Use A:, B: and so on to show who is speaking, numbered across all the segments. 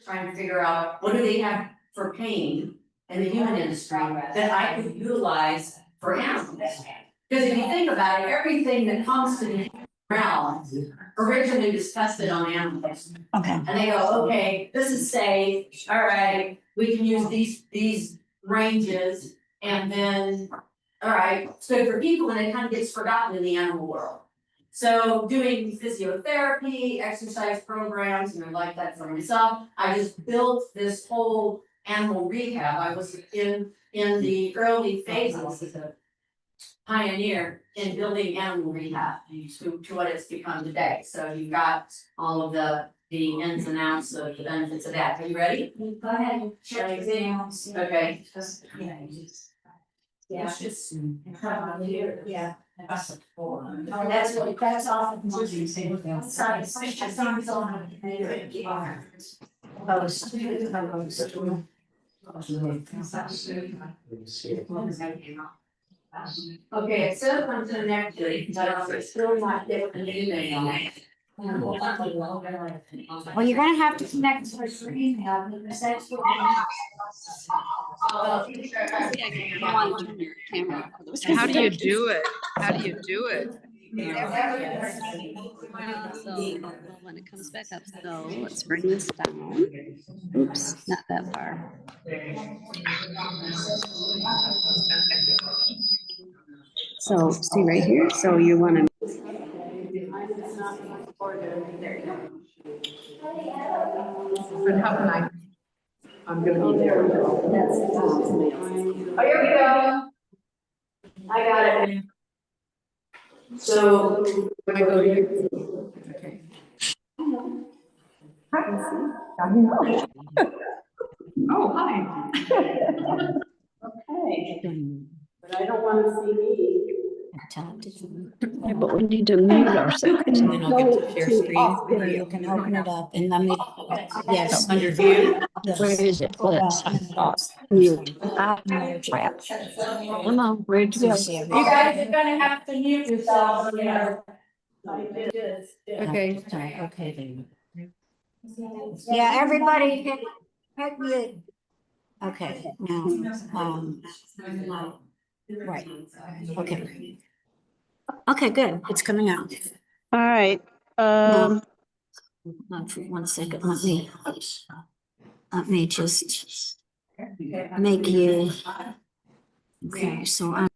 A: trying to figure out what do they have for pain in the human industry that I could utilize for animals. Because if you think about it, everything that comes to the realm originally was tested on animals.
B: Okay.
A: And they go, okay, this is safe, all right, we can use these ranges, and then, all right, it's good for people, and it kind of gets forgotten in the animal world. So doing physiotherapy, exercise programs, and I like that for myself. I just built this whole animal rehab. I was in the early phases as a pioneer in building animal rehab to what it's become today. So you've got all of the ins and outs of the benefits of that. Are you ready?
B: Go ahead.
A: Okay.
B: Yeah.
A: It's just
B: Yeah.
A: that's
B: all.
A: okay, it says on to the next week, but it's still not different email.
B: Well, you're gonna have to connect to her email. Because that's what
C: How do you do it? How do you do it?
D: So when it comes back up, so let's bring this down. Oops, not that far. So see right here. So you want to.
C: But how can I? I'm gonna be there.
A: Oh, here we go. I got it. So when I go to you. Okay.
C: Oh, hi.
A: Okay. But I don't want to see me.
D: Yeah, but we need to mute ourselves.
B: And then I'll get to share screen. There, you can open it up and let me, yes.
A: Under view.
D: Where is it? Let's mute. Crap. Come on, where'd you go?
A: You guys are gonna have to mute yourselves.
B: Okay. Okay, then. Yeah, everybody hit mute. Okay, now, right, okay. Okay, good, it's coming out.
D: All right.
B: One second, let me just make you, okay, so I'm.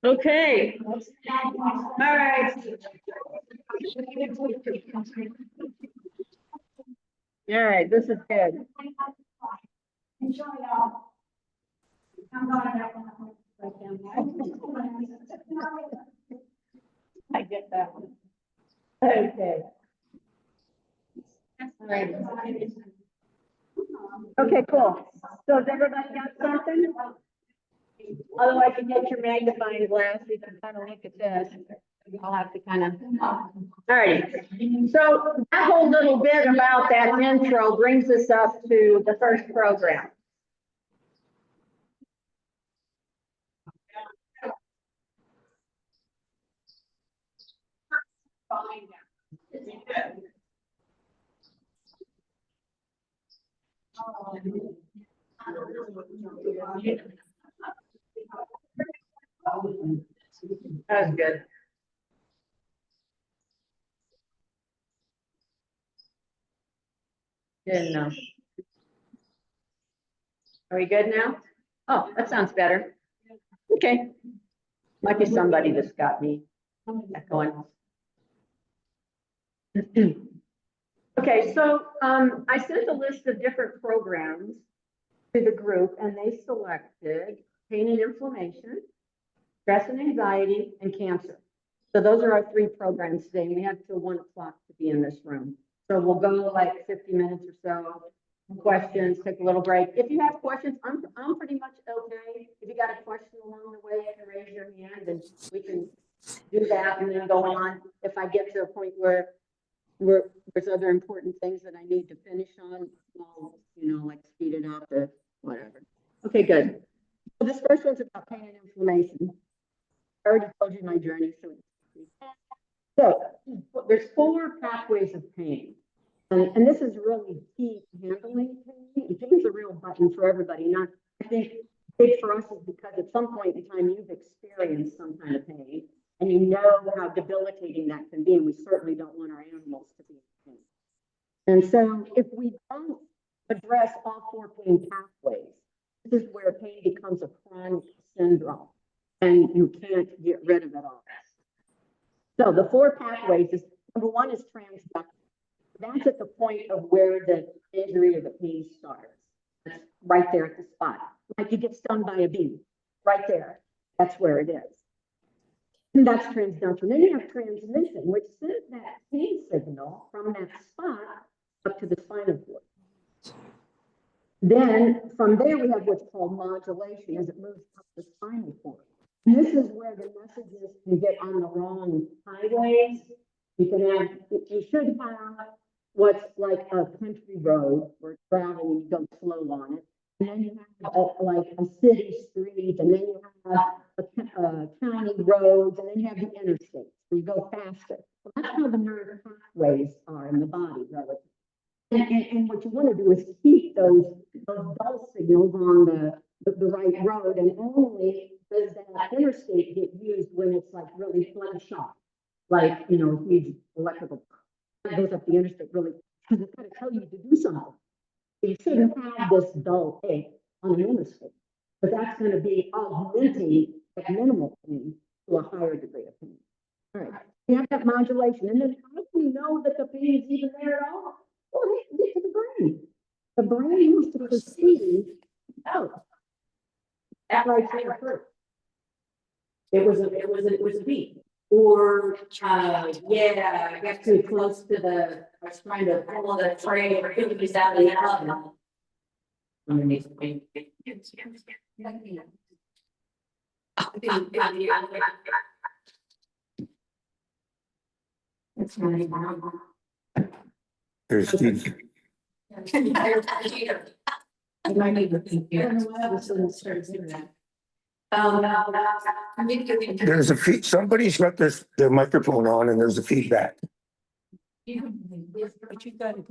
A: Okay. All right. All right, this is good. I get that one. Okay. All right. Okay, cool. So has everybody got something? Otherwise, you get your magnifying glass, you can kind of look at this. I'll have to kind of. All right. So that whole little bit about that intro brings us up to the first program. That was good. Good enough. Are we good now? Oh, that sounds better. Okay. Might be somebody that's got me going. Okay, so I sent a list of different programs to the group, and they selected pain and inflammation, stress and anxiety, and cancer. So those are our three programs today. We have till 1 o'clock to be in this room. So we'll go like 50 minutes or so. Questions, take a little break. If you have questions, I'm pretty much okay. If you got a question along the way, you can raise your hand and we can do that and then go on. If I get to a point where there's other important things that I need to finish on, I'll, like speed it up or whatever. Okay, good. So this first one's about pain and inflammation. I already told you my journey, so So there's 4 pathways of pain. And this is really key to handling pain. And pain's a real button for everybody. Not, I think big for us is because at some point in time you've experienced some kind of pain and you know how debilitating that can be. And we certainly don't want our animals to be in pain. And so if we don't address all 4 pain pathways, this is where pain becomes a chronic syndrome and you can't get rid of it all. So the 4 pathways is, number 1 is transduction. That's at the point of where the injury or the pain starts. That's right there at the spot. Like you get stung by a bee, right there. That's where it is. And that's transduction. Then you have transmission, which sends that pain signal from that spot up to the spinal cord. Then from there, we have what's called modulation as it moves up the spinal cord. And this is where the messages can get on the wrong highways. You should have what's like a country road where travel, you go slow on it. And then you have like a city street, and then you have a county roads, and then you have the interstate, where you go faster. So that's how the nerve pathways are in the body, relative. And what you want to do is keep those dull signals on the right road, and only does that interstate get used when it's like really flood shock, like, you know, huge electrical that goes up the interstate really, because it's got to tell you to do something. You shouldn't have this dull ache on the interstate, but that's going to be augmenting that minimal pain to a higher degree of pain. All right, you have that modulation, and then how do we know that the pain is even there at all? Well, get to the brain. The brain has to perceive, oh, that right there hurt. It was a beat. Or, yeah, I got too close to I was trying to pull the tray or cookies out of the oven. Underneath the paint.
E: There's Steve.
C: I might need to think.
E: There's a feed, somebody's got their microphone on and there's a feedback.
C: But you got it.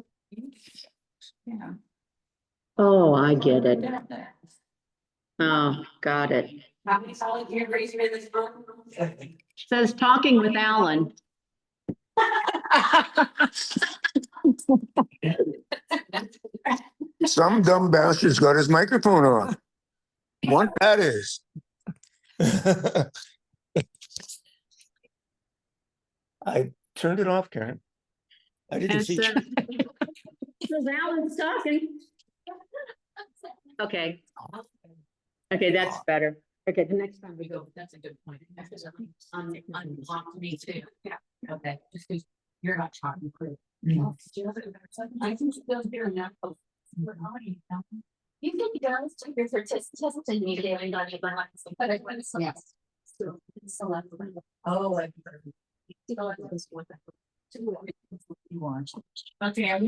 C: Yeah.
A: Oh, I get it. Oh, got it.
C: How many solid year raising in this book?
A: Says talking with Alan.
E: Some dumb bastard's got his microphone on. What that is. I turned it off, Karen. I didn't see.
A: Says Alan's talking. Okay. Okay, that's better. Okay, the next time we go.
C: That's a good point. On me too. Yeah. Okay. Just because you're not talking clear. I think it feels very natural.
F: You think he does? There's a test immediately on your back. But I went to
C: Yes.
F: so select.
C: Oh, I.
F: You want.
C: Okay, I'm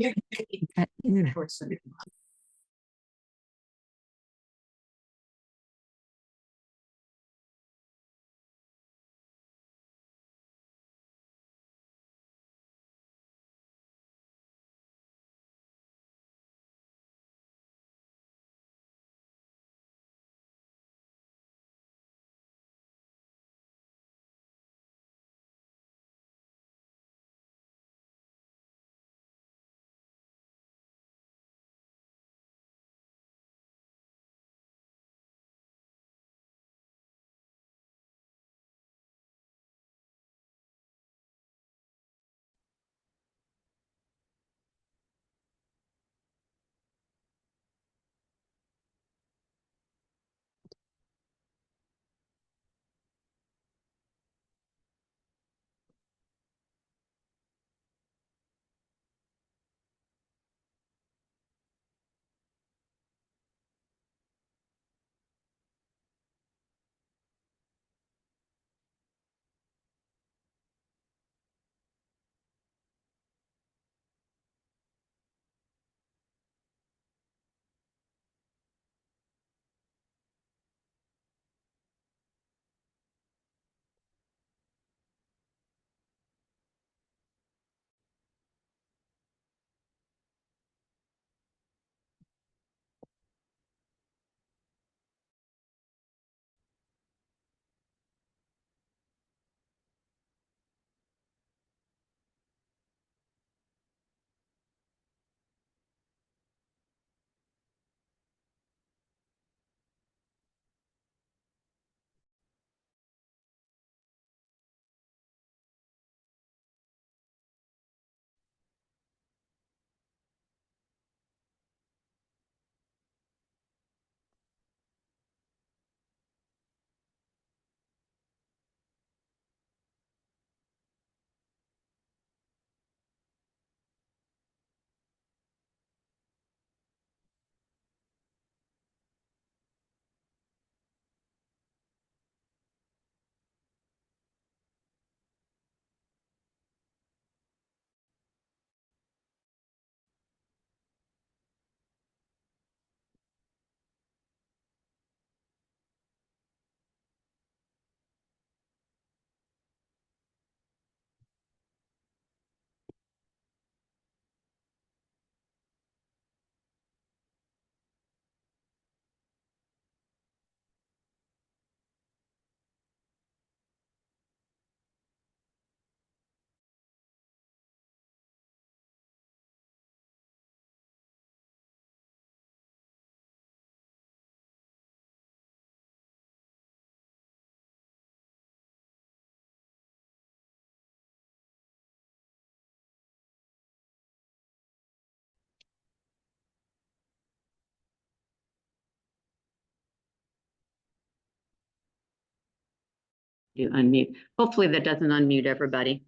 G: You unmute. Hopefully that doesn't unmute everybody.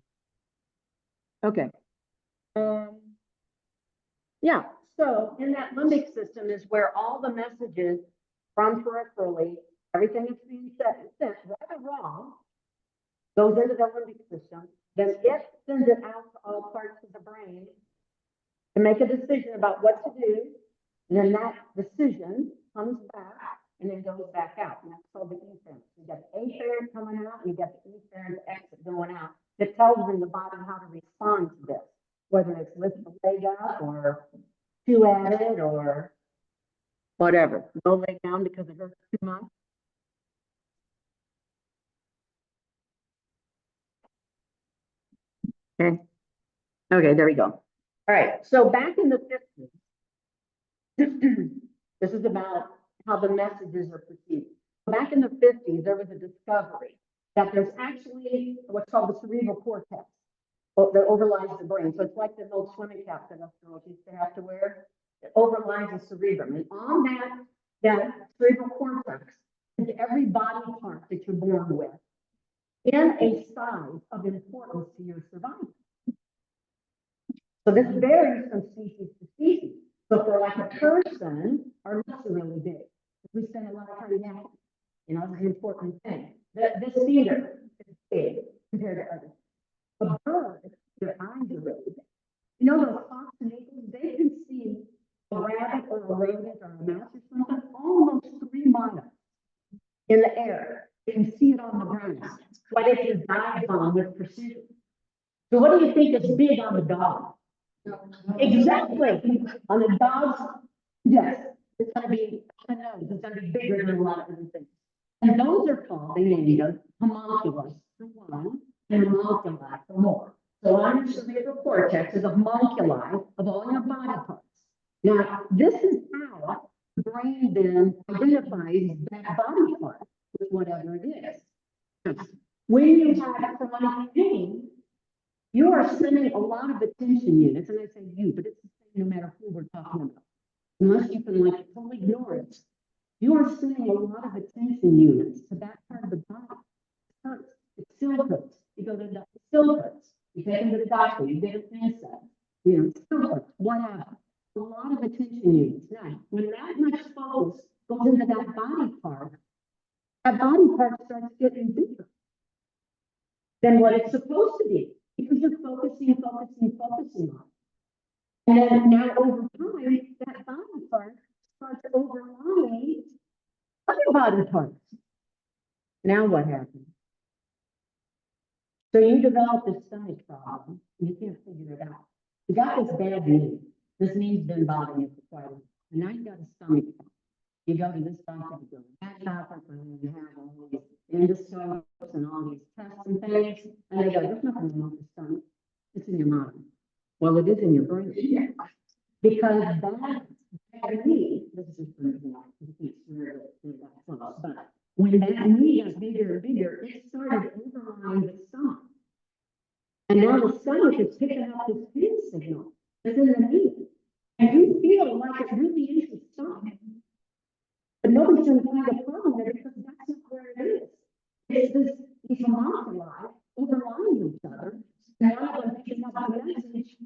A: Okay. Yeah, so in that limbic system is where all the messages from peripherally, everything that's being sent right or wrong, goes into the limbic system. Then it sends it out to all parts of the brain to make a decision about what to do. And then that decision comes back and then goes back out. And that's called the efferent. You got the afferent coming out, and you got the efferent exit going out. That tells the body how to respond to this, whether it's lift the leg up or chew at it or whatever. Go lay down because it hurts too much. Okay. Okay, there we go. All right, so back in the 50s, this is about how the messages are perceived. Back in the 50s, there was a discovery that there's actually what's called the cerebral cortex that overlies the brain. So it's like the old swimming cap that astronauts used to have to wear. It overlies the cerebrum. And on that cerebral cortex is every body part that you're born with in a size of importance to your survival. So this varies from species to species. So for like a person, our lips are really big. We spend a lot of time napping. You know, it's an important thing. This theater is big compared to others. A bird, their eyes are really big. You know those hawks and eagles, they can see a rabbit or a rodent or a mouse or something almost 3 miles in the air. They can see it on the ground. Why they can dive on with precision. So what do you think is big on the dog? Exactly. On the dogs, yes, it's going to be, I know, it's going to be bigger than a lot of other things. And those are called, they named those homunculus for one, and homunculi for more. So on your cerebral cortex is a homunculi of all your body parts. Now, this is how the brain then identifies that body part with whatever it is. When you have chronic pain, you are sending a lot of attention units, and I say you, but it's the same no matter who we're talking about. Unless you can like totally ignore it. You are sending a lot of attention units to that part of the body. It hurts. It still hurts. You go to the doctor, it still hurts. You take them to the doctor, you get an insect. You know, it still hurts. Whatever. A lot of attention units. Now, when that much focus goes into that body part starts getting bigger than what it's supposed to be. Because you're focusing on. And then now over time, that body part starts overlying other body parts. Now what happens? So you develop this stomach problem, and you can't figure it out. You got this bad knee. This knee's been bothering you for quite a while. And now you got a stomach problem. You go to this doctor, you go to that doctor, and you have all these endoscopes and all these tests and things, and they go, there's nothing wrong with the stomach. It's in your mind. Well, it is in your brain. Because that knee, this is just for example, you can't swear that close, but when that knee got bigger and bigger, it started overlying the stomach. And now the stomach is picking up this pain signal that's in the knee. And you feel like it really is the stomach. But nobody's going to find a problem there because that's not where it is. It's these homunculi overlying each other. And one of them picking up the message.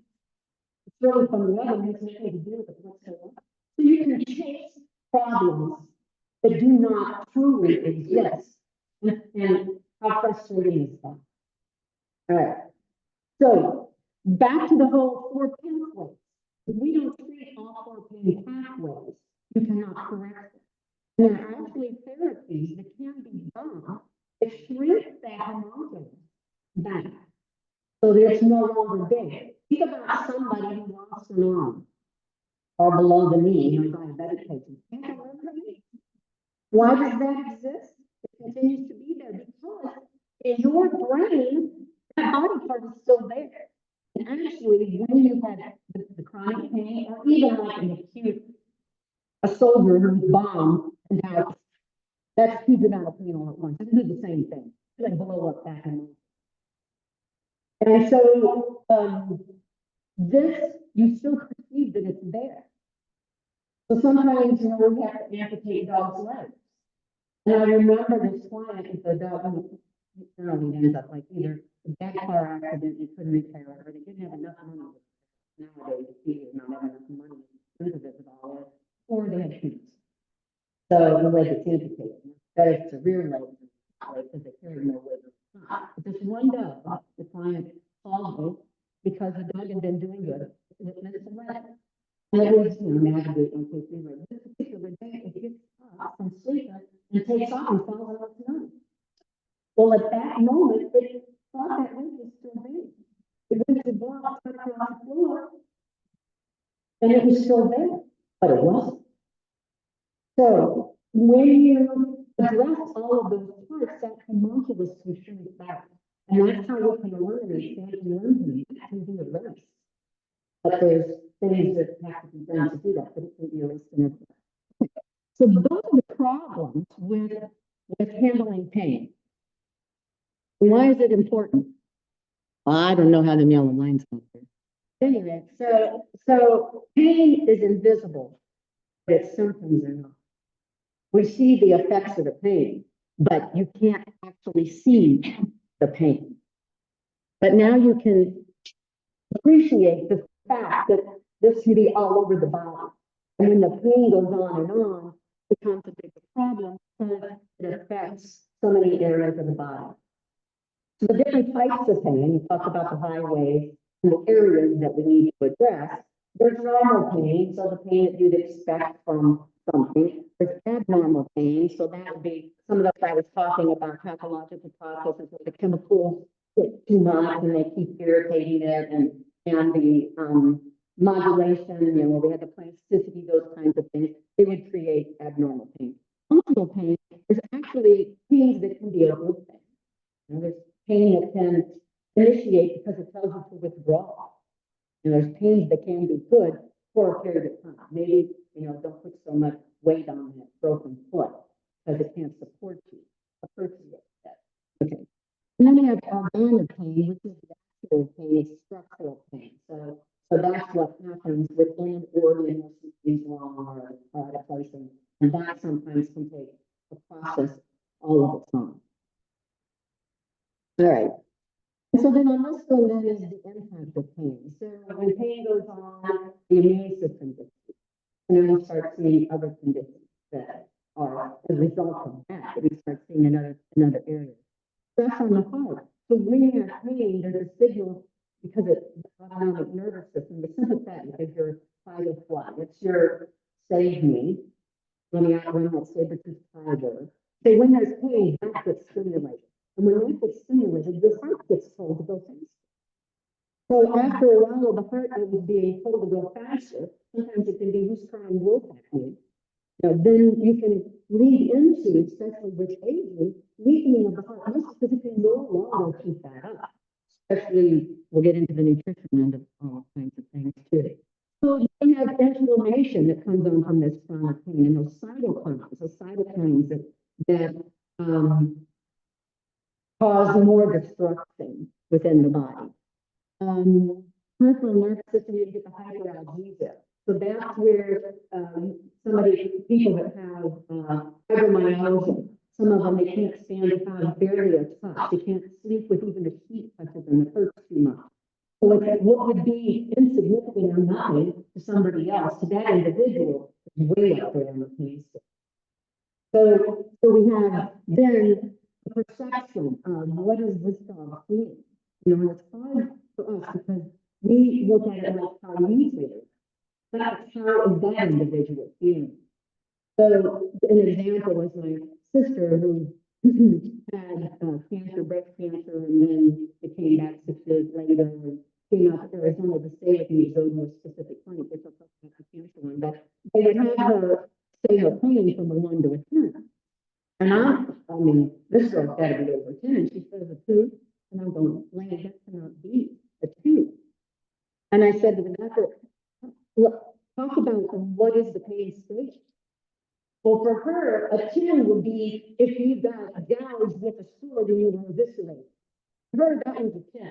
A: It's really from the other, makes nothing to do with it whatsoever. So you can chase problems that do not truly exist. And how frustrating is that? All right. So back to the whole 4 pathways. If we don't treat all 4 pain pathways, you cannot correct it. And there are actually therapies that can be done to shrink that homunculus back so that it's no longer big. Think about somebody who lost an arm or below the knee, you know, diabetic patients. Can't they live with it? Why does that exist? It continues to be there because in your brain, that body part is still there. And actually, when you had the chronic pain, or even like an acute, a soldier who's bombed and now that's huge amount of pain all at once. This is the same thing. They blow up back and so this you still perceive that it's there. So sometimes you know we have to amputate dogs' legs. And I remember this client, the it ends up like either a bad car accident, they couldn't repair it, or they didn't have enough money. Nowadays, people not having enough money to do it all, or they had cancer. So the leg is amputated. That is the rear leg, because they carry more weight. But this one dog, the client called me because the dog had been doing good. It missed the leg. And it was, navigating quickly, like this particular day, it gets up from sleeping and takes off and falls on its nose. Well, at that moment, it thought that leg was still there. It went to block across the floor, and it was still there, but it wasn't. So when you address all of those parts, that homunculus will shrink back. And that's how you can learn and stand and learn can be erased. But there's things that have to be done to do that, but it can be erased in a. So those are the problems with handling pain. Why is it important? I don't know how the yellow lines go there. Anyway, so pain is invisible, but its symptoms are not. We see the effects of the pain, but you can't actually see the pain. But now you can appreciate the fact that this can be all over the body. And when the pain goes on, it becomes a bigger problem because it affects so many areas of the body. So the different types of pain, you talk about the highways and the areas that we need to address. There's normal pain, so the pain that you'd expect from something. There's abnormal pain, so that would be some of the I was talking about pathological processes where the chemicals get too much and they keep irritating it, and the modulation, where we have the plasticity, those kinds of things, they would create abnormal pain. Functional pain is actually pain that can be a good thing. There's pain that can initiate because it tells you to withdraw. And there's pains that can be good for a period of time. Maybe, don't put so much weight on that broken foot because it can't support you. Appropriate that. Okay. And then we have organ pain, which is vascular pain, it's structural pain. So that's what happens within an organ is wrong or out of place. And that sometimes can take a process all of its own. All right. So then on this one, then is the impact of pain. So when pain goes on, the immune system gets weak. And then we start seeing other conditions that are a result of that. We start seeing another area. Stress on the heart. So when you have pain, there's a signal because it's the autonomic nervous system, the sympathetic is your fight or flight. It's your save me. Let me outrun that saber-toothed tiger. So when there's pain, that gets stimulated. And when that gets stimulated, the heart gets told to go faster. So after a while, the heart is being told to go faster. Sometimes it can be who's trying to work at me. Then you can lead into, especially with aging, weakening of the heart muscle because it can no longer keep that up. Especially, we'll get into the nutrition end of all kinds of things too. So you have inflammation that comes on from this chronic pain, and those cytokines that cause more destruction within the body. Peripheral nervous system, you get the hyperalgesia. So that's where people that have fibromyalgia, some of them, they can't stand to have barely a touch. They can't sleep with even a sheet touches them. It hurts too much. So what would be insignificant or nothing to somebody else, to that individual, is way up there on the pain scale. So we have then the perception of what is this dog feeling? It's hard for us because we look at it like how we feel it. But how is that individual feeling? So an example was my sister who had cancer, breast cancer, and then it came back 6 years later and came out to Arizona to stay with me to go to a specific clinic, which I'll talk about the cancer one. But they would have her say her pain from a 1 to a 10. And this girl's got to be over 10. And she says a 2. And I'm going, Lane, that cannot be a 2. And I said to the doctor, well, talk about what is the pain stage? Well, for her, a 10 would be if you got gouged with a sword and you were eviscerated. For her, that was a 10.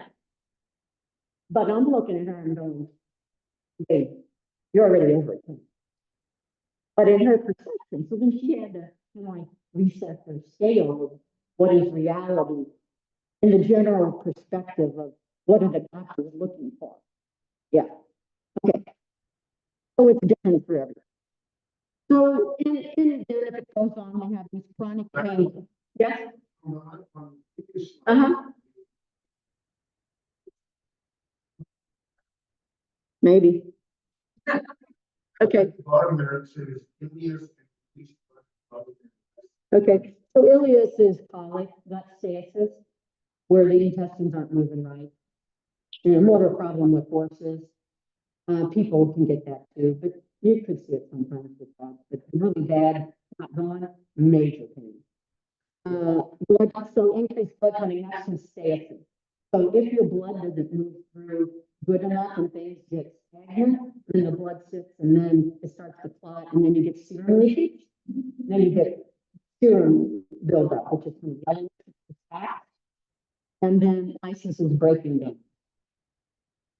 A: But I'm looking at her and going, hey, you're already over a 10. But in her perception, so then she had to reset her scale of what is reality in the general perspective of what are the doctors looking for. Yeah. Okay. So it's different for everyone. So then if it goes on, we have these chronic pain. Yes? Uh-huh. Maybe. Okay. Okay. So ileus is colic, gut stasis, where the intestines aren't moving right. More of a problem with horses. People can get that too, but you could see it sometimes with dogs. But really bad, not going, major pain. So increased blood clotting, that's some stasis. So if your blood doesn't move through good enough and things get stagnant, then the blood sits and then it starts to clot and then you get serum leakage. Then you get serum buildup, which is from the fat. And then isis is breaking down.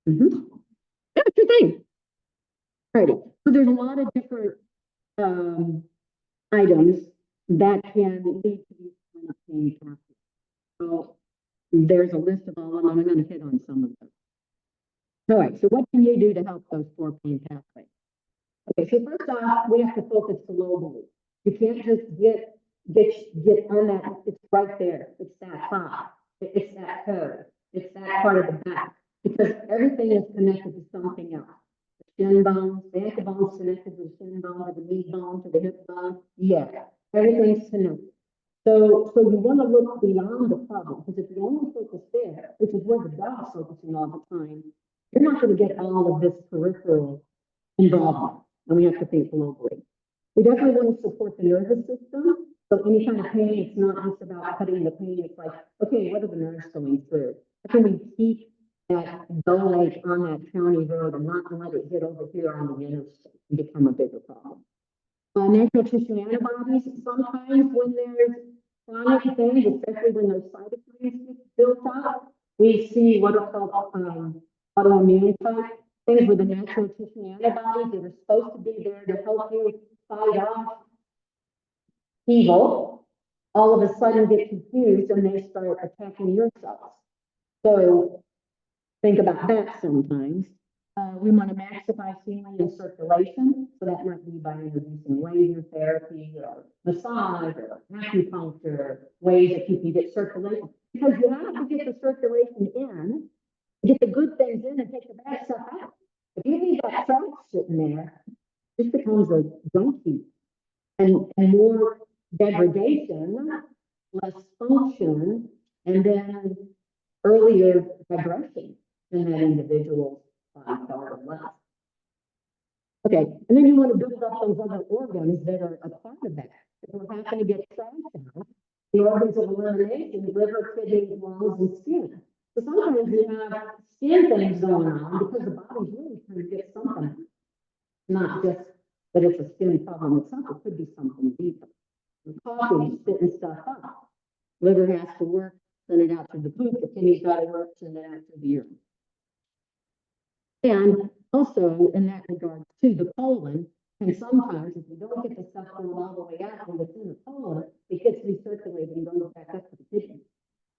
A: That's your thing. Alrighty. So there's a lot of different items that can lead to these kind of pain pathways. So there's a list of all of them. I'm going to hit on some of them. All right. So what can you do to help those 4 pain pathways? Okay. So first off, we have to focus globally. You can't just get on that. It's right there. It's that top. It's that code. It's that part of the back. Because everything is connected to something else. The shin bones, the ankle bone's connected to the shin bone, to the knee bone, to the hip bone. Yeah, everything's connected. So you want to look beyond the problem, because if you only focus there, which is where the dog's focusing all the time, you're not going to get all of this peripheral involvement. And we have to think globally. We definitely want to support the nervous system. So any kind of pain, it's not just about cutting the pain. It's like, okay, what are the nerves going through? How can we keep that dullage on that county road and not let it get over here on the interstate and become a bigger problem? Natural tissue antibodies, sometimes when there's chronic things, especially when those cytokines get built up, we see what are called autoimmune type things with the natural tissue antibodies that are supposed to be there to help you fight off evil, all of a sudden get confused and they start attacking your cells. So think about that sometimes. We want to maximize healing and circulation, so that might be by introducing laser therapy or massage or acupuncture, ways that you can get circulation. Because you have to get the circulation in, get the good things in, and take the bad stuff out. If you leave that trash sitting there, it just becomes a junk heap and more degradation, less function, and then earlier regression in that individual's less. Okay, and then you want to build up those other organs that are a part of that. If we're having to get trash out, the organs of elimination, liver, kidney, lungs, and skin. So sometimes you have skin things going on because the body's really trying to get something, not just that it's a skin problem itself. It could be something deeper. The coffee, spitting stuff up. Liver has to work, send it out through the poop. The kidney's got to work, send it out through the urine. And also, in that regard, to the colon, and sometimes if you don't get the stuff going all the way out and it's in the colon, it gets recirculated and goes back up to the kidney.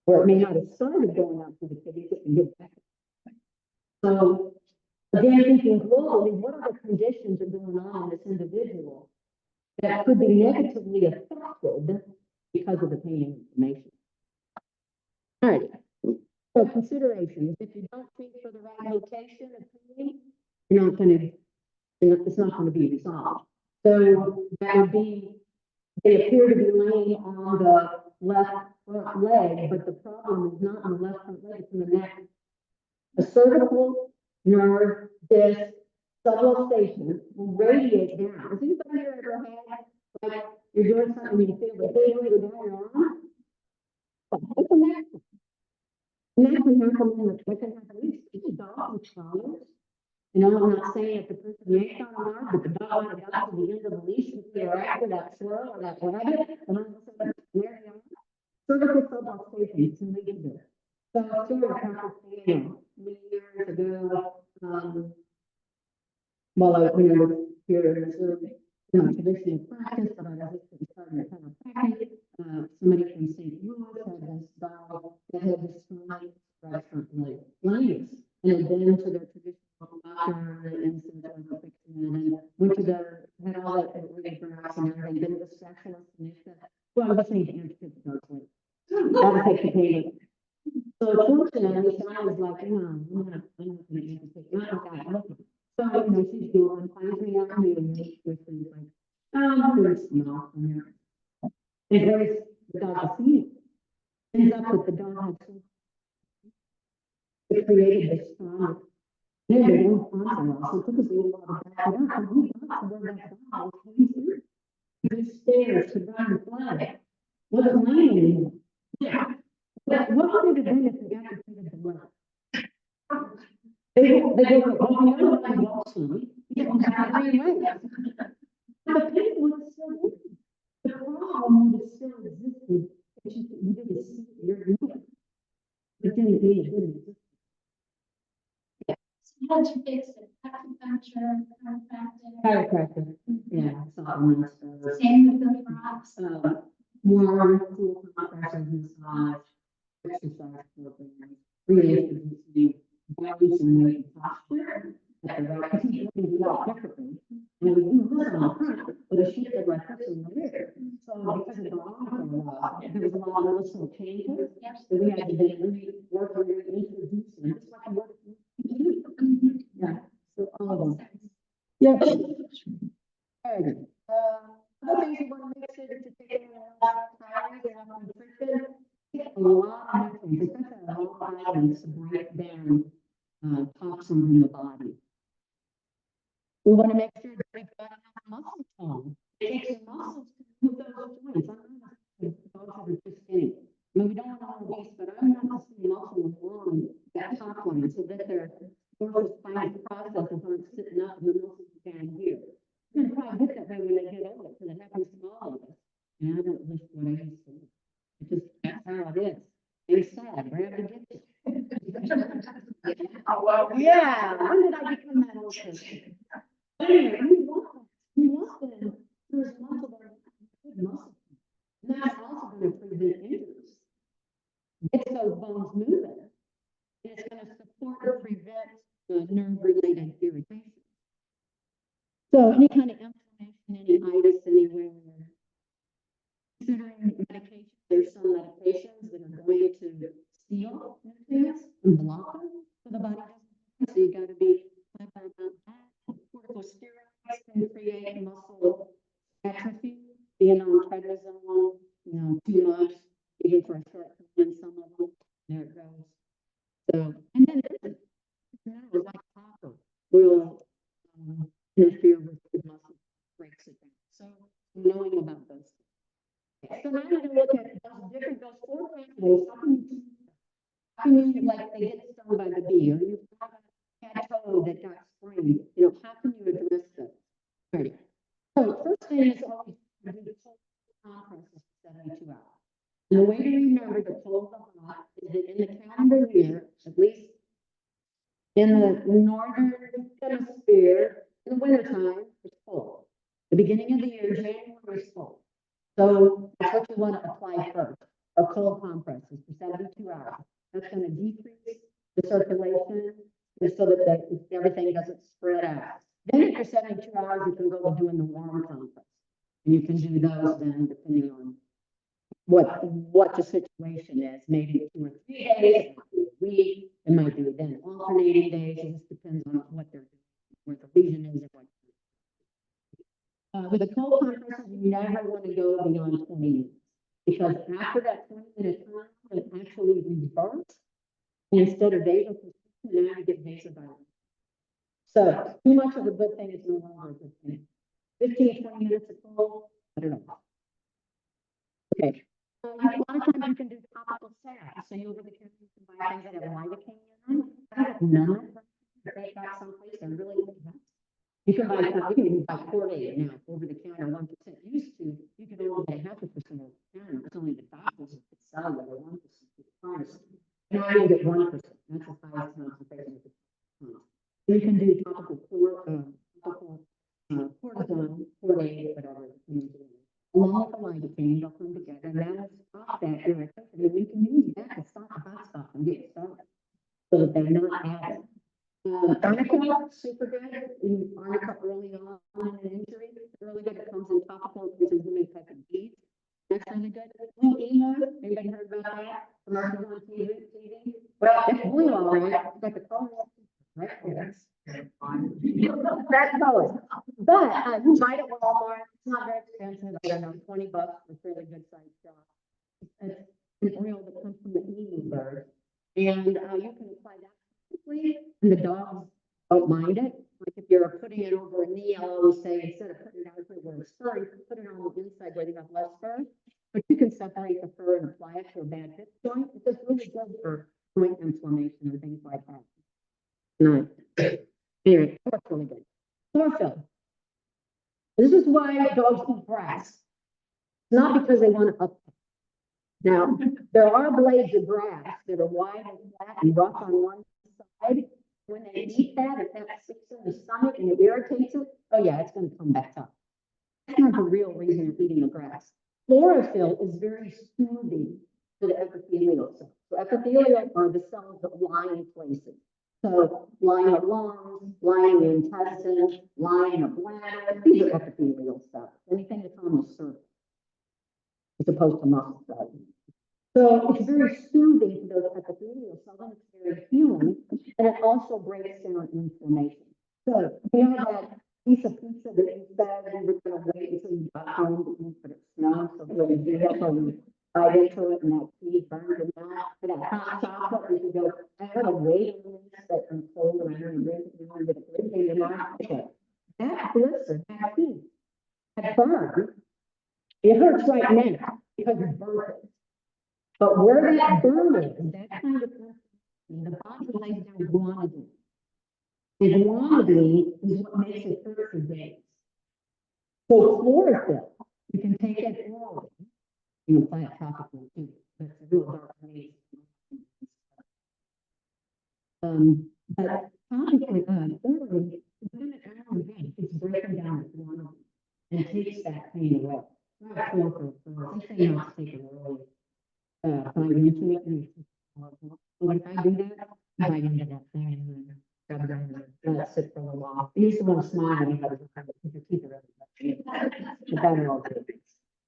A: Or it may not have started going up to the kidney, it can get back. So, again, thinking globally, what are the conditions that are going on in this individual that could be negatively affected because of the pain and inflammation? All right. So considerations, if you don't treat for the right location of pain, you're not going to, it's not going to be resolved. So that would be, they appear to be laying on the left front leg, but the problem is not on the left front leg, it's in the neck. A cervical nerve disc subluxation will radiate down. Has anybody here ever had, like, you're doing something and you feel the pain go down your arm? What's the next one? And that can happen in the, that can happen in dogs with collars. You know, I'm not saying if the person yanked on an arm, but the dog might have got to the end of the leash and they're after that swirl or that rabbit, and all of a sudden, there they are. Cervical subluxation can lead to this. So, chiropractic, years ago, while I was here in Missouri, traditional practice, but I was starting to kind of practice, somebody from St. Louis had this dog that had this restaurant like Lions. And had been to their traditional doctor and said, "I'm fixing it," and went to the, had all that really grass and everything, been to the specialist, and they said, "Well, I just need to amputate the dog's leg. That'll take the pain." So fortunately, I was like, "No, I'm not gonna amputate, not with that looking." So, you know, she's doing, finally on me, with things like, very small from here. And Grace, the dog was seen. Ends up with the dog had some, it created this trauma. Yeah, they don't sponsor us. It took us a little while to back it up, and we got to where that dog was coming through. These stairs to run and play. Wasn't laying anymore. Yeah. What would it have been if we amputated the leg? They go, "Oh, we know how to walk, son. You don't have 3 legs." The pain was still there. The problem would have still existed if you didn't see it, you're doing. It didn't mean it didn't exist.
F: How'd you fix it? Acupuncture, chiropractic,
A: Chiropractic, yeah, supplements,
F: same with the drops.
A: more cool compressions, massage, exercise programs, reintroducing balance and weight and posture. At the right, because you can do that differently. And we do this on the front, but it shifted like this in the rear. So because of the long term, there was a lot of muscle changes. So we had to then really work on reintroducing, just like what yeah, so all of them. Yeah. Alright, other things you want to make sure that you take in calories and nutrition. A lot of nutrients, it's such a low balance to break down toxins in the body. We want to make sure that we've got enough muscle tone. It takes muscles to move those joints. I'm not saying dogs are too skinny. I mean, we don't want to obese, but I'm not to see muscle along that top line so that their spinal processes aren't sitting up and the muscles are down here. You're going to probably get that way when they get older, because it happens to all of us. And I don't wish what I used to do. It's just, that's how it is. It's sad, we're having to get you.
F: Oh, well,
A: Yeah, when did I become that old person? Anyway, you want them, there's muscle there, good muscle. And that's also going to prevent injuries. Get those bones moving. And it's going to support or prevent nerve-related irritation. So any kind of inflammation, any itis anywhere. Considering medication, there's some medications that are going to steal nutrients and block them so the body doesn't. So you got to be clever about that. Corticosteroids can create muscle atrophy, being on prednisone, you know, too much, even for a short time, some of them, there it goes. So, and then minerals like copper will interfere with the muscle, breaks it down. So knowing about those. So now we're going to look at those 4 pathways. How can you, like, they get stung by the bee, or you have a cat toe that got sprained, you know, how can you address that? Right. So first thing is always do the cold compresses for 72 hours. And the way to remember the cold and hot is that in the calendar year, at least in the northern hemisphere, in the wintertime, it's cold. The beginning of the year, January is cold. So that's what you want to apply first, or cold compresses for 72 hours. That's going to decrease the circulation so that everything doesn't spread out. Then after 72 hours, you can go to doing the warm compress. And you can do those then depending on what the situation is, maybe 2 or 3 days, a week, it might be then alternating days, it just depends on what they're doing, where the lesion is and what. With a cold compresses, you never want to go beyond 20 minutes, because after that 20-minute time, it actually reverts. Instead of vasoconstriction, now you get vasodilatation. So too much of a good thing is no longer a good thing. 15 to 20 minutes of cold, I don't know. Okay. A lot of times you can do topical salves. So you over the counter, you can buy things that have lidocaine in them. I have none of them. They got someplace they're really good. You can buy Corday now over the counter 1%. Used to, you could only get 0.5% over the counter. It's only the doctors that sell that are 1% pharmacy. Now you get 1%. That's the highest concentration of the you can do topical cortisone, Corday, whatever. Along with the lidocaine, they'll come together. And then and get started. So that they're not added. Arnica, super good. Arnica early on in an injury, really good. It comes in topical, which is really type of beads. That's really good. Blue emo, anybody heard about that? Commercials on TV? Well, it's blue, all right. It's got the color right there. That color. But you buy it at Walmart. It's not very expensive. I don't know, $20 for a fairly good sized job. It's an oil that comes from the emu bird. And you can apply that quickly, and the dogs don't mind it. Like if you're putting it over a knee, I'll always say instead of putting it out where it's fur, you can put it on the inside where they have less fur. But you can separate the fur and apply it to a bad hip joint. It's just really good for joint inflammation and things like that. Nice. Anyway, that's really good. Chlorophyll. This is why dogs eat grass. Not because they want to up. Now, there are blades of grass that are wide and flat and rough on one side. When they eat that, if that sticks in the stomach and it irritates it, oh yeah, it's going to come back up. That's not the real reason you're eating the grass. Chlorophyll is very soothing to the epithelial cells. So epithelial are the cells that line places. So line of lungs, line of intestines, line of bladder, these are epithelial cells. Anything that's on the surface, as opposed to muscle cells. So it's very soothing to those epithelial cells, and it's very healing, and it also breaks down inflammation. So you know that piece of pizza that you said you were going to wait until you got home to eat, but it snowed, so really do that, so you bite into it, and that cheese burns in that. For that hot chocolate, you can go, I gotta wait a minute, that I'm cold, and I'm going to drink it, and I'm going to drink it in your mouth. That blister, that heat, that burn, it hurts right now because it's burning. But where that burn is, that kind of the body lays down guanidine. And guanidine is what makes it hurt for days. So chlorophyll, you can take it orally. You can apply it topically too. That's a real dark maze. But topically, orally, within an hour and a half, it's breaking down the guanidine and takes that pain away. Not chlorophyll, they say not to take it orally. Bite into it, and when I do that, I bite into that thing and then grab it and let it sit for a little while. I used to want to smile at anybody because your teeth are really but that all good.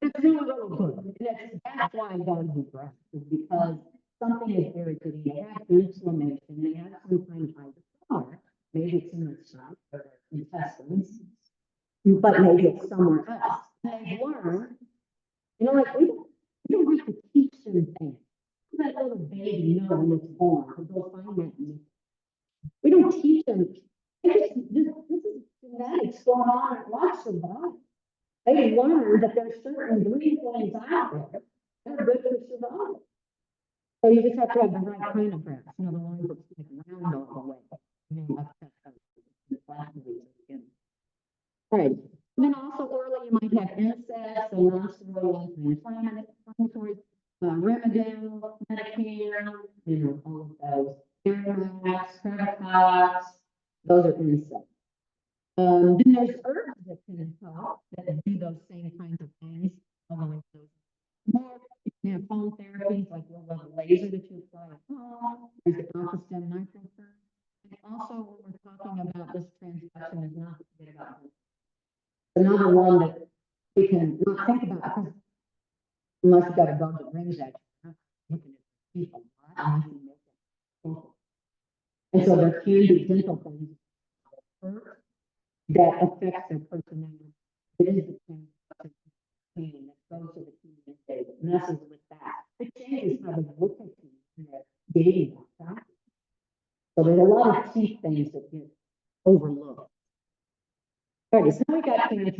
A: It's really, really good. And that's why I don't do grass, is because something is irritating. They have inflammation, they have some kind of either, maybe it's in the stomach or intestines, but maybe it's somewhere else. And they've learned, you know, like we don't have to teach them things. That little baby know when it's born, to go find that. We don't teach them. This is genetics going on and watch their body. They learn that there's certain green things out there that are good for survival. So you just have to have the right kind of grass, you know, the ones that's like round all the way. All right. And then also orally, you might have NSAIDs, so non-steroidal anti-inflammatory, Rimadyl, Medicaid, you know, all of those. Aromax, Cardiopulmonary, those are NSAIDs. Then there's herbs that can help that do those same kinds of things. Although those more, you can have home therapies like a laser that you apply at home. There's the alpha-stem nitrocurve. And also, when we're talking about this transduction, is not to forget about this. Another one that we can not think about, because unless you've got a dog that brings that, you're not looking at people, unless you make it simple. And so there can be dental things that affects their personality. It is the same pain that goes to the human state, that messes with that. It changes how they look at you and their dating. So there's a lot of teeth things that get overlooked. All right, so we got things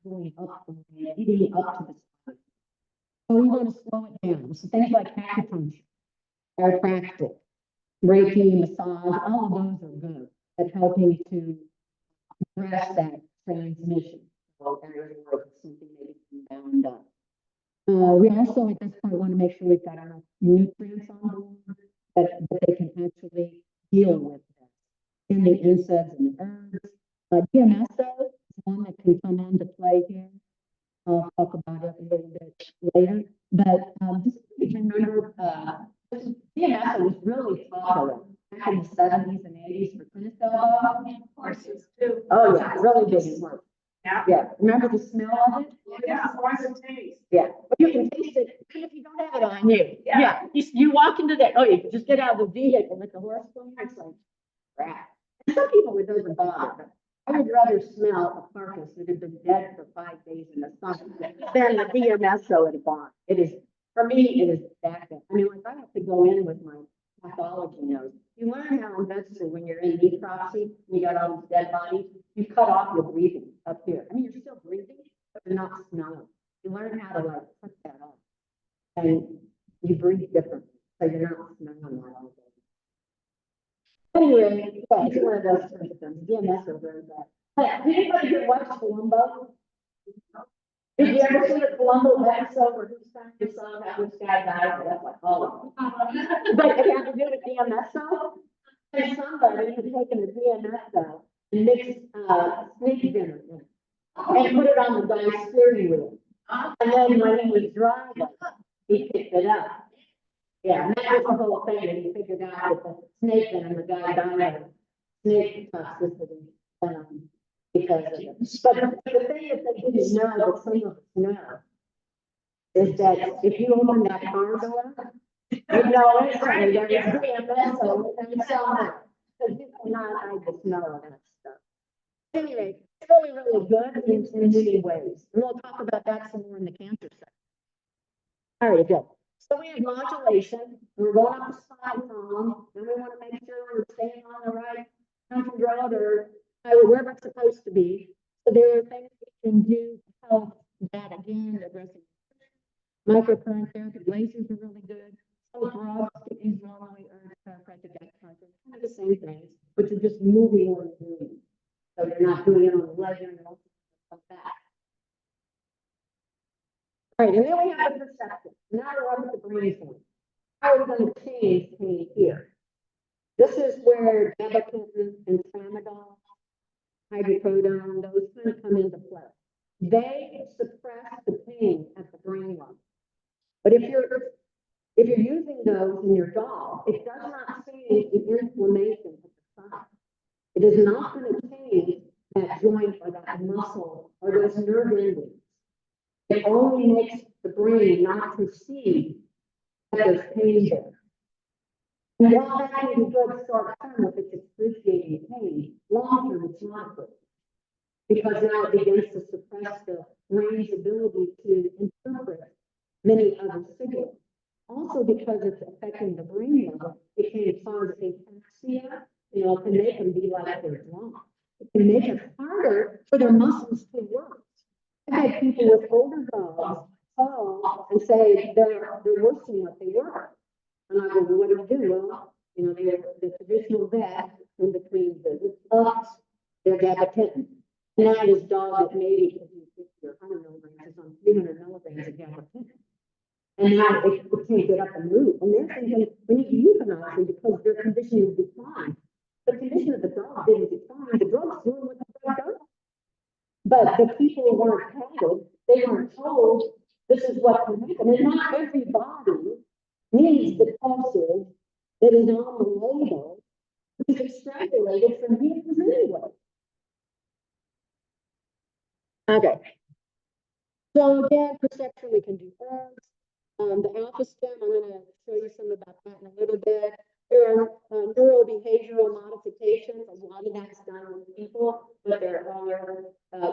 A: going up from there, eating up to the side. So we want to slow it down. So things like acupuncture, chiropractic, Reiki, massage, all of those are good at helping to address that transmission. So areas where something maybe bound up. We also at this point want to make sure we've got enough nutrients on board that they can actually deal with that. In the NSAIDs and the herbs. DMS though is one that can come into play here. I'll talk about it a little bit later. But just remember, DMS DMS was really popular back in the 70s and 80s for tennis elbow.
C: Horses too.
A: Oh, yeah, really big in horse.
C: Yeah.
A: Yeah, remember the smell of it?
C: Yeah, what's the taste?
A: Yeah, but you can taste it even if you don't have it on you. Yeah, you walk into that, oh, you just get out of the vehicle with the horse going, it's like, crap. And some people it doesn't bother, but I would rather smell a carcass that had been dead for 5 days in the sun than the DMSO at a barn. It is, for me, it is that bad. I mean, like I have to go in with my pathology nose. You learn how in medicine, when you're in necropsy, you got all these dead bodies, you cut off your breathing up here. I mean, you're still breathing, but you're not smelling. You learn how to like cut that off. And you breathe differently, so you're not smelling that all day. Anyway, yeah, it's one of those sorts of things. DMS are very bad. Hey, did anybody here watch Columbo? Did you ever see the Columbo episode where who's trying to solve how this guy died? That's like, oh. But it had to do with DMSO. And somebody had taken the DMSO and mixed snake venom in it and put it on the guy's steering wheel. And then when he was driving, he picked it up. Yeah, and that was the whole thing, and he figured out that the snake venom, the guy died of snake toxicity, because of it. But the thing that they didn't know, that some of us know, is that if you open that car door, you know instantly there is DMSO within somewhere. Because you cannot hide the smell of that stuff. Anyway, it's really, really good in many ways. And we'll talk about that some more in the cancer section. All right, good. So we have modulation. We're going up the spine column, and we want to make sure we're staying on the right country road or wherever it's supposed to be. So there are things we can do to help that again, addressing microcurrent therapy. Lasers are really good. Some drugs that use normally or chiropractic acupuncture, kind of the same things, but you're just moving what you're doing. So you're not doing it on the leg and also like that. All right, and then we have the perception. Now we're up at the brain point. How are we going to change pain here? This is where gabapentin and tramadol, hydrocodone, those kind of come into play. They suppress the pain at the brain level. But if you're using those in your dog, it does not change the inflammation at the side. It is not going to change that joint or that muscle or those nerve endings. It only makes the brain not perceive that there's pain there. And while that can be good short term if it's excruciating pain, long term it's not good. Because now it begins to suppress the brain's ability to interpret many other signals. Also because it's affecting the brain level, it can cause ataxia, it can make them be like they're drunk. It can make it harder for their muscles to work. I've had people with older dogs call and say they're worse than what they were. And I go, well, what do you do? Well, they're the traditional vet in between visits ups their gabapentin. Now this dog that maybe could be 50 or 100 milligrams is on 300 milligrams of gabapentin. And now they can't get up and move. And they're thinking, we need to euthanize them because their condition is declined. The condition of the dog didn't decline. The drug's doing what the drug does. But the people who weren't handled, they weren't told this is what can happen. And not everybody needs the dosage that is on the label, which is extrapolated from humans anyway. Okay. So again, perception, we can do herbs. The alpha stem, I'm going to show you some about that in a little bit. There are neurobehavioral modifications. A lot of that's done with people, but there are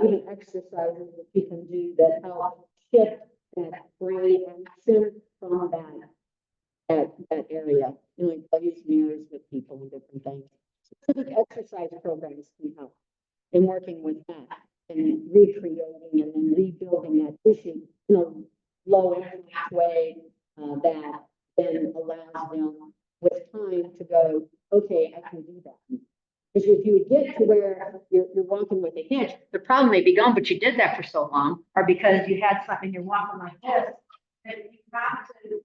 A: even exercises that you can do that help shift that brain action from that area. Like use mirrors with people and different things. Specific exercise programs can help in working with that and recreating and then rebuilding that tissue in a low impact way that then allows them with time to go, okay, I can do that. Because if you would get to where you're walking with a hitch, the problem may be gone, but you did that for so long, or because you had something, you're walking like this, and you have to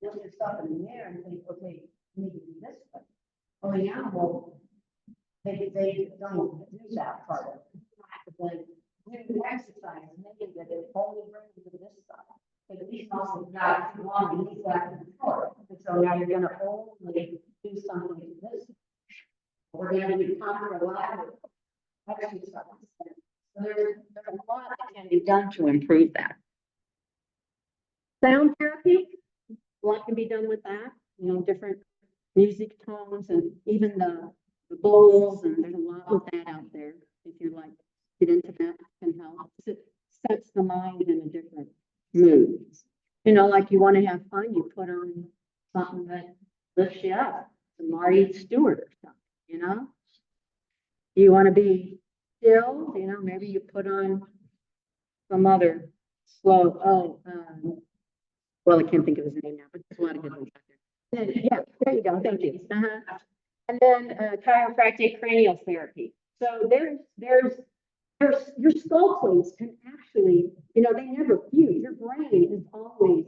A: look yourself in the mirror and think, okay, you need to do this way. Well, the animal, they don't do that part of it. Like, do exercise, maybe that it only brings you to this side. But these muscles got too long and these got too short. It's so now you're gonna only do something to this. We're gonna do contralateral exercise. So there's a lot that can be done to improve that. Sound therapy, a lot can be done with that, you know, different music tones and even the bowls, and there's a lot with that out there. If you like, get into that, can help. It sets the mind in a different mood. You know, like you want to have fun, you put on something that lifts you up, some Marty Stewart or something, you know? You want to be still, you know, maybe you put on some other slow, well, I can't think of his name now, but there's a lot of good ones out there. Then, yeah, there you go, thank you. And then chiropractic cranial therapy. So there's your skull plates can actually, you know, they never fuse. Your brain is always,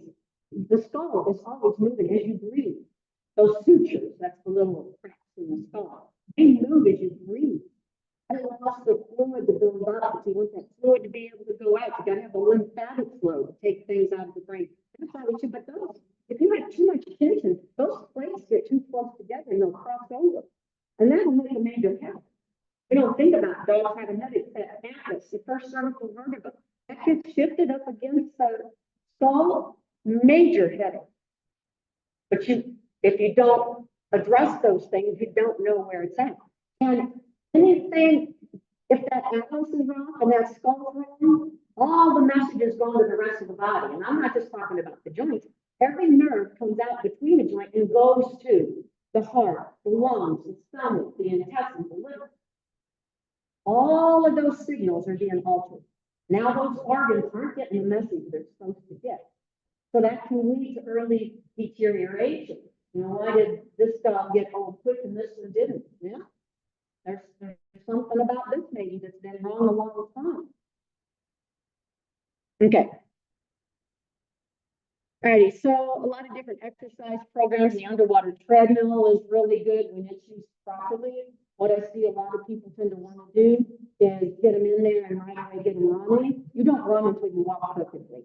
A: the skull is always moving as you breathe. Those sutures, that's the little cracks in the skull, they move as you breathe. And it allows the fluid to build up. If you want that fluid to be able to go out, you gotta have a lymphatic flow to take things out of the brain. That's why we should, but those, if you have too much tension, those plates get too close together and they'll cross over. And that'll make a major headache. We don't think about dogs having headaches, that atlas, the first cervical vertebra, that gets shifted up against the skull, major headache. But if you don't address those things, you don't know where it's at. And anything, if that atlas is wrong and that skull is wrong, all the messages go to the rest of the body. And I'm not just talking about the joints. Every nerve comes out between the joint and goes to the heart, the lungs, the stomach, the intestines, the liver. All of those signals are being altered. Now those organs aren't getting the message they're supposed to get. So that can lead to early deterioration. You know, why did this dog get old quick and this one didn't? Yeah. There's something about this maybe that's been wrong a long time. Okay. Alrighty, so a lot of different exercise programs. The underwater treadmill is really good when it's used properly. What I see a lot of people tend to want to do is get them in there and right away get them running. You don't run until you walk perfectly.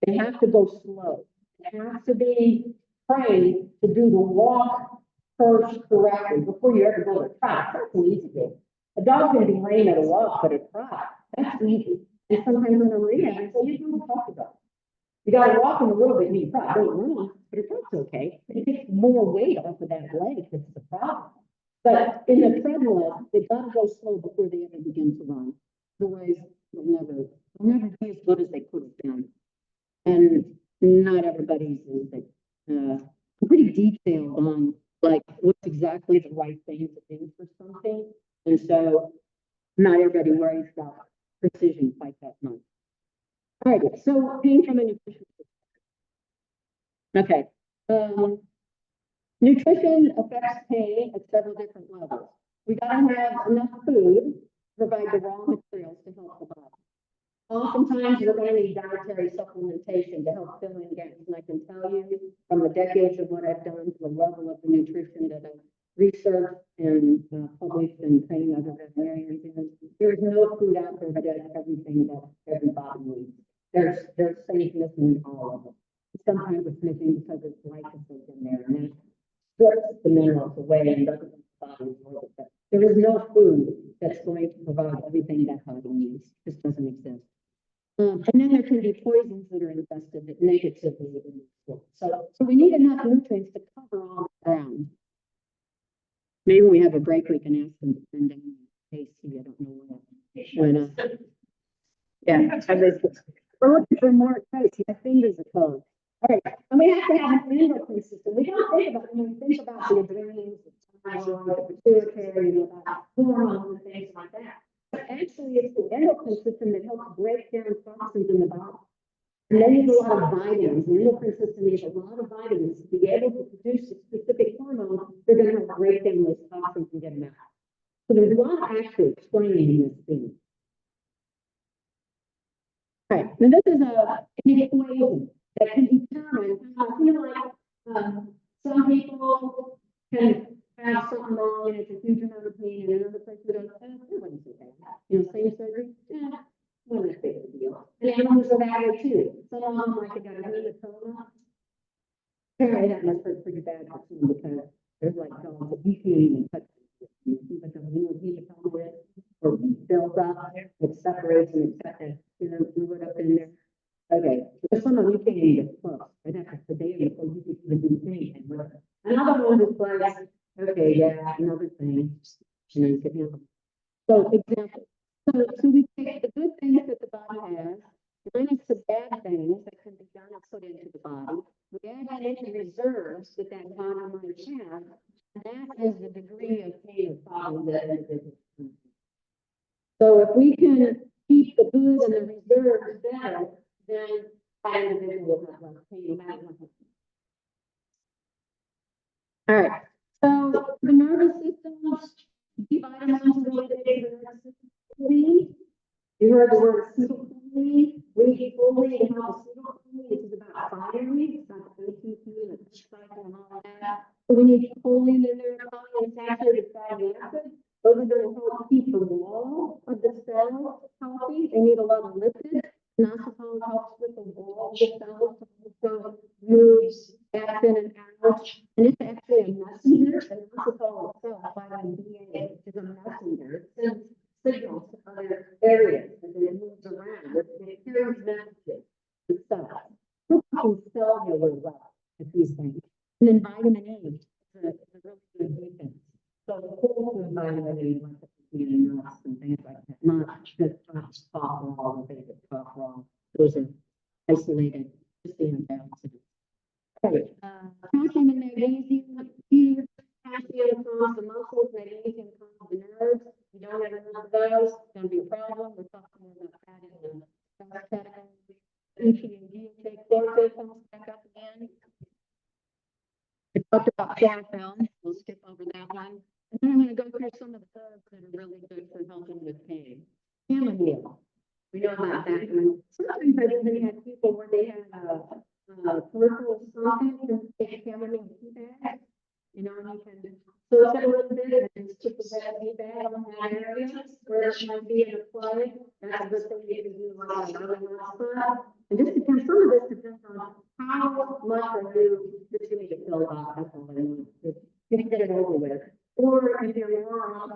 A: They have to go slow. It has to be trained to do the walk first correctly before you ever go to trot. That's easy to do. A dog's going to be lame at a walk, but a trot, that's easy. And sometimes when I'm reading, I say, you don't talk about it. You got to walk them a little bit and you trot. Don't run, but if that's okay. It takes more weight off of that leg. That's the problem. But in the treadmill, they got to go slow before they ever begin to run. Otherwise, they'll never be as good as they could have been. And not everybody's pretty detailed on like what's exactly the right thing to do for something. And so not everybody worries about precision quite that much. All right, so pain from a nutrition. Okay. Nutrition affects pain at several different levels. We gotta have enough food to provide the raw materials to help the body. Oftentimes, we're going to need dietary supplementation to help fill in gaps. And I can tell you from the decades of what I've done to the level of the nutrition that I've researched and published and trained other veterinarians in, there's no food out there that does everything that everybody needs. There's things missing in all of them. Sometimes it's missing because it's glyphosate in there, and that strips the minerals away and doesn't let the body work. There is no food that's going to provide everything that body needs. This doesn't exist. And then there can be poisons that are infested that negatively influence. So we need enough nutrients to cover all the ground. Maybe when we have a break, we can ask them to send down Casey. I don't know when. Yeah, we're looking for more Casey. My fingers are closed. All right, and we have to have an endocrine system. We don't think about when we think about the adrenals, the pituitary, you know, about hormones and things like that. But actually, it's the endocrine system that helps break down toxins in the body. And they need a lot of vitamins. The endocrine system needs a lot of vitamins to be able to produce a specific hormone. They're going to have to break down those toxins and get them out. So there's a lot actually explaining in this thing. All right, now this is an equation that can determine how, you know, like some people can have something wrong and it's a huge amount of pain, and another person goes, it wasn't so bad. You know, same surgery, wasn't a big deal. And animals are that way too. Some of them, like they got a hematoma, Apparently that must hurt pretty bad for him because there's like dogs that you can't even touch. But the heat comes with or builds up, it separates and it's got that, fluid up in there. Okay, there's some of you can't even get close. I'd have to sedate you before you could even do anything with it. Another one is like, okay, yeah, another thing. And then you could handle. So example. So we take the good things that the body has, minus the bad things that can be done and put into the body. We add in any reserves that that body might have, and that is the degree of pain or problem that individual has. So if we can keep the good and the reserves better, then that individual will have less pain no matter what happens. All right. So the nervous system, B vitamins related to the nervous system. You heard the word acetylcholine. We need choline to help acetylcholine, which is about fiery. It's not ATP and the cycle and all that. So we need choline in there, polyunsaturated fatty acid. Those are going to help keep the wall of the cell healthy. They need a lot of lipids. Inositol helps with the wall of the cell, so it moves back in and out. And it's actually a messenger. Inositol itself, vitamin B8, is a messenger. It sends signals to other areas and then it moves around. It carries messages to cells. We're talking cellular level at these things. And then vitamin E is a really good defense. So the whole food vitamin E, like the nuts and things like that, not just top raw, the basic top raw. Those are isolated, just the antioxidants. Okay, calcium and magnesium. Here, calcium calms the muscles, magnesium calms the nerves. You don't have enough of those, it's going to be a problem. We're talking about that in the first category. EPA, take chlorophyll comes back up again. We talked about chlorophyll. We'll skip over that one. And then I'm going to go through some of the herbs that are really good for helping with pain. Chamomile. We know about that one. Sometimes I've even had people where they have peripheral something and take chamomile tea bag. You know, and you can soak it a little bit and stick the tea bag on that area where it might be in a play. That's a good thing you can do like a really hot spot. And just depends, some of this depends on how much are you just going to fill out. That's all I want. Just get it over with. Or if you're more on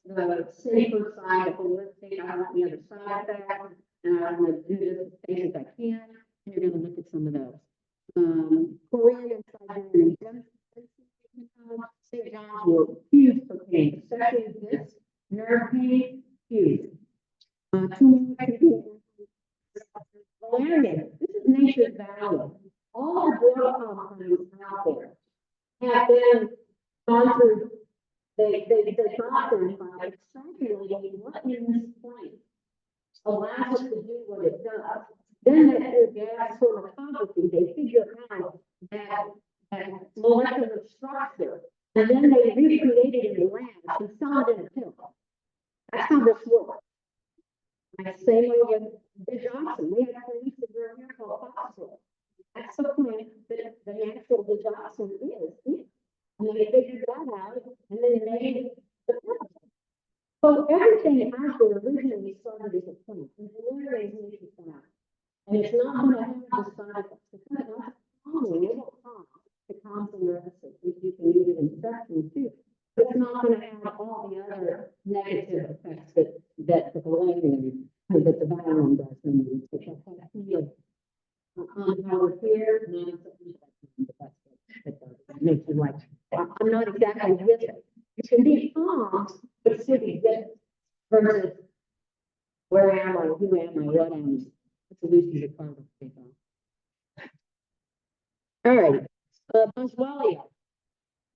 A: the safer side of holistic, I want the other side effects, and I want to do this as safe as I can, and you're going to look at some of those. Korean and Siberian, St. John's were huge for pain, especially this nerve pain, huge. Valerian, this is nature's value. All the drug compounds out there have been gone through. They got there by extrapolating what in this plant allows it to do what it does. Then they do gas chromatography, they figure out that molecular structure, and then they recreate it in the lab and sell it in a pill. That's how this works. And same way with digoxin. We have plants that grow here called foxglove. That's the plant that the natural digoxin is. And they figured that out, and then made the pill. So everything out there originally started as a plant, and literally is nature found. And it's not going to have the side effects. It's not calming, it will calm. It calms the nervous system. You can use it in sections too. But it's not going to have all the other negative effects that the valerian or that the vitamin does. Which I think healing. Power here, that makes you like, I'm not exactly with it. You can be calm, but still be with it. Versus, where am I? Who am I? What am I? It's a Lucy's a part of it. All right. Boswellia.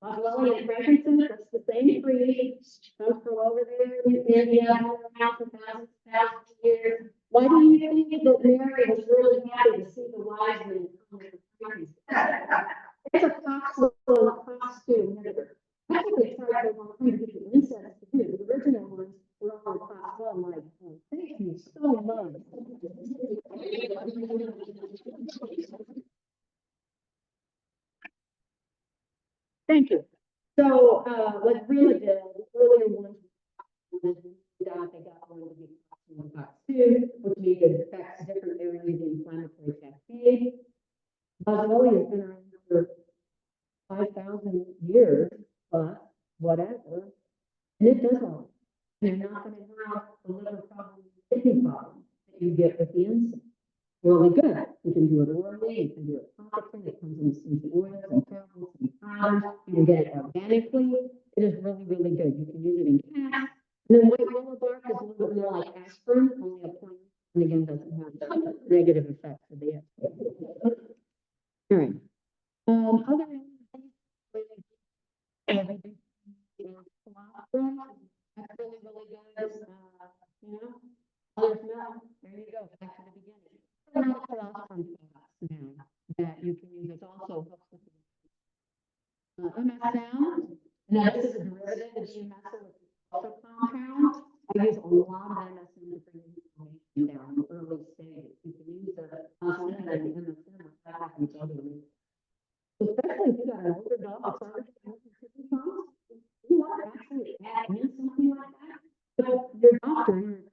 A: Boswellia fragrances, that's the same tree. Comes from over there in India, thousands of years. Why do you think that Mary was really happy to see the wise men come to the fragrances? It's a toxin inhibitor. That's what they tried for a long time to get the insects to do. The original ones were all class 1, like, oh, thank you so much. Thank you. So, what really did, earlier ones, they got one to be toxin 2, which means it affects different areas of the inflammatory cascade. Boswellia has been around for 5,000 years, plus whatever, and it does all. You're not gonna have the liver problem, kidney problem that you get with the insect. Really good. You can do it orally, you can do it topically, it comes in essential oils and tablets and powders. You can get it organically. It is really, really good. You can use it in cats. And then white willow bark is a little bit more like aspirin, only a point, and again, doesn't have negative effects for the insect. All right. Other that's really, really good. You know, others no. There you go. Back to the beginning. Another colostrum now that you can use. It also helps with MS sound. Now this is a derivative of EMS, which is also compound. I use a lot of MSM to bring information down in the early stages. You can use the osmotic and MSM without having to go to the especially if you got an older dog that's already having kidney problems. You want to actually add in something like that. But your doctor, you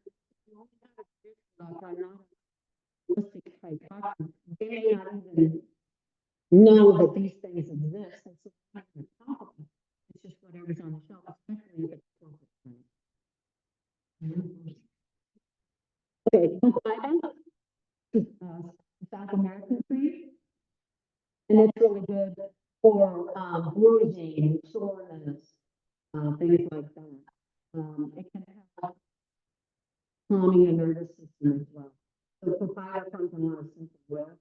A: only have a doctor, not a holistic chiropractor. They may not even know that these things exist. And so it's topical. It's just whatever's on the shelf, especially if it's corporate. Okay, South American tree. And it's really good for bruising, soreness, things like that. It can help calming the nervous system as well. So papaya comes in a lot of simple ways.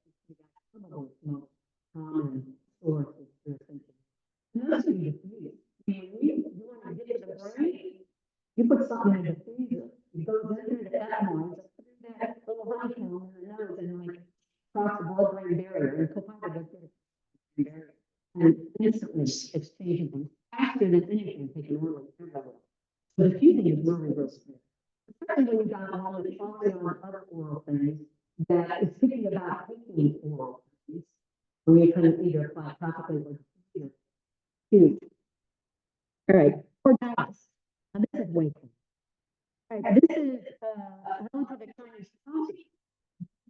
A: Probably the most common source of your symptoms. Another thing is diffuse. You want to get to the brain, you put something in the diffuser. It goes into the ethanol, just put in that little honeycomb in the nose and like cross the blood-brain barrier. And papaya goes through the barrier. And instantly it's changing things faster than anything taken orally ever will. So diffusing is really, really good. Especially when you've got all of the on other oral things that is thinking about taking oral things. When you can either apply topically or diffuser. Huge. All right, cordalis. Now this is way cool. All right, this is relative to Chinese coffee.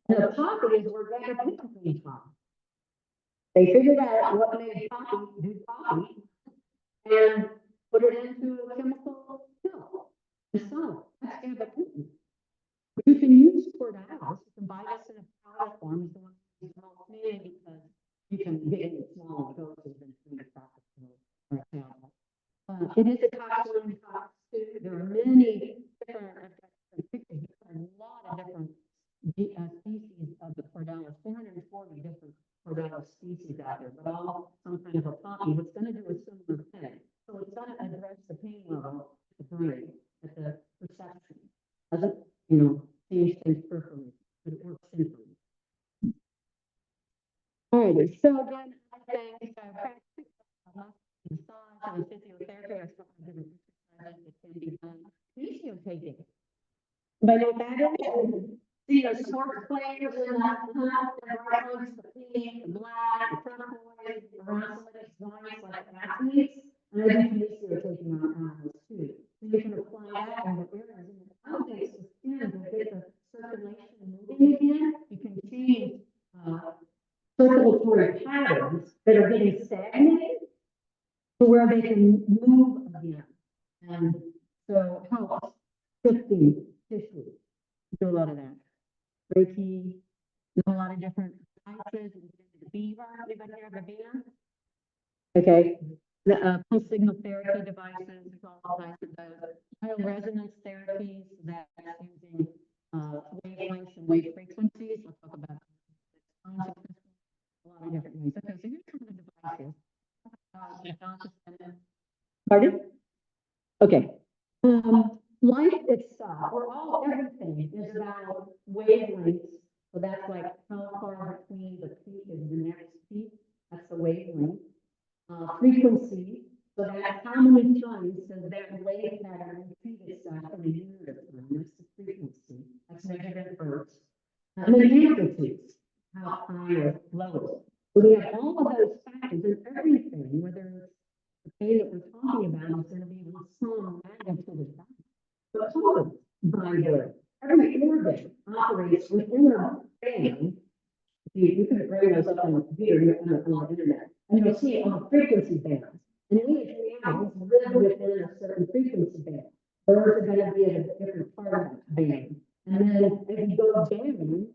A: And the coffee is where Vega came from. They figured out what made coffee do coffee and put it into a chemical pill. And so that's gabapentin. You can use cordalis. You can buy this in a powder form. It's the one that's most made because you can get it in small doses and through the process or powder. It is a toxin tox too. There are many different effects. A lot of different species of the cordalis, 440 different cordalis species out there, but all some kind of a poppy. What's going to do a similar thing. So it's going to address the pain level at the brain, at the perception. Doesn't, change things perfectly, but it works centrally. Alrighty, so again, I think chiropractic, massage, and physiotherapy are some of the different exercises that can be done. Kinesio-taking. But know what that is? See the sports players in the roads, the pink, the black, the turquoise, around some of these joints like athletes, and they do kinesio-taking on animals too. So you can apply that in the areas in the context of skin to get the circulation moving again. You can change circulatory patterns that are getting stagnated to where they can move again. And so it helps shifting tissue. Do a lot of that. Reiki, a lot of different devices. The beaver, anybody hear of the beaver? Okay. The pulse signal therapy devices, all types of those. Bioresonance therapies that's using wavelengths and wave frequencies. We'll talk about a lot of different ways. Okay, so here's some of the devices. Pardon? Okay. Life itself, everything is about wavelengths. So that's like how far between the peak and the next peak. That's the wavelength. Frequency. So that's how many times does that wave pattern repeat itself in a unit of time. That's the frequency. That's measured in hertz. And then amplitudes. How high or low. So we have all of those factors in everything, whether it's the pain that we're talking about is going to be with some magnitude of that. But colors vibrate. Every organ operates within a band. You can bring those up on the computer on the internet. and you'll see on the frequency bands. And each animals live within a certain frequency band. Birds are gonna be at a different part of that band. And then if you go down,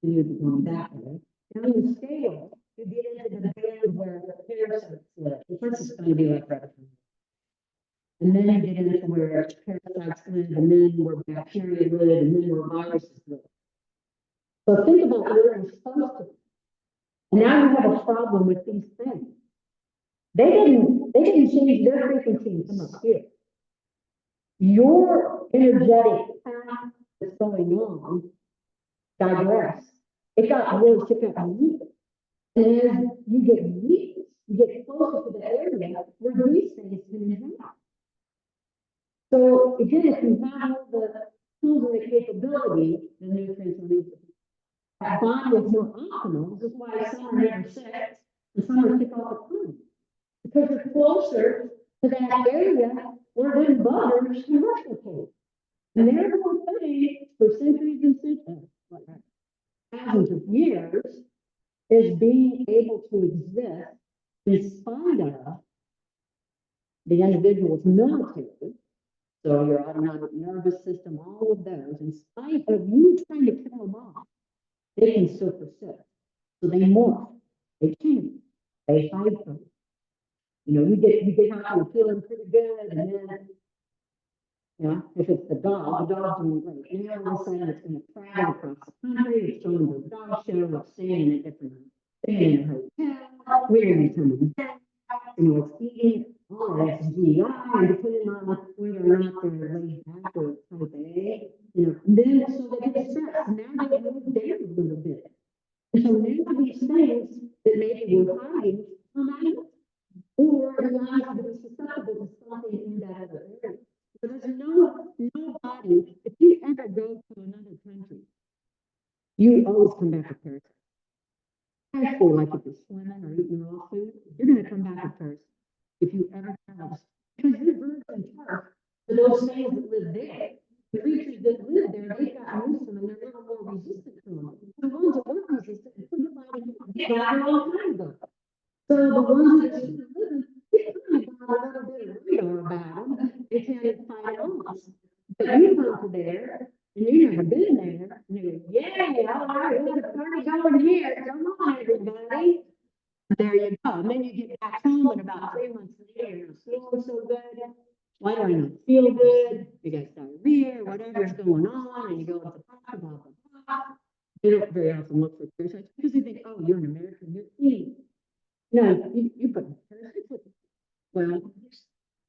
A: you're going that way, down the scale, you get into the band where the parasites live. The first is gonna be like that. And then you get into where parasites live, and then where bacteria live, and then where viruses live. So think about where you're supposed to. And now you have a problem with these things. They didn't change their frequency and come up here. Your energetic path that's going on digress. It got worse, it got weaker. And as you get weak, you get closer to the area where these things can happen. So again, if you have all the tools and the capability, the nutrients and that body is more optimal. This is why some are never sick and some are sick all the time. Because you're closer to that area where them buggers can replicate. And their whole thing for centuries and centuries, thousands of years, is being able to exist in spite of the individual's military. So your autonomic nervous system, all of those, in spite of you trying to kill them off, they can still persist. So they morph, they change, they hide from it. You know, you get out and feeling pretty good, and then, you know, if it's the dog's doing great. Now all of a sudden it's gonna travel across the country, it's going to a dog show, it's staying in a different, staying in a hotel, we're gonna come back, you know, it's eating, all of that's GI, and depending on whether or not they're laid back or type A, you know, and then so they get stressed, and now they move down a little bit. And so now these things that maybe we're hiding come out. Or the eyes that are susceptible to something in that other area. So there's nobody, if you ever go to another country, you always come back with parasites. Especially like if you're swimming or eating raw food, you're gonna come back with parasites. If you ever have, because you're virgin turf to those things that live there. The creatures that live there, they've got used to them and they're a little more resistant to them. The ones that weren't resistant, your body got a long time ago. So the ones that are still living, we kind of got a little bit of radar about them, they can't fight off. But you come to there, and you've never been there, and you go, yeah, all right, we got a party going here, come on, everybody. There you go, and then you get back home, and about 3 months later, you're not feeling so good. Why do I not feel good? You got diarrhea, whatever's going on, and you go to the doctor, blah, blah, blah. They don't very often look for parasites, because they think, oh, you're an American, you're clean. No, you put parasites with it. Well,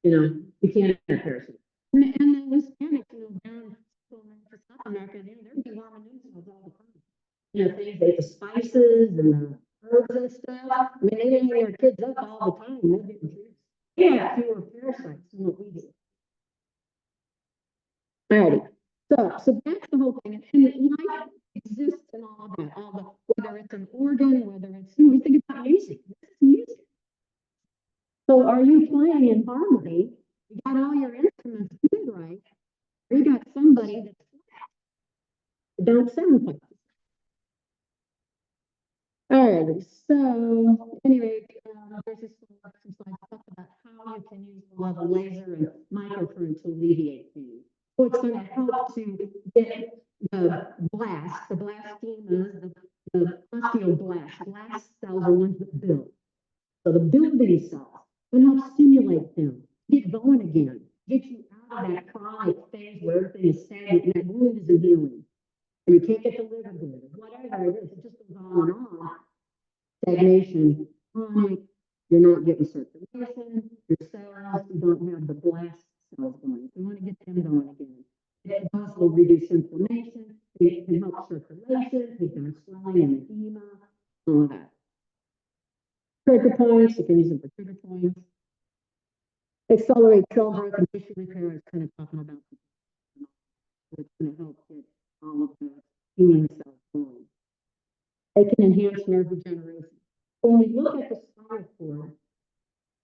A: you know, you can't have parasites. And then the Hispanics, you know, down to South America, they're deworming themselves all the time. You know, things like the spices and the herbs and stuff. I mean, they lay their kids up all the time. They're getting treated. They have fewer parasites than what we do. Alrighty. So that's the whole thing. And life exists in all of that. All the, whether it's an organ, whether it's, you know, we think about music. This is music. So are you playing in harmony? You got all your instruments tuned right, or you got somebody that's flat. Don't sound like it. Alrighty, so anyway, there's this some slides talk about how you can use the level laser and microcurrent to alleviate pain. So it's going to help to get the blastemas, the blast cells are ones that build. So the building cells can help stimulate them, get going again, get you out of that chronic phase where everything is stagnant and that wound isn't healing. And you can't get the liver good, whatever it is, it just goes on and on. Stagnation, chronic, you're not getting circulation, your cells, you don't have the blast cells going. You want to get them going again. Those will reduce inflammation, it can help circulation, take down swelling and edema, all of that. Trigger points, you can use them for trigger points. Accelerate cell growth and tissue repair is kind of talking about it's going to help get all of the healing cells going. They can enhance nerve regeneration. When we look at the spinal cord,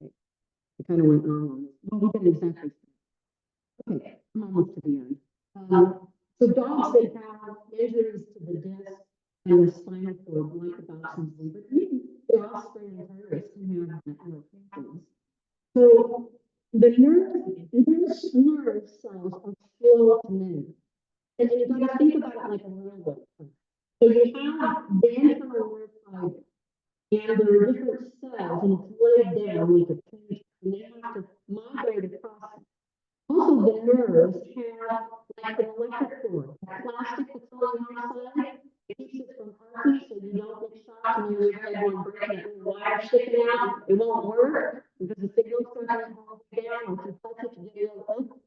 A: it kind of went wrong on this. Well, we didn't exactly. Okay, I'm almost to the end. So dogs that have injuries to the disc and the spinal cord, like the Dachshunds, but they're all spring and terrorists can have irritations. So the nerve cells are slow to move. And you gotta think about it like a railroad. So you have the internal nerve fiber, and there are different cells, and it's laid down like a page, and they have to migrate across. Also, the nerves have like an electric cord, the plastic that's on the outside, it keeps it from arcing, so you don't get shocked when you have one breaking that little wire sticking out. It won't work because the signal's going to hold down. If you touch it, you get a little.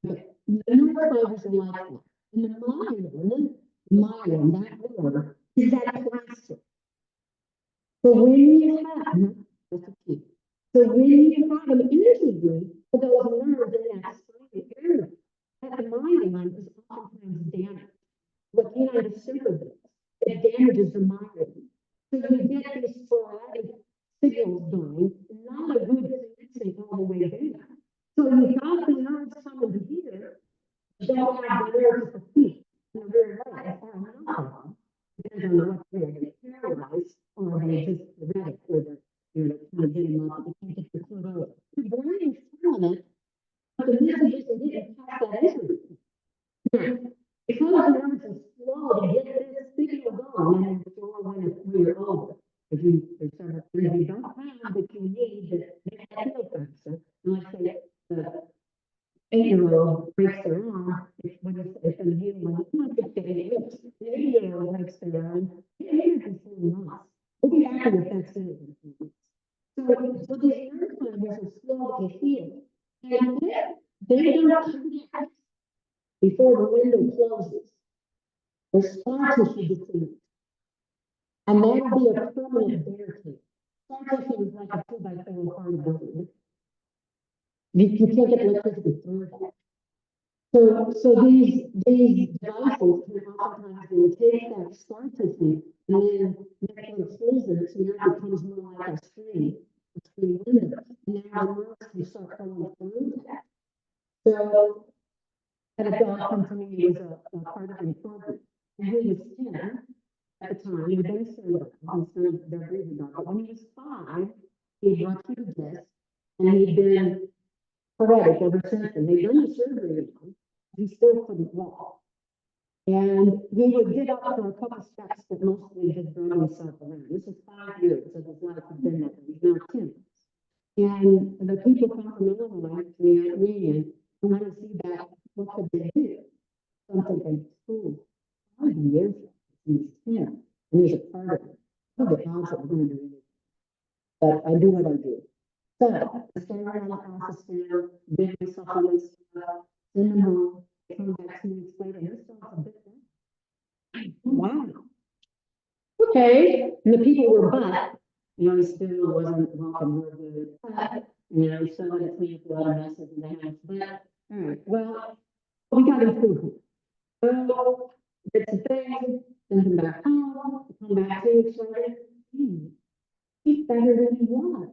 A: But the nerve fibers are like that. And the myelin, that word, is that plastic. So when you have, that's a key. So when you have an injury to those nerves in that spinal area, that myelin is oftentimes damaged. What United Center does, it damages the myelin. So you get these sporadic signals going, not a good thing all the way down. So you've got the nerves coming to here, don't have the nerves at the feet, in the rear leg, or not. Depends on what they're going to paralyze, or they just ready for the, to get them up, you can't get your foot over. The brain is telling it, but the message isn't getting past that injury. Now, because the nerves are slow to get this signal going, and they're slow when you're older. If there's several things you don't have that you need to make that feel faster. And like say, the 8-year-old breaks their arm, it's in the healing, it's not 50 years. The 8-year-old breaks their arm, it is in 4 months. We'll be back in effect soon. So these nerve fibers are slow to heal. And they don't connect before the window closes. The scar tissue depletes. And that will be a permanent barricade. Scar tissue is like a 2x4 hard board. You can't get electricity through that. So these devices can oftentimes then take that scar tissue and then make little holes in it, so now it becomes more like a screen window. And now the nerves can start going through that. So, and a dog come to me, he was a part of the program. And he was 10 at the time, he had been a surgeon, their breathing dog. But when he was 5, he had ruptured a disc, and he'd been paralytic ever since then. They'd done the surgery on him, he still couldn't walk. And he would get up for a couple steps, but mostly just drug himself around. This is 5 years of his life had been that way. He's now 10. And the people come from Illinois to me at Union and want to see that, what could they do? So I'm thinking, oh, 5 years, he's 10, and he's a part of it. I don't know what we're going to do, but I do what I do. So I stand around the process now, give myself a list, send them home, come back 2 weeks later, and this dog's a bit better. Wow. Okay, and the people were but, he still wasn't welcome or good. So that cleaned up a lot of messes in the house. But all right, well, we got improvement. So it's a thing, send him back home, come back 2 weeks later. He's better than he was.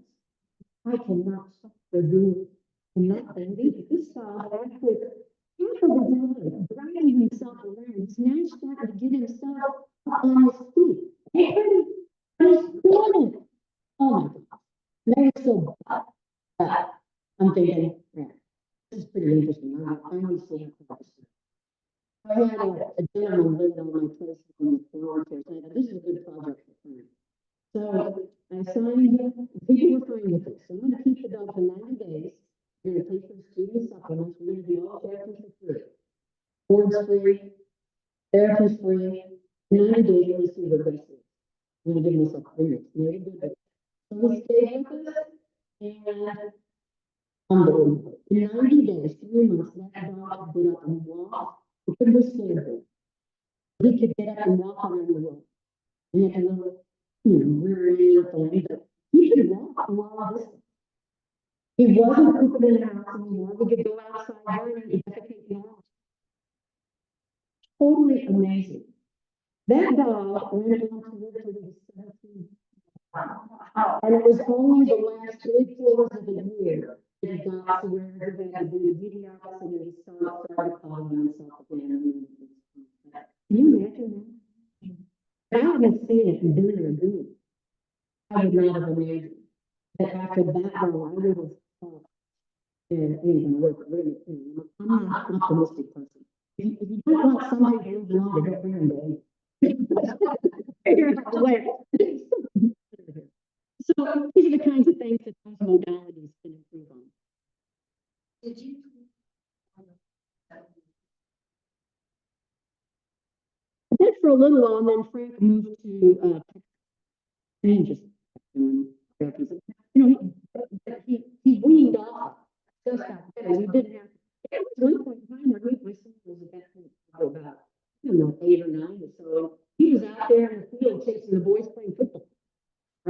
A: I cannot stop the room and not believe this dog actually half of the day dragging himself around. He's now starting to get himself on his feet. He's doing it. Oh my God. They're so bad. But I'm thinking, yeah, this is pretty interesting. I want to see how this is. I had a gentleman living on my place in the floor here saying that this is a good project for me. So I signed, people were fine with this. So I'm going to keep the dog for 90 days. You're going to pay for student supplements. We're going to do all therapies for free. Board's free, therapy's free. 90 days, you're going to see what this is. I'm going to give myself 3 weeks. Maybe good. So he stayed with us, and unbelievable. In 90 days, 3 months, that dog could get up and walk. He couldn't withstand it. He could get up and walk around the room. He had a little, rear thing, but he could walk a long distance. He wasn't pooping in the house anymore. We could go outside running and defecate normal. Totally amazing. That dog went on to live till he was 17. And it was only the last 3/4 of the year that he got to where he had to do the videos and he started calling himself again. Can you imagine that? I haven't seen it and been there doing it. I would not have imagined that after that, though, I would have thought, it ain't gonna work, really. I'm not an optimistic person. If you don't want somebody to live longer, don't bring them to figure out a way. So these are the kinds of things that those modalities can improve on.
C: Did you?
A: I did for a little while, and then Frank moved to and just doing therapies. You know, he weaned off just got better. We didn't have. It was one point in time where my son was about 8 or 9 or so. He was out there in the field chasing the boys playing football,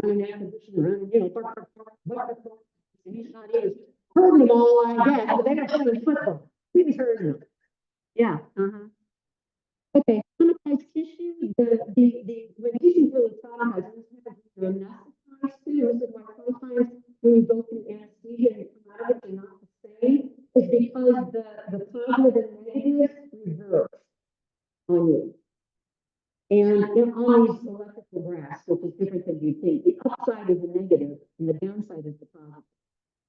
A: running after the running, bark, bark, bark, bark, bark. And he thought he was hurting them all, I guess, but they were playing football. He was hurting them. Yeah. Okay, traumatized tissue, when tissue's really traumatized, they're anesthetized too. This is why sometimes when you go through anesthesia and you come out of it, they're not the same. It's because the positive and negatives reverse on you. And they're on these electrical graphs, which is different than you think. The upside is the negative and the downside is the positive.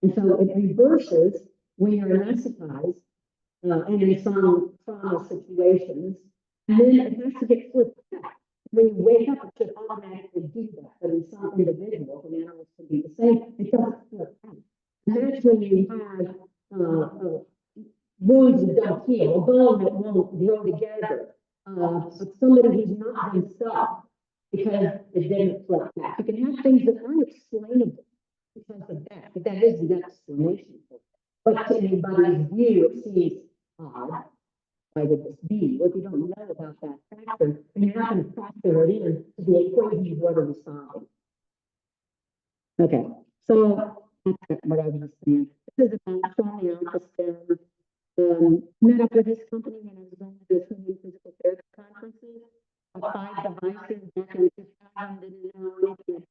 A: And so it reverses when you're anesthetized and in some trauma situations. And then it has to get flipped back. When you wake up, it should automatically do that. But in some individuals, and animals can be the same, it doesn't flip back. And that's when you have wounds that don't heal, a bone that won't grow together. But somebody who's not himself because it didn't flip back. You can have things that aren't explainable because of that. But that is the explanation for it. But to anybody's view, it seems odd. Why would this be? Well, if you don't know about that factor, then you're not going to factor it in to the equation of what are we solving. Okay, so that's what I was saying. This is about showing the alpha met up with this company when I was going to the human physical therapy conferences. 5 devices back in 2000, didn't know anything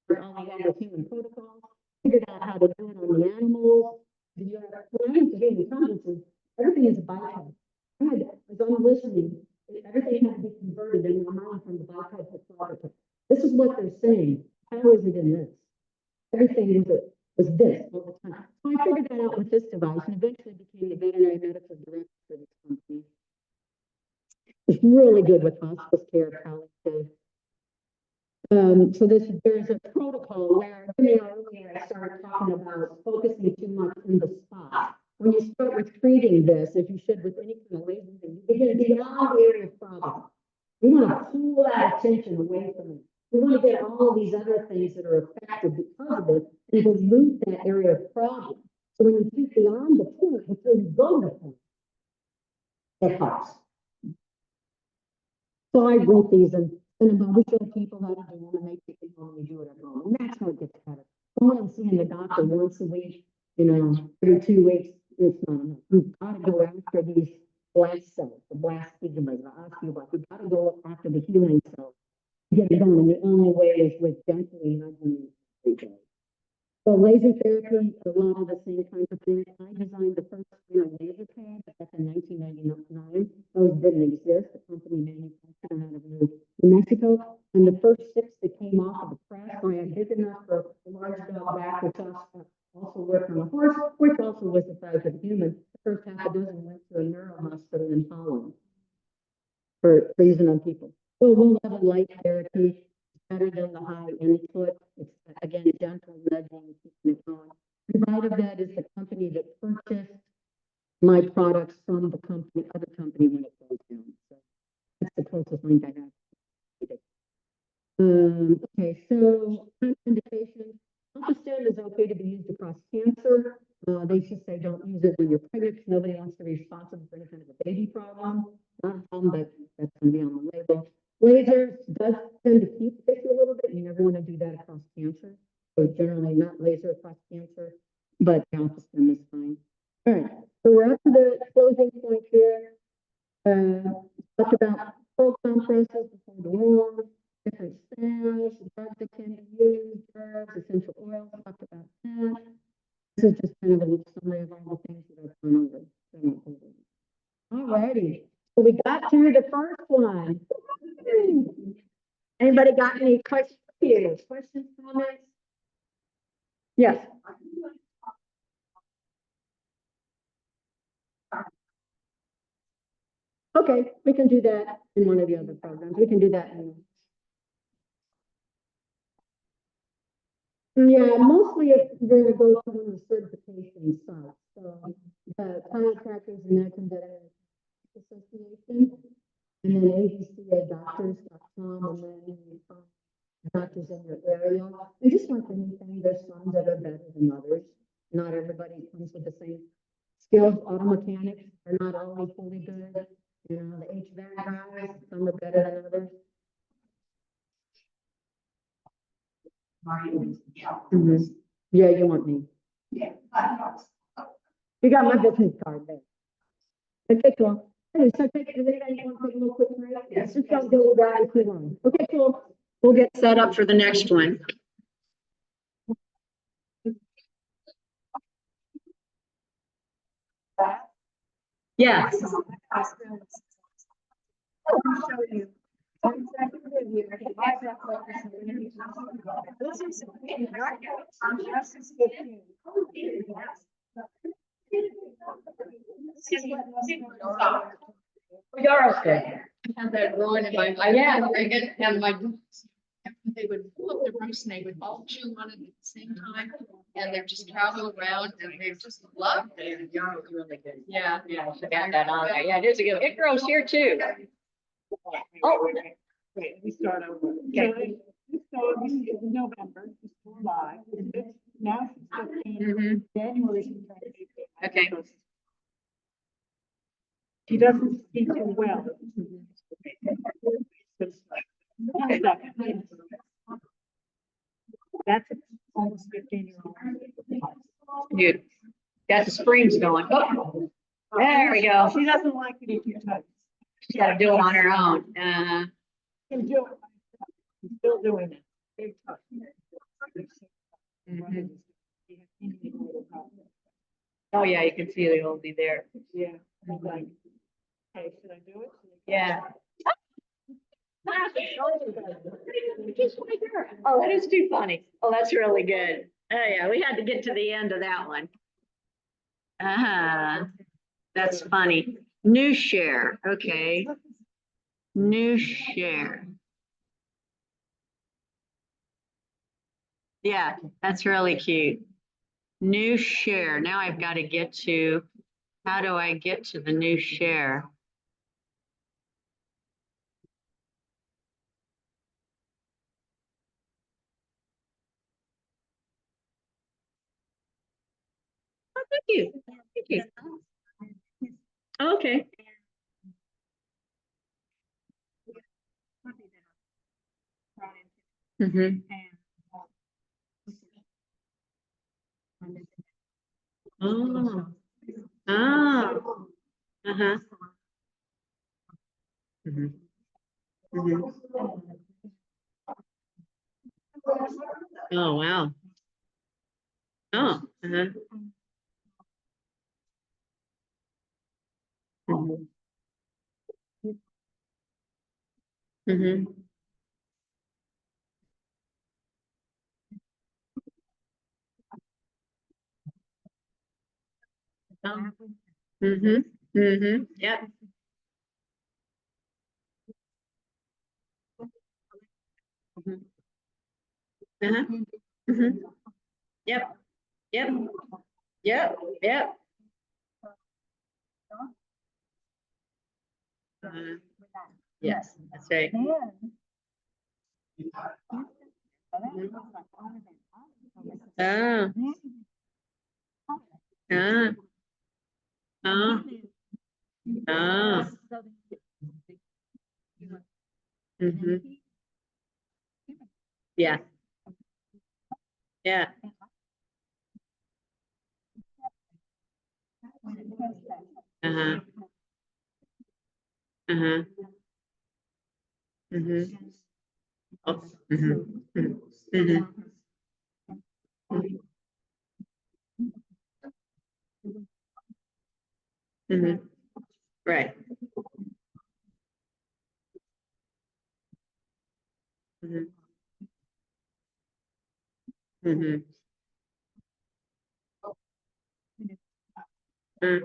A: about all the other human protocols. Figured out how to do it on the animals. When I went to human conferences, everything is a biped. As I'm listening, everything had to be converted in my mind from the biped to quadruped. This is what they're saying. How is it in this? Everything was this all the time. So I figured that out with this device and eventually became the veterinary medical director for this company. It's really good with hospice care, palliative. So there's a protocol where earlier I started talking about focusing too much in the spot. When you start with treating this, if you should with any kind of laser thing, you begin beyond the area of problem. We want to pull that attention away from it. We want to get all of these other things that are affected because of it and dilute that area of problem. So when you think beyond the point before you go to the point, it helps. So I wrote these and we show people how to do them and they take it home and we do it at home. And that's how it gets better. Going and seeing the doctor once a week, every 2 weeks, it's not enough. You've got to go after these blast cells, the blast stigmas, the osteoblasts. You've got to go after the healing cells. Get it done, and the only way is with gently nudging every day. So laser therapy, a lot of the same kinds of things. I designed the first laser pad back in 1999. Those didn't exist. The company manufactured them out of New Mexico. And the first 6 that came off of the press, I had big enough for a large dog back, which also worked on a horse, which also was the size of a human. The first half a dozen went to a neuro hospital in Holland for using on people. So low-level light therapy is better than the high input. It's, again, gentle nudging, keeping it going. Revitavet is the company that purchased my products from the other company when it goes down. So that's the closest link I have. Okay, so indication. Alpha-stim is okay to be used across cancer. They should say don't use it when you're pregnant. Nobody wants to be responsible for any kind of a baby problem. Not a problem, but that's going to be on the label. Lasers does tend to keep tissue a little bit. You never want to do that across cancer. So generally not laser across cancer, but alpha-stim is fine. All right, so we're up to the closing point here. Talked about cold compresses before the war, different styles, drugs that can be used, herbs, essential oils. Talked about that. This is just kind of a summary of all the things that I've gone over. All righty. So we got through the first one. Anybody got any questions you. Questions, comments? Yes. Okay, we can do that in one of the other programs. We can do that in. Yeah, mostly it's gonna go through the certification side. So the chiropractors and veterinary association, and then abcadoctors.com, and then you find doctors in your area. And just like anything, there's some that are better than others. Not everybody comes with the same skills. Auto mechanics are not always fully good. You know, the HVAC guys, some are better than others. Mhm. Yeah, you want me. You got my business card there. Okay, cool. Hey, so take, does anybody want to take a little quick break? Yes. Just don't go right too long. Okay, cool. We'll get set up for the next one. Yes. We are okay.
C: I had that growing in my, I had my, they would pull up the roost and they would all chew on it at the same time. And they're just traveling around and they just love it.
G: Really good.
C: Yeah.
G: Yeah, I got that on there. Yeah, it is a good, it grows here too. Oh,
A: Wait, we start over. Okay. So this is November, it's July, it's now it's 15,
G: mhm,
A: January. she's trying to be-
G: okay.
A: She doesn't speak too well. That's almost 15-year-old.
G: Good. Got the springs going. Oh, there we go.
A: She doesn't like it if you touch.
G: She's gotta do it on her own.
A: She can do it. She's still doing it. Big touch.
G: Mhm. Oh, yeah, you can see the oldie there.
A: Yeah. I'm like, okay, should I do it?
G: Yeah. Oh, that is too funny. Oh, that's really good. Oh, yeah, we had to get to the end of that one. That's funny. New share, okay. New share. Yeah, that's really cute. New share. Now I've got to get to, how do I get to the new share? Oh, thank you. Thank you. Okay. Mm-hmm. Oh. Oh. Uh-huh. Mm-hmm. Mm-hmm. Oh, wow. Oh, uh-huh. Mm-hmm. Mm-hmm. Mm-hmm. Mm-hmm. Yep. Mhm. Uh-huh. Mm-hmm. Yep. Yep. Yep. Yep. Yes, that's right. Oh. Ah. Oh. Oh. Mm-hmm. Yeah. Yeah. Uh-huh. Uh-huh. Mm-hmm. Oh. Mm-hmm. Mm-hmm. Mm-hmm. Right. Mm-hmm. Mhm. Mm.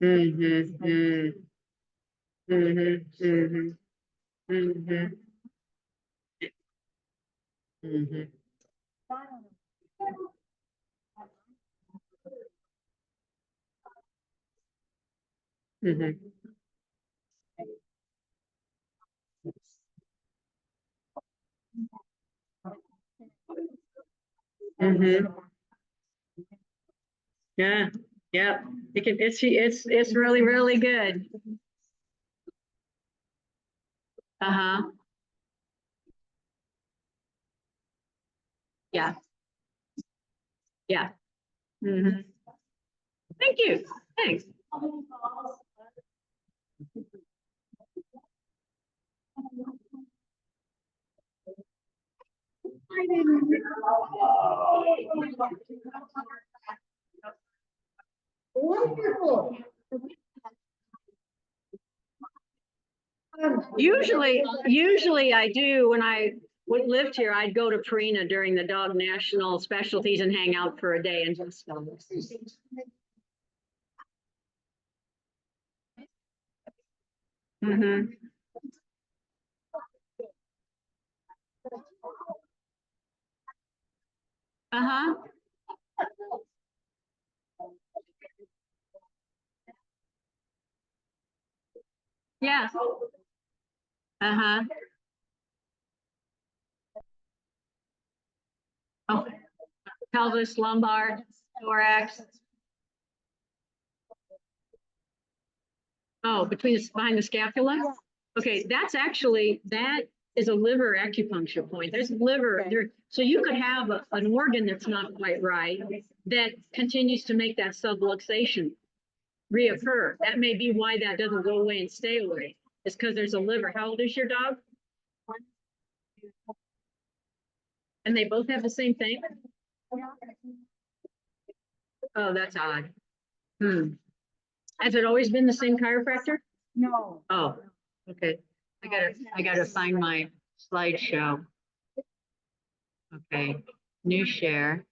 G: Mhm, mm. Mhm, mhm, mhm, mhm. Mhm. Mhm. Yeah, yeah. It's really, really good. Uh-huh. Yeah, yeah. Mhm. Thank you. Thanks.
A: Wonderful.
G: Usually I do when I lived here, I'd go to Purina during the dog national specialties and hang out for a day and just. Mm-hmm. Uh-huh. Yeah. Uh-huh. Oh, pelvis, lumbar, thorax. Oh, behind the scapula? Okay, that is a liver acupuncture point. There's liver there. So you could have an organ that's not quite right that continues to make that subluxation reoccur. That may be why that doesn't go away and stay away. It's because there's a liver. How old is your dog? And they both have the same thing? Oh, that's odd. Hmm. Has it always been the same chiropractor?
A: No.
G: Oh, okay. I gotta find my slideshow. Okay, new share.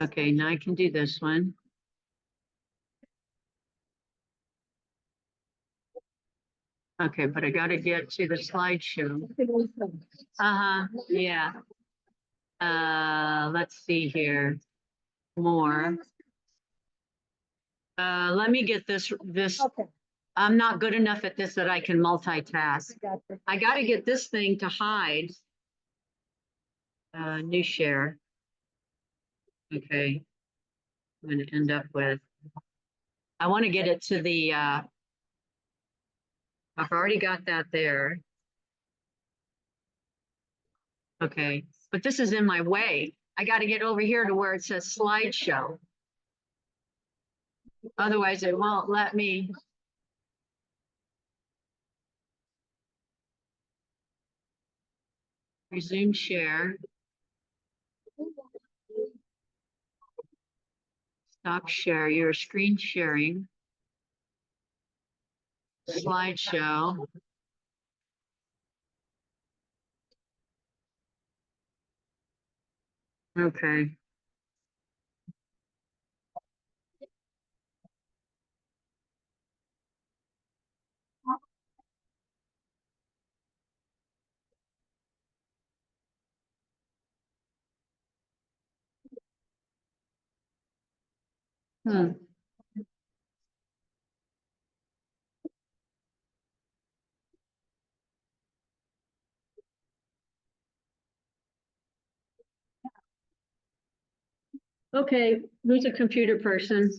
G: Okay, now I can do this one. Okay, but I gotta get to the slideshow. Uh-huh, yeah. Let's see here. More. Let me get this.
A: Okay,
G: I'm not good enough at this that I can multitask.
A: gotcha.
G: I gotta get this thing to hide. New share. Okay. I'm gonna end up with, I want to get it to the, I've already got that there. Okay, but this is in my way. I got to get over here to where it says slideshow. Otherwise, it won't let me. Resume share. Stop share. You're screen sharing. Slideshow. Okay. Hmm. Okay, who's a computer person?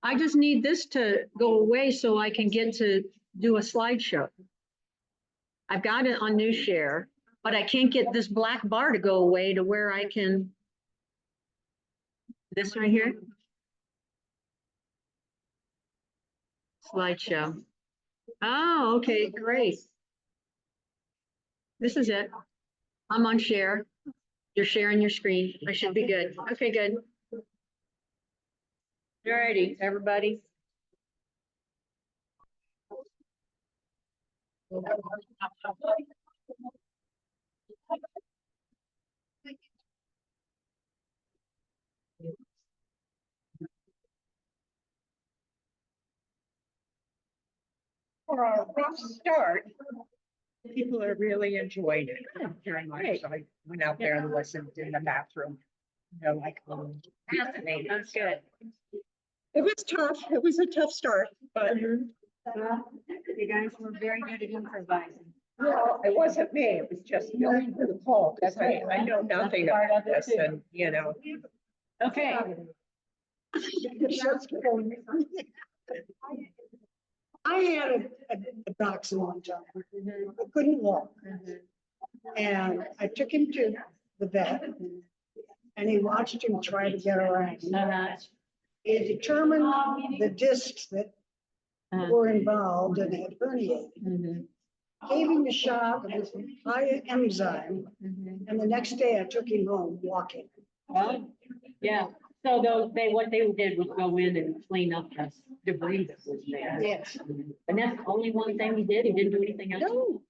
G: I just need this to go away so I can get to do a slideshow. I've got it on new share, but I can't get this black bar to go away to where I can. This right here. Slideshow. Oh, okay, great. This is it. I'm on share. You're sharing your screen. I should be good. Okay, good. Alrighty, everybody.
H: For a rough start, people are really enjoying it very much. So I went out there and listened in the bathroom. You know, like fascinating.
G: That's good.
H: It was tough. It was a tough start, but
A: Well, you guys were very good at improvising.
H: well, it wasn't me. It was just going for the call because I know nothing about this and, you know.
G: Okay.
I: I had a dachshund one time. I couldn't walk. And I took him to the vet and he watched him try to get around. He determined the discs that were involved and had herniated. Gave him a shot of this high enzyme. And the next day I took him home walking.
G: Well, yeah, so what they did was go in and clean up the debris that was there.
I: Yes.
G: And that's the only one thing he did, he didn't do anything else?
I: No.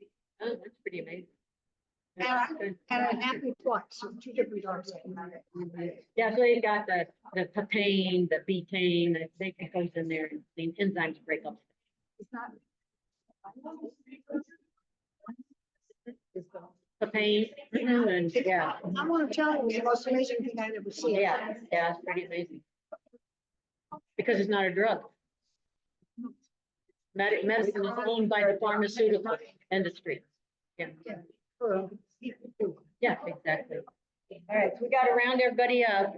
G: Oh, that's pretty amazing.
I: And I had me twice, so 2 different dogs.
G: Yeah, so you got the papain, the betaine, they goes in there and the enzymes break up.
I: It's not.
G: Papain, and yeah,
I: I want to tell you, it's the most amazing thing I've ever seen.
G: yeah, it's pretty amazing. Because it's not a drug. Medicine is owned by the pharmaceutical industry. Yeah. Yeah, exactly. All right, so we got to round everybody up.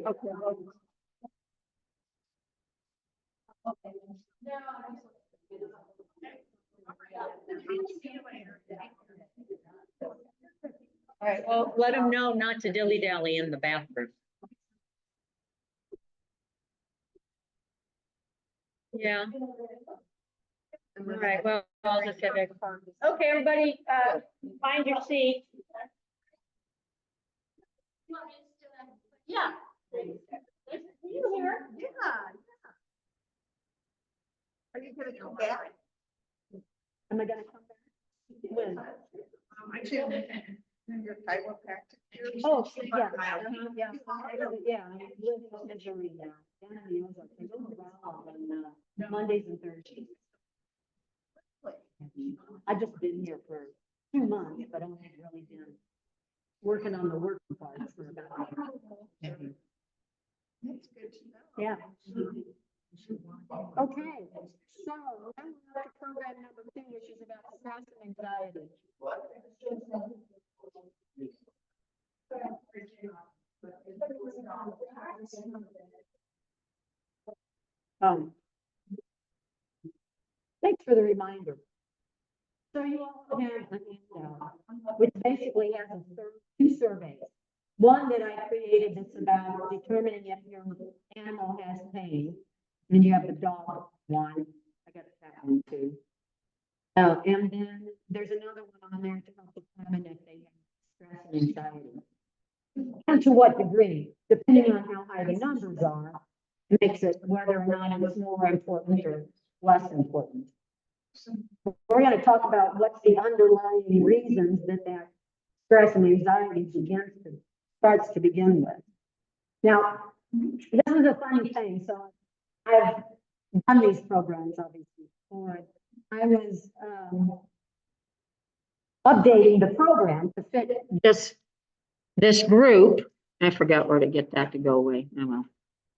G: All right, well, let them know not to dilly-dally in the bathroom. Yeah. All right, well, I'll just get back. Okay, everybody, find your seat. Yeah. You here?
I: Yeah. Are you gonna come back?
A: Am I gonna come back? When?
H: I feel your chiropractic.
A: Oh, yeah, yeah, yeah, I live in Missouri now. Down in the Ozarks. I go around on Mondays and Thursdays. I've just been here for 2 months, but I've really been working on the working part for about a year.
H: That's good to know.
A: Yeah. Okay, so now we're on to program number 2, which is about stress and anxiety. Thanks for the reminder. So you all have an handout, which basically has 2 surveys. One that I created that's about determining if your animal has pain. And you have the dog one. I got that one too. And then there's another one on there to help determine if they have stress and anxiety. And to what degree, depending on how high the numbers are, makes it whether or not it's more important or less important. We're going to talk about what's the underlying reasons that stress and anxiety starts to begin with. Now, this is a funny thing. So I've done these programs obviously before. I was updating the program to fit this group. I forgot where to get that to go away. Oh well.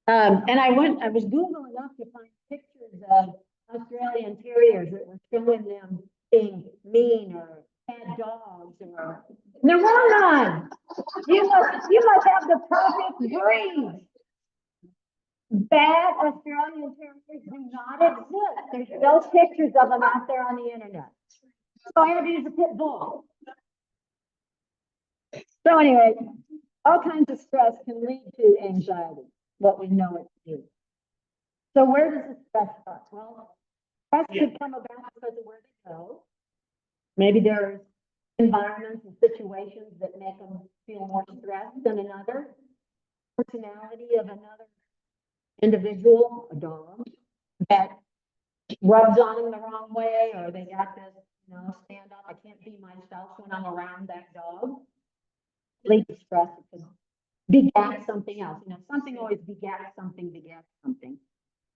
A: And I was Googling up to find pictures of Australian Terriers that were showing them being mean or bad dogs, or there were none. You must have the perfect breed. Bad Australian Terriers do not exist. There's no pictures of them out there on the internet. So I had to use a pit bull. So anyway, all kinds of stress can lead to anxiety, what we know it to do. So where does the stress start? Well, stress could come about because of where they go. Maybe there's environments and situations that make them feel more stressed than another. Personality of another individual, a dog, that rubs on them the wrong way, or they got this stand up. I can't be myself when I'm around that dog. Lead stress because begat something else. Something always begats something,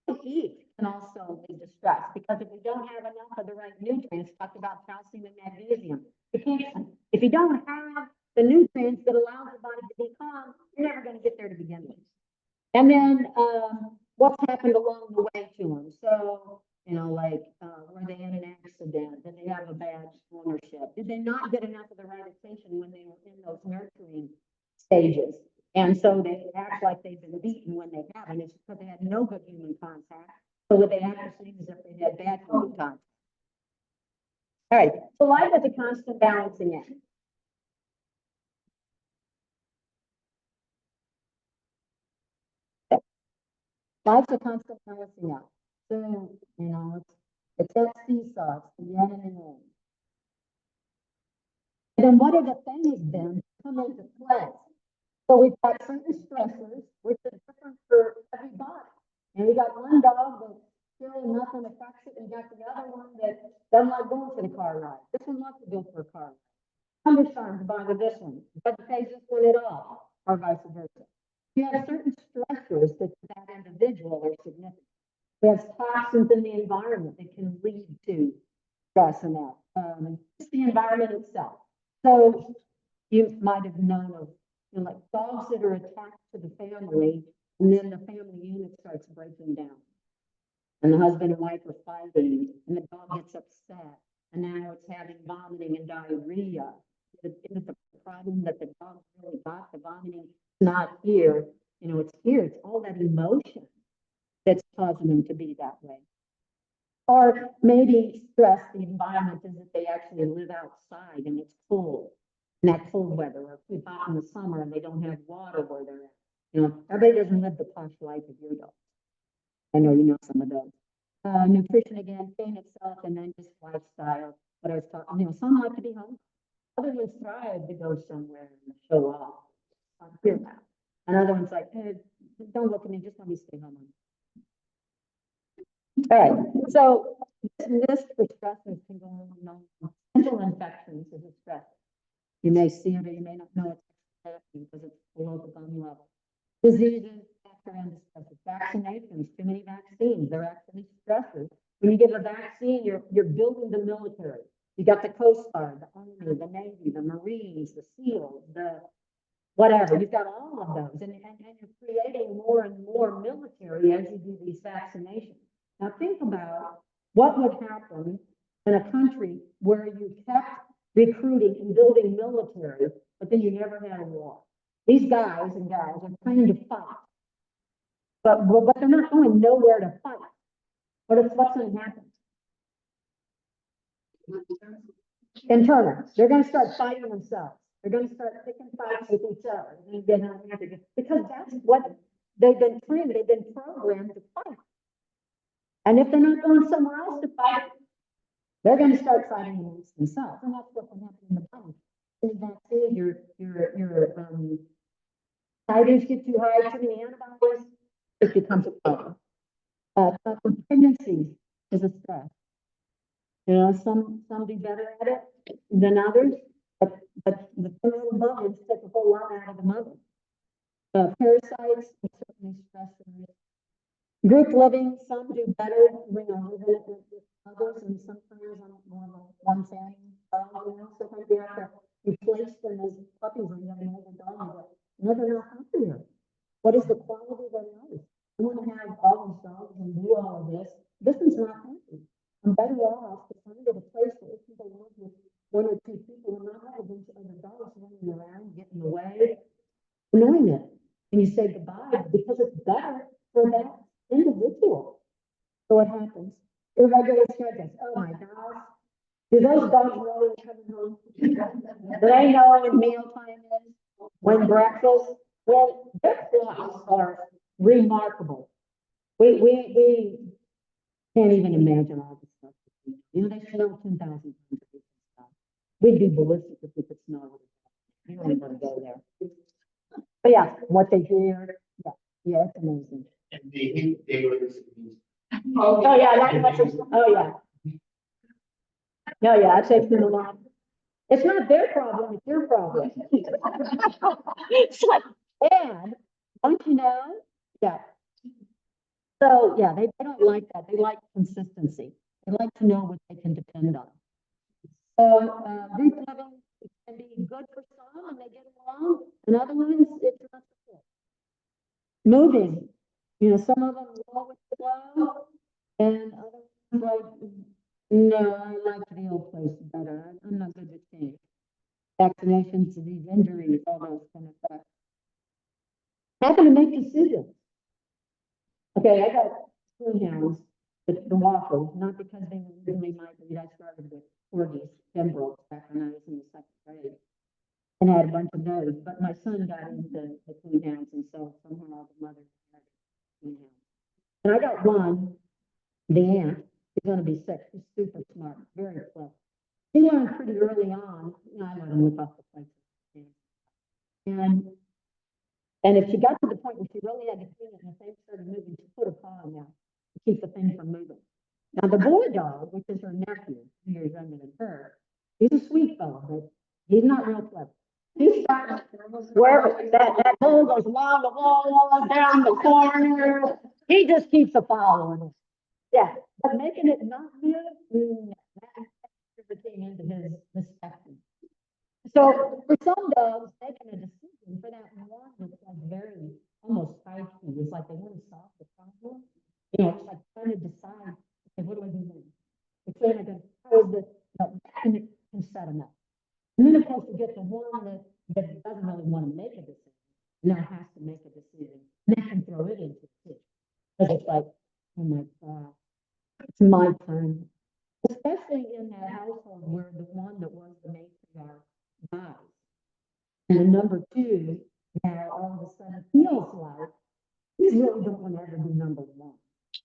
A: To eat can also lead to stress because if we don't have enough of the right nutrients, talked about calcium and magnesium. If you don't have the nutrients that allow the body to be calm, you're never going to get there to begin with. And then what's happened along the way to them? So, were they in an accident? Did they have a bad ownership? Did they not get enough of the right attention when they were in those nurturing stages? And so they act like they've been beaten when they haven't. It's because they had no good human contact. So would they act the same as if they had bad human contact? All right. So life is a constant balancing act. Life's a constant balancing act. So, it's that seesaw, it's the yin and the yang. And then what are the things then come into play? So we've got certain stressors, which are different for every body. And we got one dog that still nothing affects it, and you got the other one that doesn't like going for the car ride. This one wants to go for a car ride. Undersharmed by this one, doesn't pay this one at all, or vice versa. You have certain stressors that individual are significant. We have toxins in the environment that can lead to stress and that. Just the environment itself. So you might have known of like dogs that are attached to the family, and then the family unit starts breaking down. And the husband and wife are fighting, and the dog gets upset, and now it's having vomiting and diarrhea. Is it the problem that the dog really got? The vomiting not here, it's here. It's all that emotion that's causing them to be that way. Or maybe stress, the environment is that they actually live outside and it's cold. In that cold weather, or too hot in the summer and they don't have water where they're at. Everybody doesn't live the posh life of your dog. I know you know some of those. Nutrition again, pain itself, and then just lifestyle. What I was talking, some like to be home. Other ones thrive to go somewhere and show off. I'm here now. Another one's like, hey, don't look at me, just let me stay home. All right, so this for stressors can go on. Mental infections is a stress. You may see it or you may not know it's happening because it's below the bone level. Diseases, after stressors. Vaccinations, too many vaccines, they're actually stressors. When you give a vaccine, you're building the military. You got the Coast Guard, the Army, the Navy, the Marines, the SEALs, the whatever. You've got all of those, and you're creating more and more military as you do these vaccinations. Now think about what would happen in a country where you kept recruiting and building military, but then you never had a war. These guys and gals are trained to fight, but they're not going nowhere to fight. What's going to happen? Internal. They're going to start fighting themselves. They're going to start picking fights with each other. Because that's what they've been trained, they've been programmed to fight. And if they're not going somewhere else to fight, they're going to start fighting amongst themselves. And that's what can happen in the body. In the vaccine, your titers get too high, too many antibodies, it becomes a problem. Pregnancy is a stress. Some do better at it than others, but the little bugs take a whole lot out of the mother. Parasites are certainly stressors. Group living, some do better, with others, and sometimes on more of one family. Sometimes you have to replace them as puppies when you have an older dog, but never know happier. What is the quality of their life? You want to have all these dogs and do all of this. This one's not happy. I'm better off to find a place where if you belong with one or two people and not have a bunch of other dogs running around, getting in the way, annoying it. And you say goodbye because it's better for that individual. So what happens? Irregular schedules. Oh my gosh. Do those dogs know when they're coming home? Do they know when mealtime is? When breakfast? Well, their clocks are remarkable. We can't even imagine all this stuff. They snow 10,000 times. We'd be ballistic if we could snow. You don't even want to go there. But yeah, what they hear, yeah, it's amazing. Oh yeah, that's oh yeah. No, yeah, it takes them a lot. It's not their problem, it's your problem. It's like, and, don't you know? Yeah. So, yeah, they don't like that. They like consistency. They like to know what they can depend on. So, group living can be good for some and they get along, and other ones, it's not so good. Moving, some of them go with the flow, and others like, no, I like the old place better. I'm not good with change. Vaccinations, these injuries, all those kind of stuff. Having to make decisions. Okay, I got hounds, the waffles, not because they were really my breed. I started with corgis, Pembroke, back when I was in the second grade. And had a bunch of those, but my son got into the coonhounds, and so somehow the mother had coonhounds. And I got one, the aunt, is gonna be 6. She's super smart, very clever. He learned pretty early on, I let him whip off the place. And if she got to the point where she really had to clean it and the thing started moving, she put a paw in there to keep the thing from moving. Now, the boy dog, which is her nephew, 2 years younger than her, he's a sweet fellow, but he's not real clever. He starts where that hole goes along the wall, down the corner. He just keeps following it. Yeah, but making it not move, that came into his spectrum. So for some dogs, making a decision for that one that's like very almost feisty, it's like they want to solve the problem. It's like trying to decide, okay, what do I do then? Which way am I going to pose it? Can set them up. And then of course you get the one that doesn't really want to make a decision, now has to make a decision. And they can throw it into it. Because it's like, oh my God, it's my turn. Especially in that household where the one that was the matriarch dies. And the number 2 now all of a sudden feels like you really don't want to ever be number 1.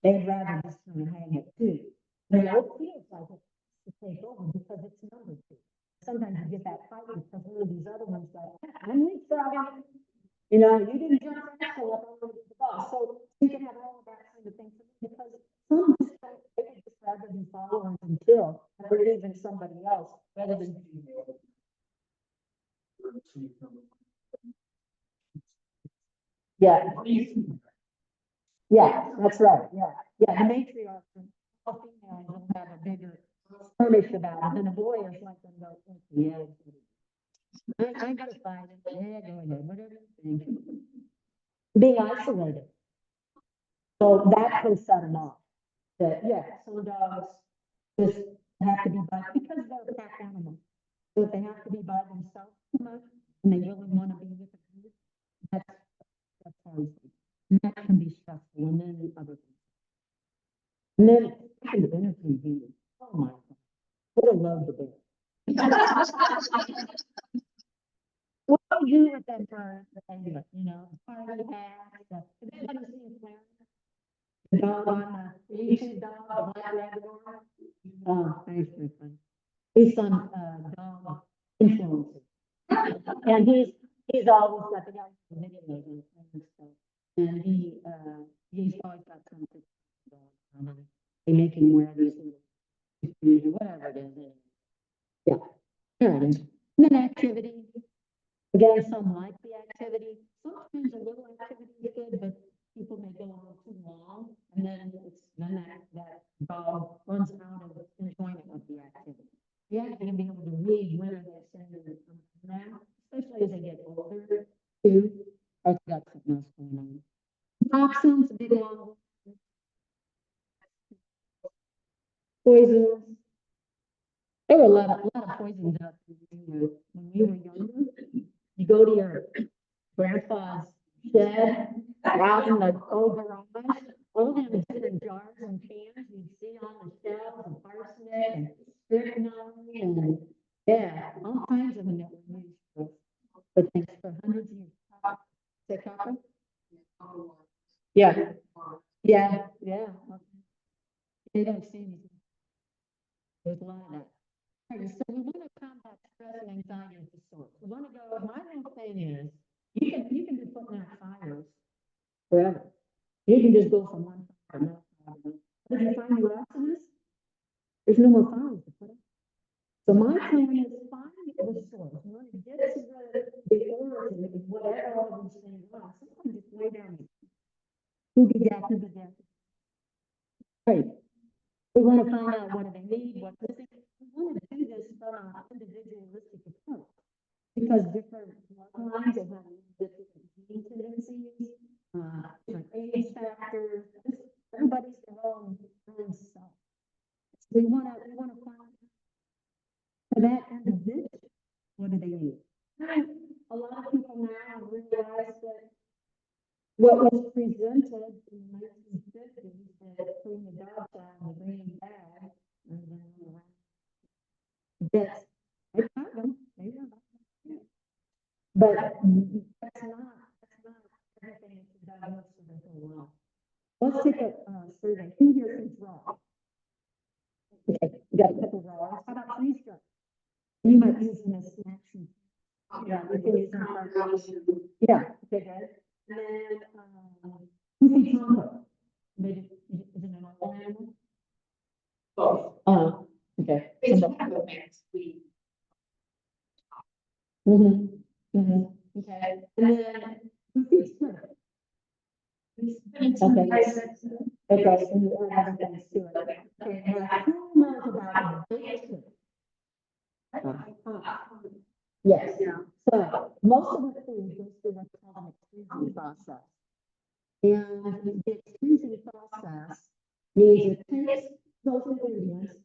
A: They'd rather just kind of hang at 2. You know, it feels like it's to take over because it's number 2. Sometimes you get that fight because one of these other ones go, I'm leapfrogging. You didn't jump fast enough over the ball. So you can have all of that kind of thing because some just they would just rather be followers until believe in somebody else rather than. Yeah. Yeah, that's right. Yeah. Yeah. The matriarch and all females will have a bigger skirmish about it than a boy is like them go, yeah. I gotta find it. Yeah, go ahead, whatever you think. Being isolated. So that can set them off. That, yeah, some dogs just have to be by, because they're a pack animal. So if they have to be by themselves too much, and they really want to be with a group, that's hard. And that can be stressful, and then the other things. And then the energy healing. Oh my God. What a load to bear. What do you do with them for the ambulance, party hats, stuff? Has anybody seen Clarence? The dog on the YouTube dog, the black Labrador? Oh, thanks for fun. He's some dog influencer. And he's always got the guy videos and stuff. And he's always got something. They make him wear these little or whatever it is. Yeah, there it is. And then activity. Again, some like the activity. Sometimes a little activity is good, but people may go on too long, and then that dog runs out of enjoyment of the activity. You have to be able to read where they're sending now, especially as they get older, too. I've got something else going on. Toxins, big one. Poisons. There were a lot of poisons out there when we were younger. You go to your grandpa's shed, out in the old garage, all them different jars and cans you'd see on the shelves, and parsnip and strychnine and yeah, all kinds of them that were used for things for hundreds of years. Is that copper? Yeah. Yeah. Yeah. They don't see anything. There's a lot of that. Okay, so we want to combat stress and anxiety of the sort. We want to go, my whole thing is, you can be putting out fires forever. You can just go from one fire to another. But if you find your awesomeness, there's no more fires to put out. So my plan is find the source. You want to get to the origin of whatever all these things are. Sometimes it's way down there. Who did that? Who did that? Right. We want to find out what do they need, what's missing. We want to do this from an individualistic approach because different lines have different gene tendencies, different age factors. Everybody's their own self. So we want to find for that individual, what do they need? A lot of people now realize that what was presented in the 1950s, that putting the dog out in the green bag, and then that's, they found them, they were not good. But that's not everything that's diagnosed for the whole world. Let's take a survey. Who here thinks raw? Okay, you got a couple raws. How about freeze dry? You might use them as snacks. Yeah, we can use them for, yeah, okay, good. And then, who thinks hunger? Maybe, is it an animal? Oh, okay. Okay. And then, who thinks good? Okay. Okay, so you add other things to it. Okay, now, who knows about bacon? Yes. So most of the food goes through what's called an extrusion process. And the extrusion process means it takes those ingredients,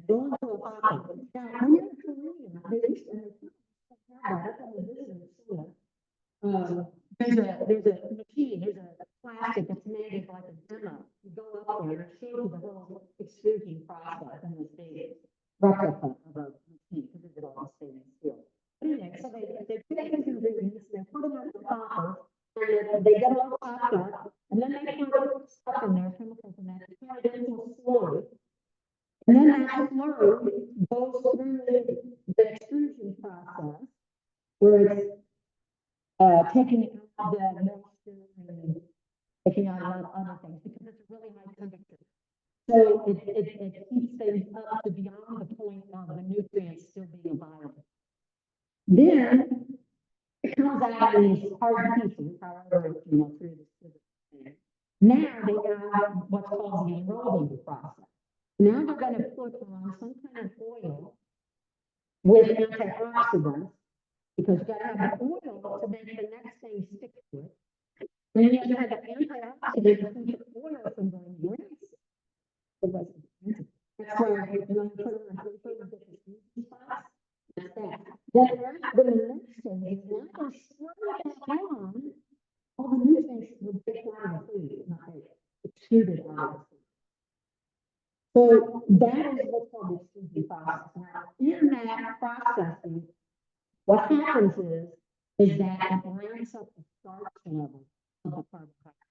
A: go into a hopper. Now, when you're in Korea, they used to there's a machine, there's a plastic that's made of like a demo. You go up there and it shows you the whole extrusion process and the stage replica of a machine because it's all the same steel. Anyway, so they take these ingredients, they put them in the hopper, and they get all popped up, and then they put stuff in there, chemicals in there, turn it into a slurry. And then that slurry goes through the extrusion process, where it's taking out the moisture and taking out a lot of other things, because it's a really high temperature. So it keeps things up to beyond the point of the nutrients still being viable. Then it comes out in these hard pieces, however, through the thing. Now they have what's called the enrolling process. Now they're going to put on some kind of oil with antioxidants, because you got to have the oil to make the next thing stick to it. And then you have to have the antioxidant to keep the oil from going rancid. That's why you put it on paper and get the juicy spots. That's that. Then the next thing is now they're slowing down all the nutrients will get out of the food, not extruded out of the food. So that is what's called the extrusion process. Now, in that processing, what happens is that it ramps up the starch level of the carbohydrates.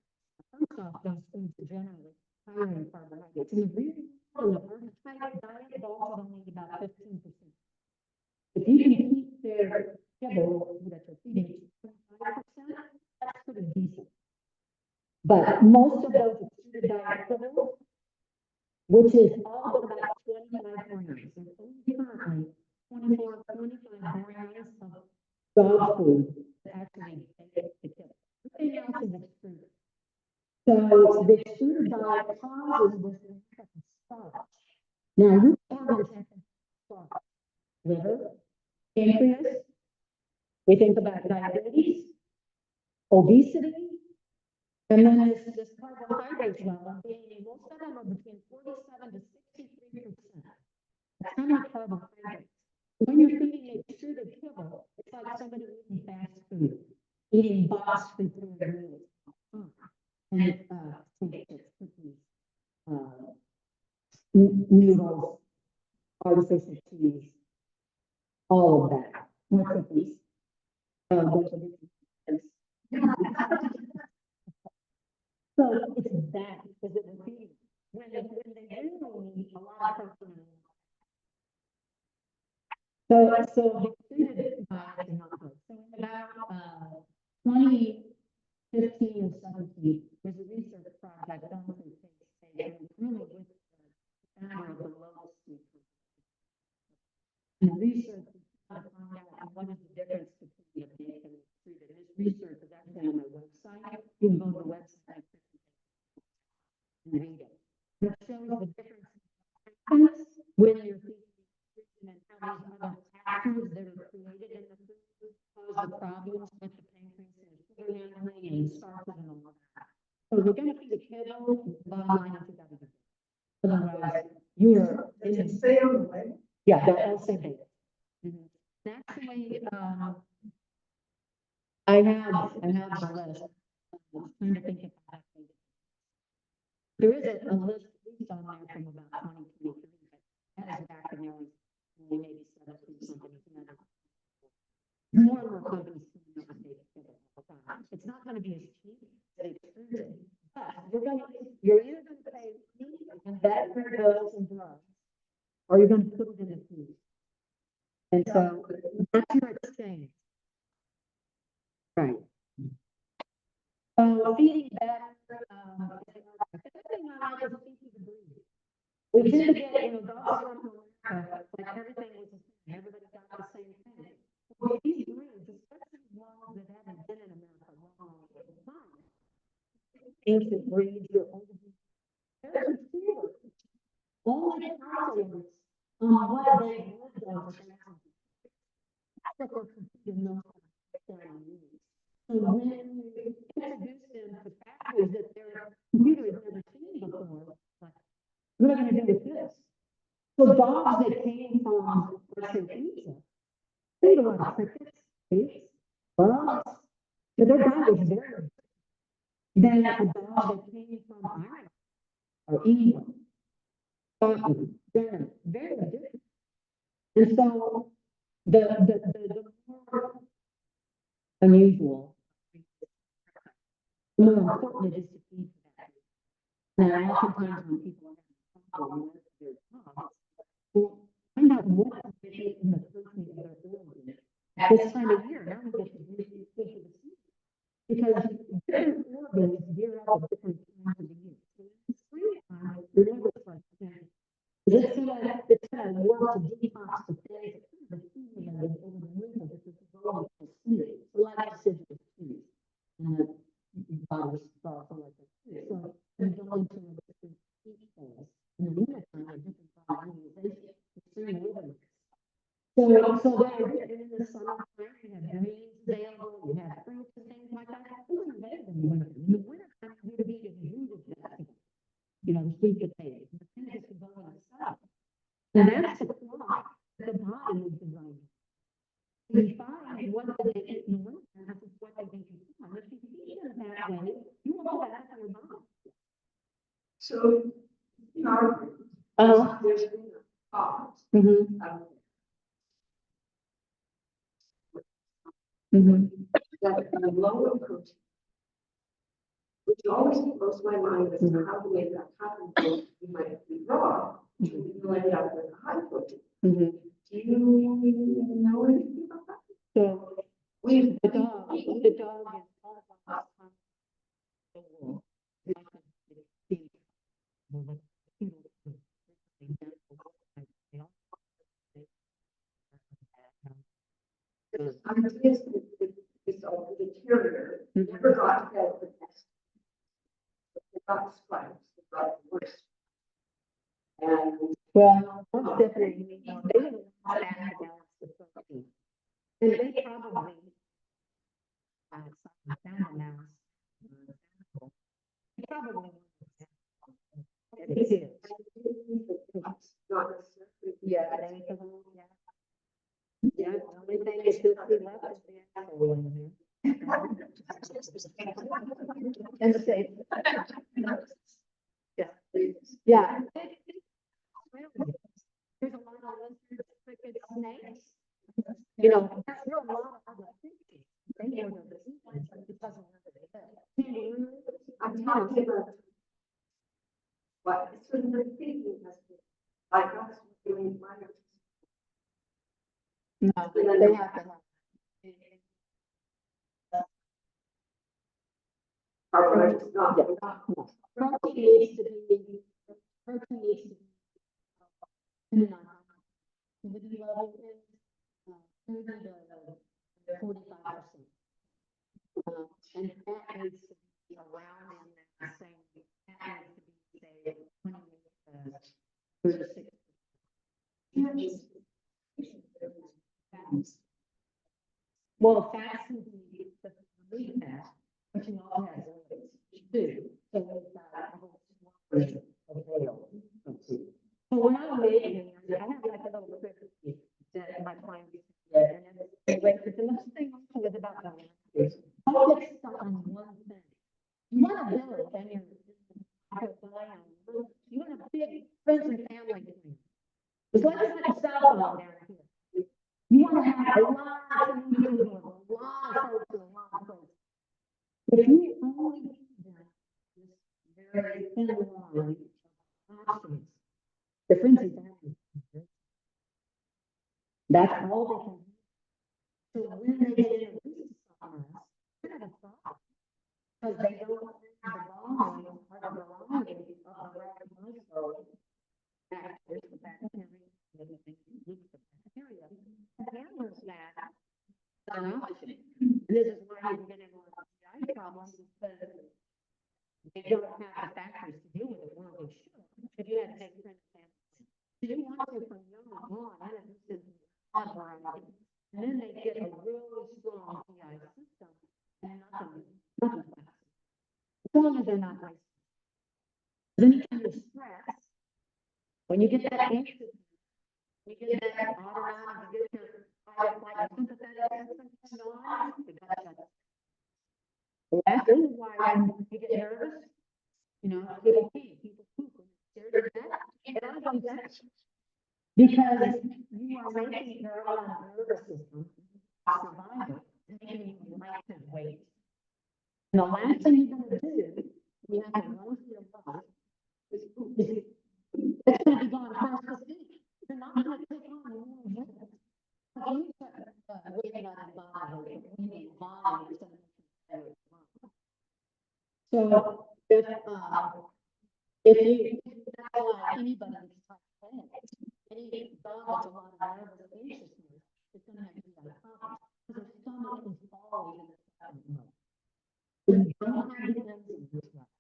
A: First off, those foods are generally higher in carbohydrates. And the reason on the vertical diet, dogs only eat about 15%. If you can keep their kibble that you're feeding 25%, that's pretty decent. But most of those extruded diet kibble, which is all but about 25 grams, and only currently 25 grams of dog food to actually make the kibble. Everything else is extruded. So the extruded diet causes this lack of starch. Now, root organs have starch. Liver, pancreas, we think about diabetes, obesity, and then this carbohydrate level being, most of them are between 47 to 63%. That's how many carbohydrates. When you're feeding extruded kibble, it's like somebody eating fast food, eating boxed prepared meals. And cookies, noodles, artificial cheese, all of that. More cookies. So it's that because it would be when they do need a lot of protein. So the extruded diet is not good. So in about 2015 and 17, there's a research project done through CCAN, and it's really with the founder of the Lotus Street. everything on my website. You can go to the website and read it. It shows the difference when you're feeding nutrition and how these other factors that are created in the food cause the problems with the pancreas and sugar handling and starches and all of that. So if you're going to feed a kiddo, bottom line is you got to do it. Otherwise, you're in the yeah, the LCD. That's the way I have the list. I'm trying to think if I have to. There is a list at least on there from about 2023, but that is back in there, only maybe 17 something. More and more companies coming up with data all the time. It's not going to be as cheap as expensive, but you're either going to pay and that for bills and drugs, or you're going to put it in the food. And so that's your exchange. Right. So feeding better, we tend to get, dogs from America, like everything was the same, everybody got the same thing. Well, these breeds, especially ones that haven't been in America a long time, ancient breeds or older breeds, they're considered only calculated on what they lived over for thousands. That's what they're considered no necessarily needs. So when you introduce them to factors that their computer has never seen before, like, what are we going to do with this? So dogs that came from, let's say, Asia, they eat a lot of crickets, fish, bugs, but their diet was very different than a dog that came from Ireland or England, Scotland, Germany, very different. And so the more unusual, the more important it is to feed for that. Now, oftentimes when people are having with their dogs, well, find out what they eat in the country of their origin. At this time of year, now we get to do the season. Because different organs gear up at different times of the year. So in the springtime, remember it's like, it's gonna work to detox the things that the feeding and over the winter, this is going to sleep. So like I said, it's food. And the body starts like that. So you go into a different heat phase. In the wintertime, a different body organization. Extreme rhythm. So then in the summertime, you have greens available, you have fruits and things like that. Those are available in the winter. In the wintertime, you're eating rooted vegetables. The sweet potatoes, the things that can go in the south. And that's the clock that the body is designed. We find what they eat in the winter, and this is what they can consume. If you feed them that way, you will have that in your body. So, there's been a pause. That lower protein, which always blows my mind as to how to make that happen. You might be wrong. You end up with a high protein. Do you know anything about that? So the dog is all about I'm just this over the terrier never got fed the best. They got stripes, they got worse. And well, most definitely, they didn't want that to balance the protein. And they probably found a mouse. Probably it is. Yeah, yeah, the only thing is to see left is the asshole in there. And the safe. Yeah. Yeah. There's a lot of lizards, crickets, snakes. There's a lot of other things. They know where the sequence because of where they live. I'm telling you. What? It's when the thinking has been like us doing minor. No, they have to have. Protein needs to be humidity level is 30 to 45%. And needs to be around in that same, that needs to be, say, 36. Well, fats can be the lead fat, but you also have oils too. So we've got a whole swathe of oil. So when I'm making, I have like a little recipe that my clients get, and then anyway, the next thing also is about the focus on one thing. You want to build, and you want a big friends and family thing. It's like a cell phone down here. You want to have a lot of communication with a lot of folks and a lot of folks. If you only give them this very thin line of options, the friends and family, that's all they can do. So when they get introduced to someone else, they're not a problem. Because they don't have the volume or the variety of the micro factors, the bacteria, the bacteria, that handles that an option. This is why you get into a GI problem, because they don't have the factors to deal with it when they should. If you had to take friends and family. So you want to from young on, and this is odd variety. And then they get a really strong GI system and nothing fast. As long as they're not wasted. Any kind of stress, when you get that anxious, you get that autonomic, you get your fight or flight sympathetic system turned on, the gut shuts down. Well, this is why when you get nervous, you know, people pee, people poop, when they're scared to death, it all comes back. Because you are making your own nervous system survival, making you like to wait. And the last thing you're going to do, you have to run for your life, is poop. It's going to be gone first to see. You're not going to take on your own nervous. Waiting on the body, waiting volume instead of so if you, that's why anybody that's trying to play it, any dog that's a lot of nervous anxiousness, it's going to have GI problems because their stomach is always in the second mode. We don't have the enzymes right.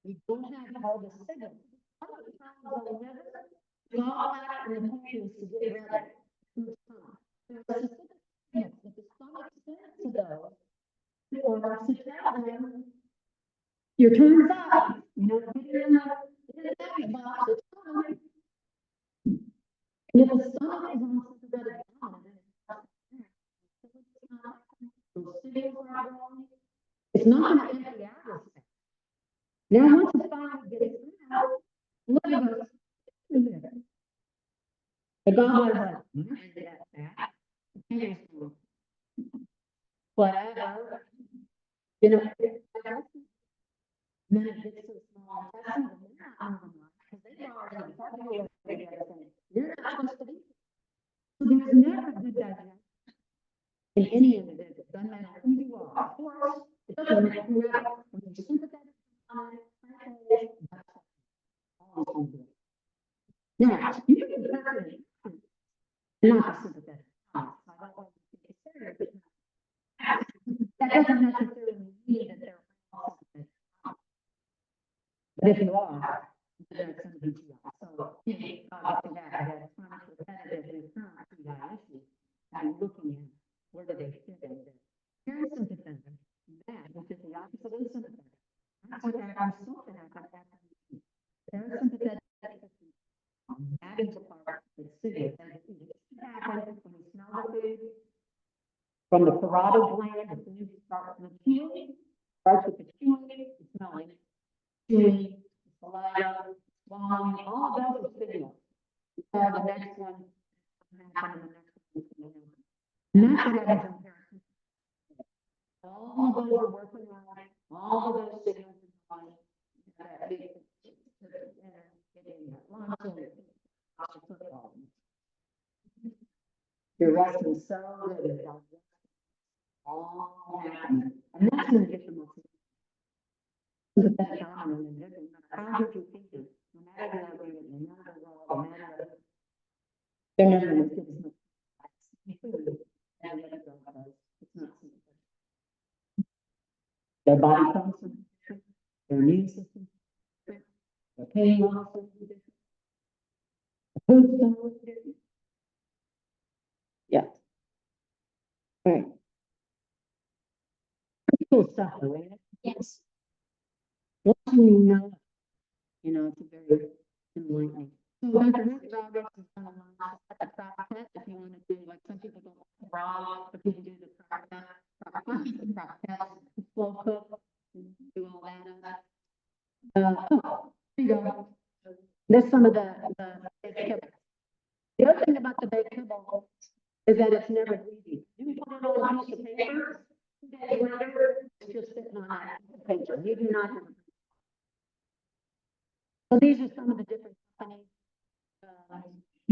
A: We don't have all the signals. All the times the liver, gallbladder, and the pancreas to get ready. There's specific signals that the stomach sends to those or to tell them your turn is up. You know, get in the happy box. It's coming. And if the stomach is on sympathetic dominant, it's not going to empty out as fast. Now, once the stomach gets out, look at those. The gallbladder is like, that fat. Whatever. You know, then it gets to the small intestines and they're not moving right because they already partly you're not supposed to be. So there's never good digestion in any individual, doesn't matter who you are. Of course, it doesn't matter who you are. When you're sympathetic, now, you can be perfect and not sympathetic. I don't want to be serious. That doesn't necessarily mean that they're all sympathetic. But if you are, then it's going to be GI. So, after that, chronic repetitive recurrent GI issues, I'm looking at where do they fit in there. Parasympathetic, that, which is the opposite of sympathetic. That's what I'm supposed to happen after you eat. Parasympathetic, that is the part that's severe. That happens when you smell the food. From the parotid gland, as soon as you start with chewing, starts with the chewing, the smelling, chewing, saliva, swallowing, all of those are signals. So the next one happen, and the next one is going to happen. And that's what happens in parasympathetic. All of those are working on all of those signals in the body. That big getting that lunch and football. You're resting so good. All happening. And that's going to get the most. But that dominant and different. How did you think it? No matter the way, no matter the world, no matter they're never going to get as much food as what a dog does. It's not sympathetic. Their body function, their immune system, their pain loss, the food style, yeah. All right. Pretty cool stuff, though, ain't it?
F: Yes.
A: Once you know, it's a very enlightening. So Dr. Rick Roberts is gonna launch a crock pet if you wanna do, like, some people don't like raw, but you can do the crock pet, slow cook, do all that. Here you go. There's some of the baked kibble. The other thing about the baked kibble is that it's never greasy. You can put it on a piece of paper, it's just sitting on that paper. You do not have. So these are some of the different companies.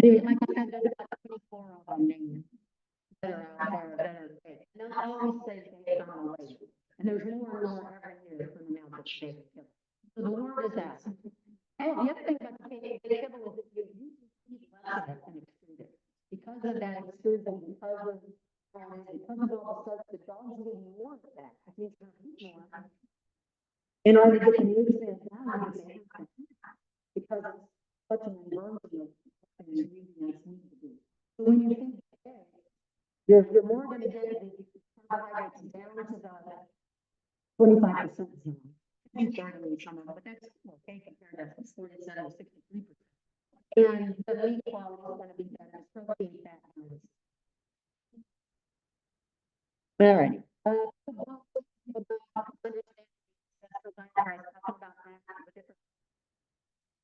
A: Like I said, there's about 24 of them named that are out there that are big. And I always say based on the label. And there's more and more every year coming out that's baked kibble. So the word is out. And the other thing about the baked kibble is that you usually eat less of it than extruded. Because of that extrusion, because of all the stuff, the dogs really want that. It means they're eating more. In order to get the nutrients out, they have to, because it's such an inversion of ingredients need to be. So when you think egg, you're more going to get the carbohydrates down to the 25% zone. Certainly some of it, but that's okay compared to 47 or 63%. And the meat quality is going to be better. Protein, fat, and all right.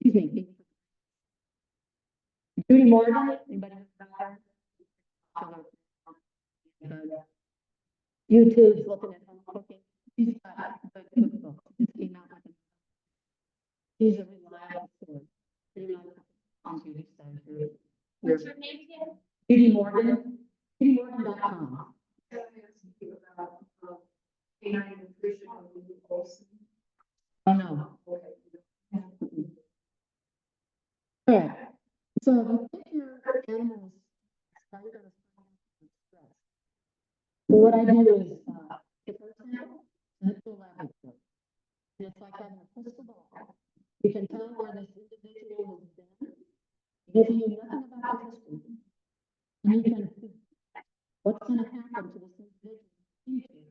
A: Excuse me. Judy Morgan, anybody know her? YouTube's looking at home cooking. She's got a cookbook. Just came out with it. She's a reliable source. Pretty much on Judy's side.
F: What's her name again?
A: Judy Morgan. JudyMorgan.com. Oh, no. All right. So if your animals start to stress, so what I do is, the first sample, that's the laboratory. And it's like having a crystal ball. You can tell where this individual has been. It gives you nothing about the history. And you can see what's going to happen to this individual in the future.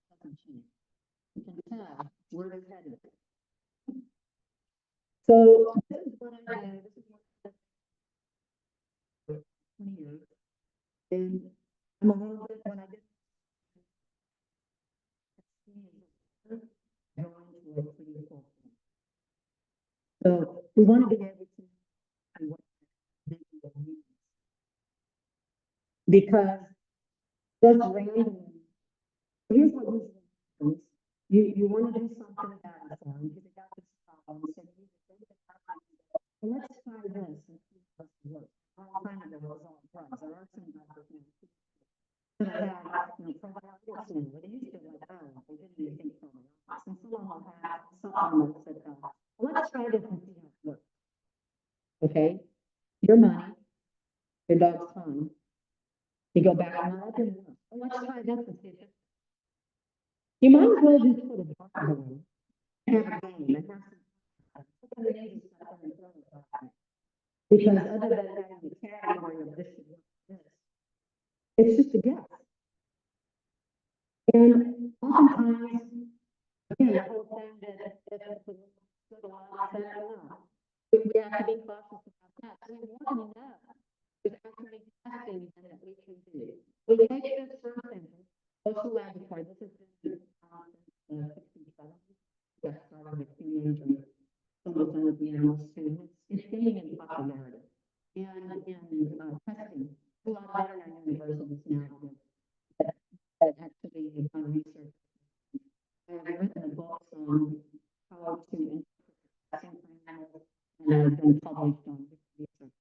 A: Doesn't change. You can tell where they're headed. So this is what I do. This is what I do for 20 years. And I'm a little bit when I get so we want to be able to do what because that's random. Here's what happens. You want to do something about it for them because they got this problem. So you need to think about it. Well, let's try this and see what works. All kind of the result drugs. There are some drugs that have, probiotics in it. They used to like, they didn't even think probiotics. And some of them have supplements that, well, let's try this and see how it works. Okay? Your money, your dog's time. You go back, no, that didn't work. Well, let's try this and see if it. You might as well just put a dog away. Have a game and have some because other than having the category of this should work this, it's just a guess. And oftentimes, again, the whole thing that if it's a good lot, then no. We have to be cautious about that. So we want to know there's actually testing that we can do. We take this first sample, go to laboratory. This is the 67. Got started with teenagers. Some of them with the animals too. It's gaining in popularity. And in testing, a lot of veterinary universities now that actually have done research. I've written a book on how to interpret testing for animals, and I've been published on research.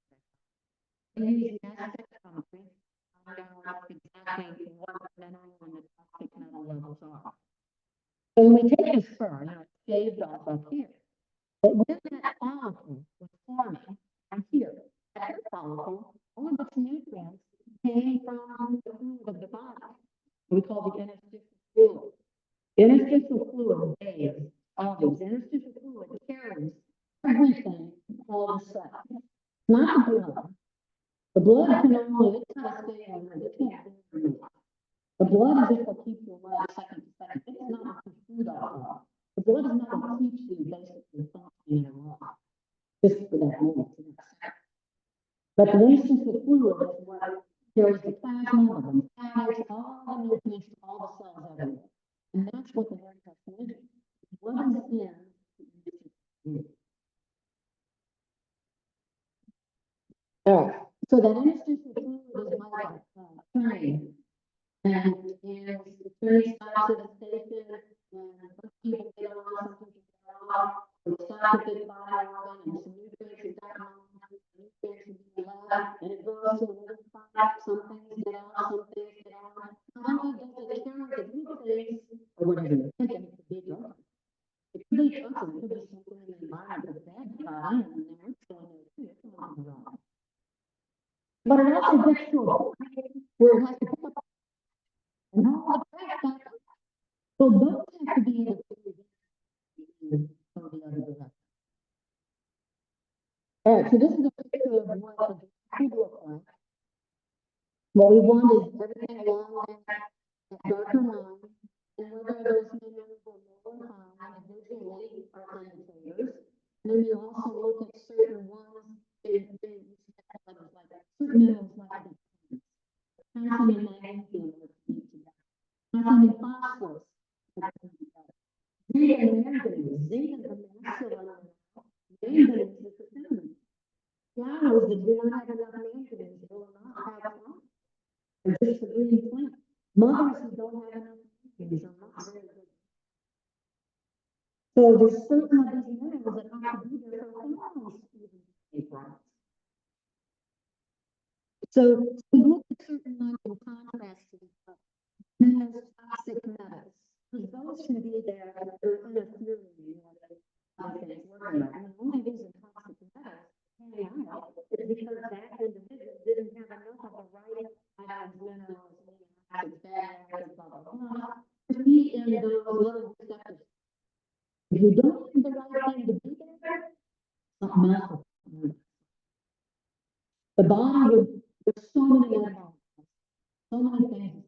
A: We use massive companies to find out exactly what the mineral and the toxic metal levels are. So when we take this fur, now it's shaved off up here. But when that follicle was forming, and here, that hair follicle, all of its nutrients came from the food of the body. We call the interstitial fluid. Interstitial interstitial fluid bathes all these. Interstitial fluid carries everything, all the stuff. Not the blood. The blood can only, it kind of stay on there. It can't be removed. The blood is just what keeps your life second to second. It's not what keeps food off of. The blood is not what keeps you basically functioning in your life. Just for that moment. But the interstitial fluid is what carries the plasma, the lymphatics, all the nutrients to all the cells everywhere. And that's what the nerve intestine is. What is in the interstitial fluid? All right. So that interstitial fluid is like a train. And the train stops at a station, and some people get on, some people get off. It stops at the body organ, and some nutrients are down, nutrients are being left, and it goes to another spot. Some things get out, some things get on. Not only does it carry the good things, or whatever you think it could be drunk. It could be drunk, it could be something in the environment that's bad got in, and then we're going there too, it's going to the wrong. But it also gets to a point where it has to pick up and all the trash back up. So those have to be in the from the other direction. All right, so this is a picture of what the could look like. What we want is everything along that darker line, and whether those minerals are low or high, individually are indicators. And then you also look at certain ones, like certain minerals like the calcium and magnesium are key to that. Calcium and phosphorus are key to that. Zinc and manganese. Zinc is the masculine mineral. Manganese is the feminine. Flowers that do not have enough manganese will not have flowers. They're just a green plant. Mothers who don't have enough manganese are not very good. So there's certain of these minerals that have to be there for hormones to even take right. So we look at certain ones in contrast to the minerals, toxic metals. Because those can be there or interfering with other things working right. And the only reason toxic metals hang out is because that individual didn't have enough of the right items, minerals, acids, fatty acids, blah, blah, blah, to be in those little receptors. If you don't have the right thing to be there, something else will come. The body would, there's so many animals, so many things.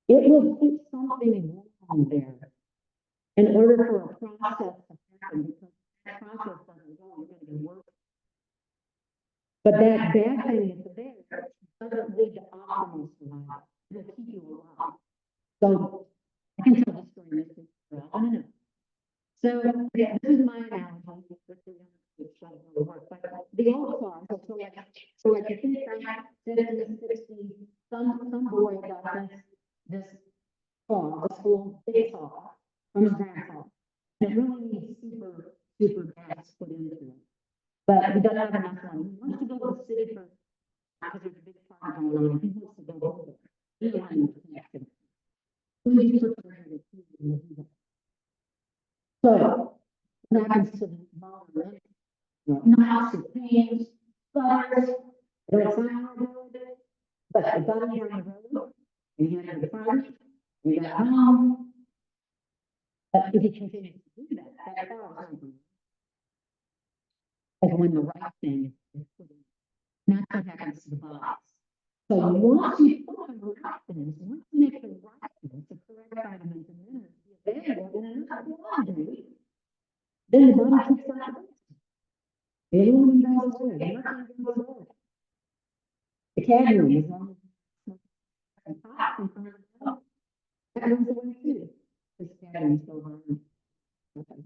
A: It will keep something wrong there in order for a process to happen, because that process doesn't go, you're going to be working. But that bad thing that's there doesn't lead to optimal survival. It'll keep you alive. So I can tell this story, Mr. I don't know. So yeah, this is my analogy. But the old cars, so like you think back 50s, 60s, some boy got this car, this whole big car from his grandpa. And it really needs super gas put into it. But he doesn't have enough money. He wants to go to the city for, because there's a big party going on. He wants to go over there. He don't have enough connection. So he just puts it in the So what happens to the modern knocks and pains, butters, don't sound good, but the butters are on the road, and you have the front, you got home. But if you continue to do that car is not going to. Like when the right thing is put in. That's what happens to the body. So once you put the right things, once you make the right things, the correct vitamins and minerals be available in enough quantity, then the body kicks out the best. The aluminum goes away, the mercury goes away. The cadmium is on the top and from the bottom. That goes away too. This cadmium is so hard. Okay.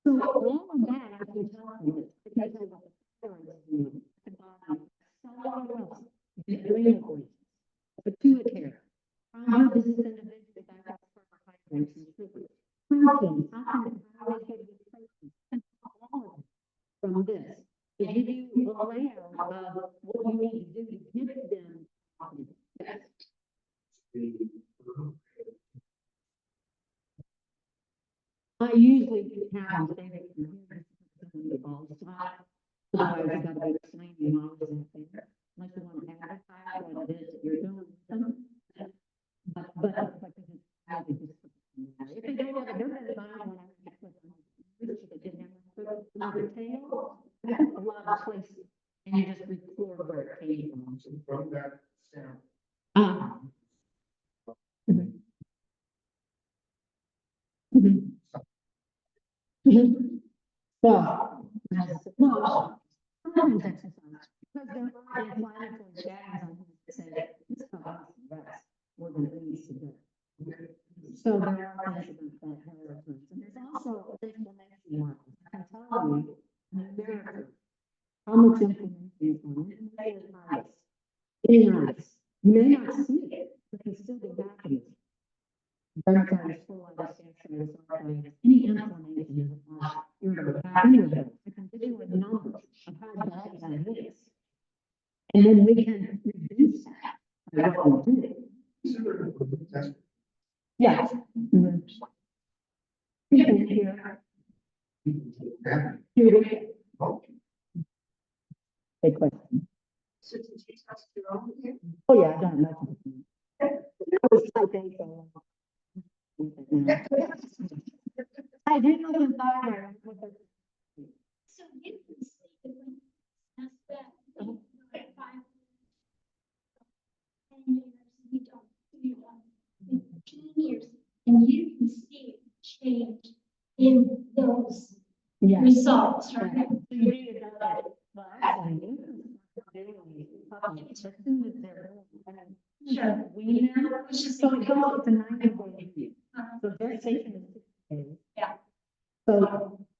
A: So all of that I can tell you because of what the steroids do, the body, cellular levels, the adrenal glands, pituitary, how does this individual back up carbohydrates and sugars, proteins, how they get these proteins, and all of it from this. To give you a layout of what you need to do to get them. Yes. I usually have them say they can hear the ball stop. Otherwise, you gotta be explaining why is that there. Unless you want to advertise what it is that you're doing. But of the tail, a lot of places, and you just record where it came from.
E: From that sound.
A: Mhm. Mhm. Mhm. Well, sometimes exercise, because there are inflammatory patterns on here that say this causes rest more than it needs to do. So there are things about that heritage, and there's also inflammation lines. I can tell you numerically how much inflammation is on it, and measure itis, any itis. You may not see it, but it can still be happening. Dermatitis, colitis, gastritis, arthritis, any inflammation is a part irritable bowel, any of those. I can give you a number of how bad that is. And then we can reduce that by what we do. Yeah. Mhm. You can hear. Here. Big question. Oh, yeah, I don't know. I was typing, so. I didn't know the fire.
F: So you can see the when that's that, like 10 years, we don't, you know, 15 years, and you can see it change in those
A: Yeah.
F: results, right?
A: So you do your diet. Well, actually, you can start doing as soon as they're born.
F: Sure.
A: We know,
F: Which is
A: so it goes to 90 days. So gestation is 60 days.
F: Yeah.
A: So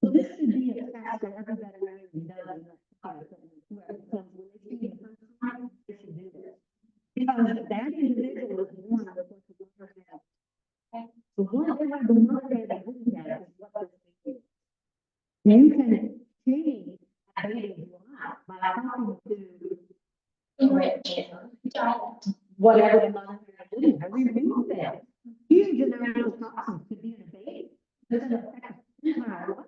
A: this should be a task that every veterinarian does in that department. Because when they see the first time, they should do this. Because that individual is born with what the mother has. So whatever the mother has, is what this thing is. You can change a baby's life by helping to
F: Enrich diet.
A: whatever the mother has doing, remove that. Huge amount of toxins could be in a baby. Doesn't affect the entire life.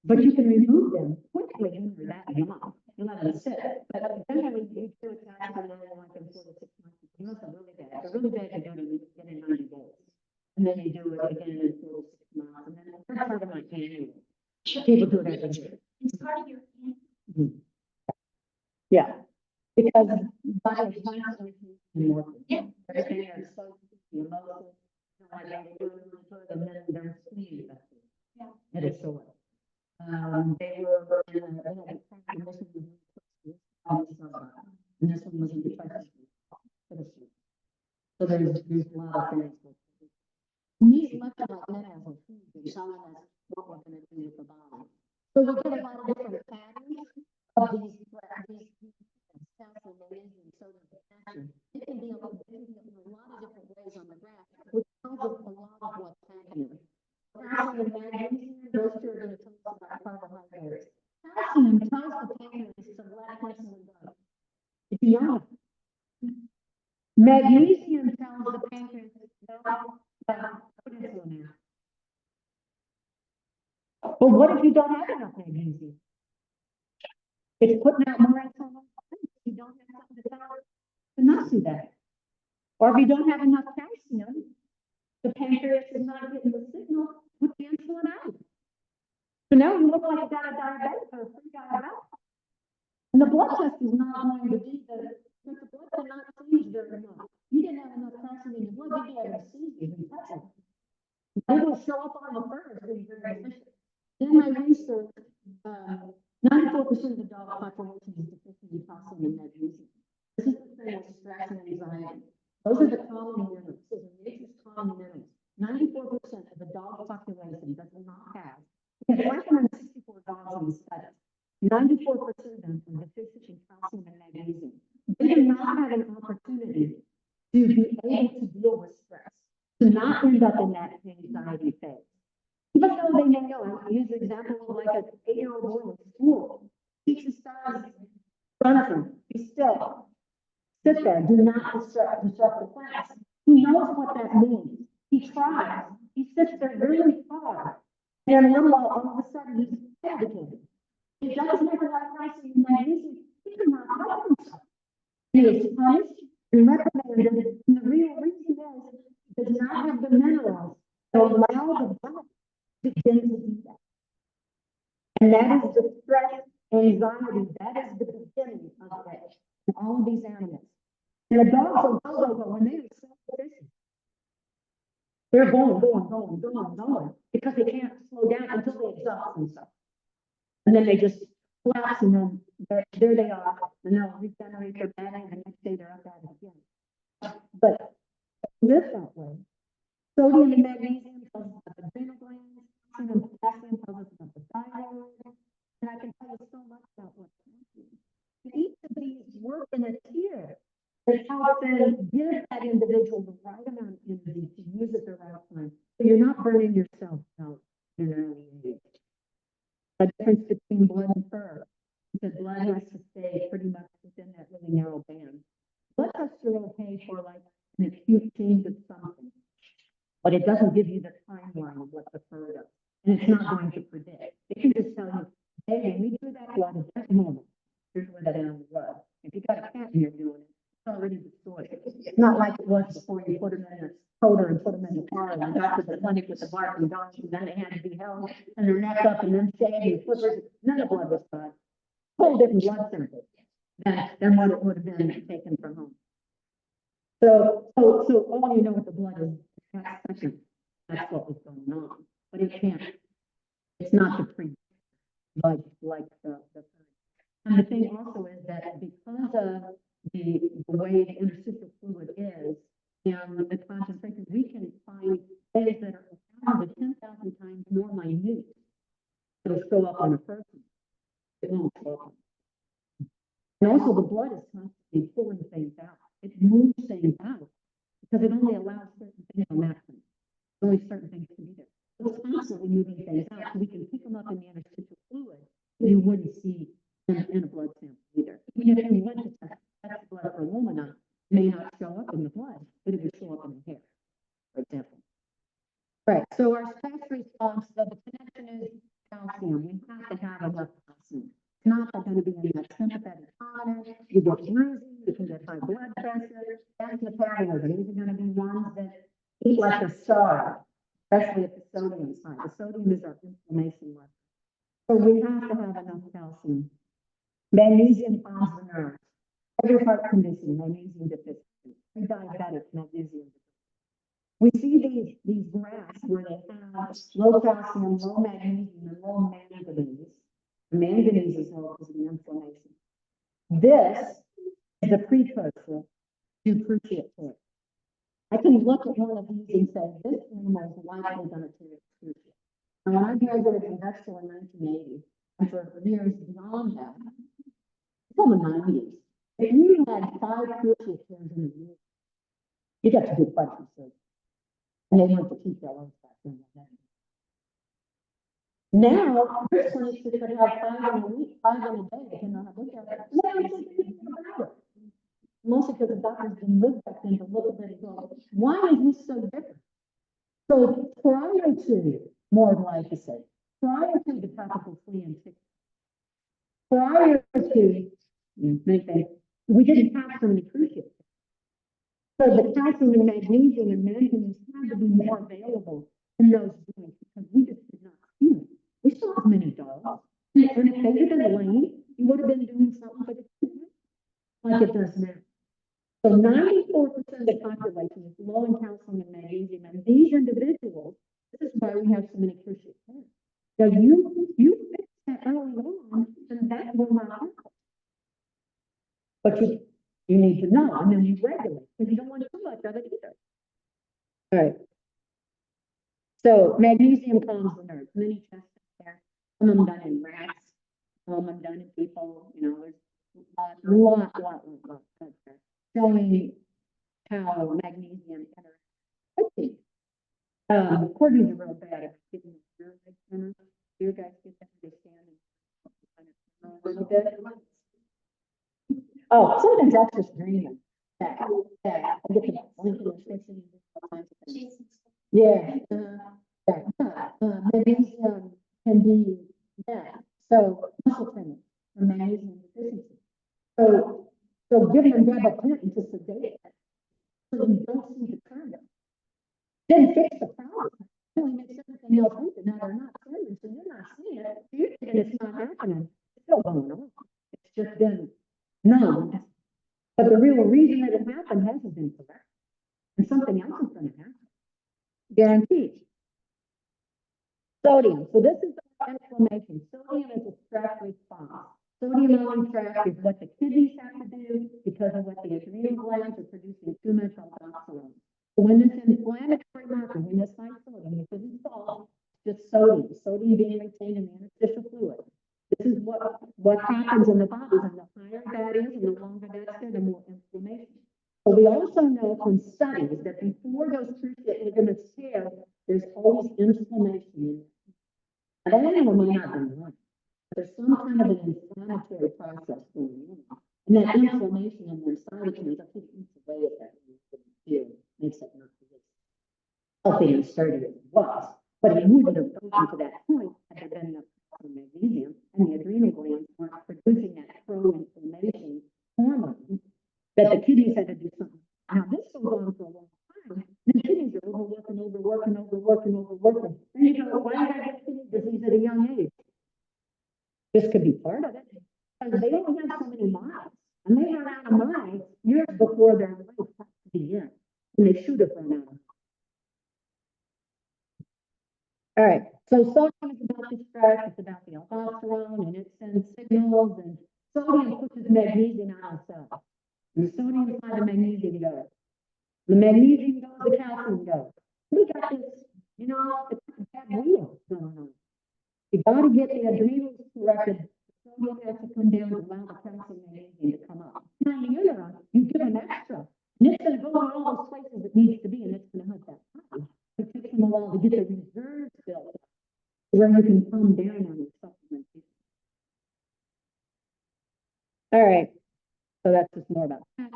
A: But you can remove them quickly when you're that young. You let them sit. But generally, you do it faster than like in 4 to 6 months. Unless they're really bad. They're really bad, you do it in 90 days. And then you do it again in 4 to 6 months. And then the first part of my annual. People do it every year.
F: It's part of your.
A: Yeah. Because body is constantly working.
F: Yeah.
A: Everything is so the emotions, like they do it really good, and then they're squeezed.
F: Yeah.
A: It is short. They were in a, they had a transmission on the summer, and this one was in depression. So there's a lot of things. These electrolyte minerals are huge in showing us what we're gonna do with the body. So we get a lot of different patterns of these calcium, magnesium, sodium, potassium. It can be a lot of different ways on the graph, which tells us a lot of what's happening. Calcium and magnesium, those two are going to tell us about carbohydrates. Calcium tells the pancreas to let insulin go. If you know it. Magnesium tells the pancreas no, put insulin out. But what if you don't have enough magnesium? It's putting out more insulin. You don't have something to tell it to not do that. Or if you don't have enough calcium, the pancreas is not getting the signal, put the insulin out. So now you look like you got a diabetic or a pre-diabetic. And the blood test is not going to be because the blood cannot change very much. You didn't have enough calcium in your blood, you'd be having seizures and touch it. They will show up on the first being very deficient. In my research, 94% of the dog population is deficient in calcium and magnesium. This is the thing with stress and anxiety. Those are the common minerals. Those are nature's common minerals. 94% of the dog population does not have. We had 564 dogs in the study. 94% of them are deficient in calcium and magnesium. They do not have an opportunity to be able to deal with stress, to not end up in that anxiety phase. Even though they may know, I use the example of like an 8-year-old boy in school. Teacher starts in front of him, be still. Sit there, do not disrupt the class. He knows what that means. He tries. He sits there really hard. And a little while, all of a sudden, he's agitated. He doesn't have enough calcium and magnesium. He cannot help himself. He is punished and reprimanded. And the real reason is he does not have the minerals to allow the body to begin to do that. And that is the stress, anxiety, that is the beginning of it, in all of these animals. And the dogs will go, when they are self-sufficient, they're going, because they can't slow down until they exhaust themselves. And then they just collapse and then there they are, and they'll regenerate their bedding, and the next day they're up at it again. But live that way. Sodium and magnesium tells us about the adrenal glands, calcium and potassium tells us about the thyroid, and I can tell you so much about what's happening. Each of these work in a tier that helps them give that individual the right amount of energy to use at the right time. So you're not burning yourself out in an early age. The difference between blood and fur, the blood has to stay pretty much within that really narrow band. Blood tests are okay for like an acute change of something, but it doesn't give you the timeline of what the fur does. And it's not going to predict. It can just tell you, hey, when we do that blood at that moment, here's where that animal was. If you got a cat and you're doing it, it's already distorted. It's not like it was before you put them in a coder and put them in the car and got to the clinic with the barking dogs, and then they had to be held and their neck up and then shaved and flippers. None of the blood was done. Whole different blood sample than what it would have been taken from home. So all you know with the blood is that second, that's what was going on. But it can't, it's not the pre like the and the thing also is that because of the way the interstitial fluid is and the concentration, we can find things that are 1,000 to 10,000 times more minute. It'll show up on a person. It won't show up. And also the blood is constantly pulling things out. It moves things out because it only allows certain things to happen. Only certain things can be there. So it's constantly moving things out. So we can pick them up in the interstitial fluid. You wouldn't see in a blood sample either. Even if you went to test blood for alumina, it may not show up in the blood, but it would show up in the hair, for example. Right. So our stress response, so the connection is calcium. We have to have enough calcium. It's not going to be in that sympathetic tonic. You get bruising, you can get high blood pressure. That's metabolism. These are going to be ones that eat like a star, especially if the sodium is high. The sodium is our inflammation level. So we have to have enough calcium. Magnesium calms the nerves. Every heart condition, magnesium deficiency. Pre-diabetic, magnesium deficiency. We see these graphs where they have low calcium, low magnesium, and low manganese. Manganese is helpful to the inflammation. This is a precursor to cruciate point. I can look at one of these and say, this animal is likely going to take cruciate. And when I graduated from vet school in 1980, and for years beyond that, until the 90s, if you had 5 cruciate pairs in a year, you got to do quite some surgery. And they went to keep their own back then. Now, there's clinics that could have 5 in a week, 5 in a day, depending on how big they are. Mostly because the doctors didn't live back then to look at it and go, why is this so different? So prior to more glyphosate, prior to the tropical flea and tick, prior to many things, we didn't have so many cruciates. So the calcium and magnesium and manganese had to be more available in those joints because we just did not see them. We saw as many dogs. And if they had been lame, you would have been doing something, but it didn't like it does now. So 94% of the population is low in calcium and magnesium, and these individuals, this is why we have so many cruciate pairs. So you fix that early on, and that will not happen. But you need to know, and then you regulate, because you don't want too much of it either. All right. So magnesium calms the nerves. Many tests there. Some of them done in rats, some of them done in people. You know, there's a lot there. Showing how magnesium interacts. Corgis are real bad at getting the nerve center. Do you guys get that? They stand and a little bit. Oh, sometimes that's just dreaming. Yeah, I get to blinking and fixing all kinds of things. Yeah, magnesium can be that. So muscle training for magnesium deficiency. So giving them gabapentin to sedate it, so you don't see the cardio. Didn't fix the problem. only makes everything else weaker. Now they're not sermons, and you're not seeing it. You're thinking it's not happening. It's still going on. It's just been numbed. But the real reason that it happened hasn't been correct. And something else is going to happen. Guaranteed. Sodium. So this is the inflammation. Sodium is a stress response. Sodium on track is what the kidneys have to do because of what the adrenal glands are producing too much aldosterone. When this inflammatory marker, when this high sodium, this isn't salt, it's just sodium, sodium being retained in the interstitial fluid. This is what happens in the body, and the higher that is, and the longer that's there, the more inflammation. But we also know from studies that before those cruciate ligaments tear, there's always inflammation in it. Now, that animal may not be right, but there's some kind of an inflammatory process going on. And that inflammation in their cytokines, I think, eats away at that makes it not as healthy and sturdy as it was. But it wouldn't have gotten to that point had there been enough magnesium, and the adrenal glands weren't producing that pro-inflammation hormone that the kidneys had to do something. Now this goes on for a long time. The kidneys are overworking. And you go, why did I get kidney disease at a young age? This could be part of it. Because they only have so many miles. And they run out of miles years before their life has to begin. And they should have run out of miles. All right, so sodium is about the stress, it's about the aldosterone, and it sends signals, and sodium pushes magnesium out of cells. And the sodium is how the magnesium goes. The magnesium goes, the calcium goes. We got this, you know, it's a bad wheel going on. You gotta get the adrenals corrected. The sodium has to come down to allow the calcium and magnesium to come up. Now, in the interim, you give them extra, and it's gonna go to all those places it needs to be, and it's gonna help that body. It takes them a while to get the reserves built up, where you can come down on your supplementation. All right, so that's just more about that.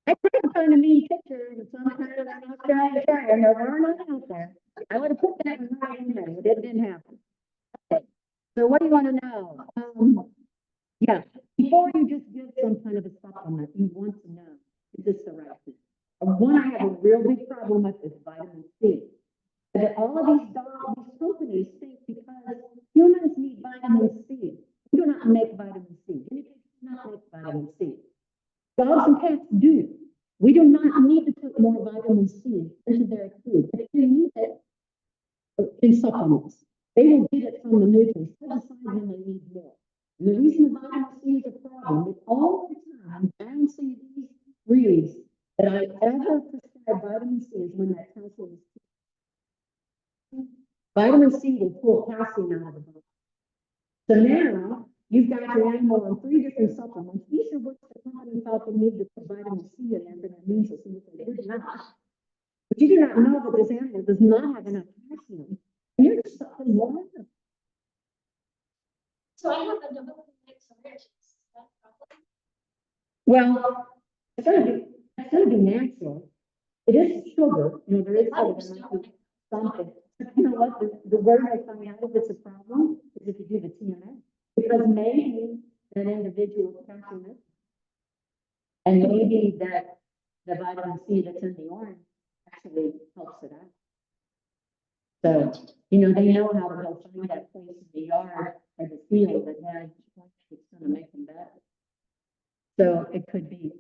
A: I tried to find a mean picture of some kind of an Australian terrier, and there were none out there. I would have put that one right in there, but it didn't happen. Okay, so what do you want to know? Yeah, before you just give some kind of a supplement, you want to know, is this the right thing? One I have a real big problem with is vitamin C. That all of these companies think because humans need vitamin C. We do not make vitamin C. Guinea pigs do not make vitamin C. Dogs and cats do. We do not need to put more vitamin C into their food. If they need it in supplements, they will get it from the nutrients, set aside when they need more. And the reason the vitamin C is a problem is all the time balancing these breeds that I ever prescribe vitamin C is when that calcium is. Vitamin C will pull calcium out of the body. So now you've got your animal on 3 different supplements, each of which the company felt they needed to put vitamin C in there for their immune system, which they did not. But you do not know that this animal does not have enough calcium. And you're just sucking water.
F: So I have a developing psoriasis.
A: Well, it's gonna be natural. It is sugar, you know, there is something. You know what, the word I find out if it's a problem is if you do the TMS. Because maybe that individual calcium is. And maybe that the vitamin C that's in the orange actually helps it out. So, you know, they know how to go find that place in the yard or the field that has it's gonna make them better. So it could be.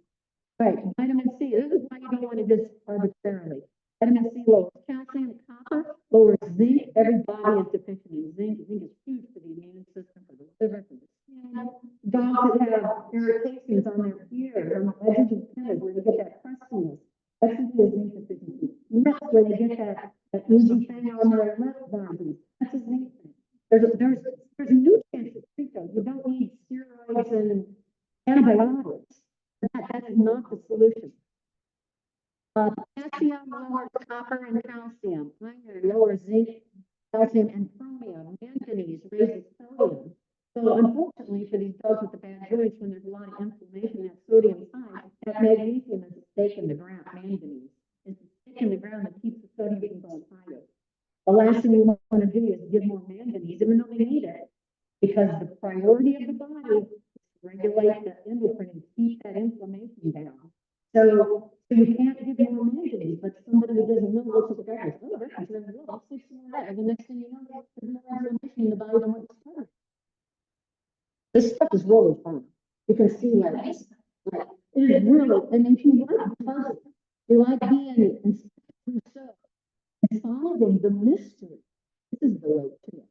A: Right, vitamin C, this is why you don't want to just arbitrarily. Vitamin C lowers calcium, copper, lowers zinc. Every body is deficient in zinc. Zinc is huge for the immune system, for the liver, for the skin. Dogs that have irritations on their ears, on the edges of the where they get that crustiness. That's a zinc deficiency. Lips, where they get that oozy thing on their lip boundaries. That's a zinc thing. There's nutrients that treat those. You don't need steroids and antibiotics. That is not the solution. Potassium lowers copper and calcium. Iron lowers zinc, calcium, and chromium. Manganese raises sodium. So unfortunately for these dogs with the bad joints, when there's a lot of inflammation, that sodium is high, that magnesium is a stake in the ground. Manganese is a stake in the ground that keeps the sodium from going higher. The last thing you want to do is give more manganese, even though they need it, because the priority of the body regulate the endocrine and keep that inflammation down. So you can't give more manganese, but somebody who doesn't know looks at the guy and says, oh, that's very low. really fun. You can see like, it is really, and if you like puzzles, you like being in so solving the mystery. This is the way to it.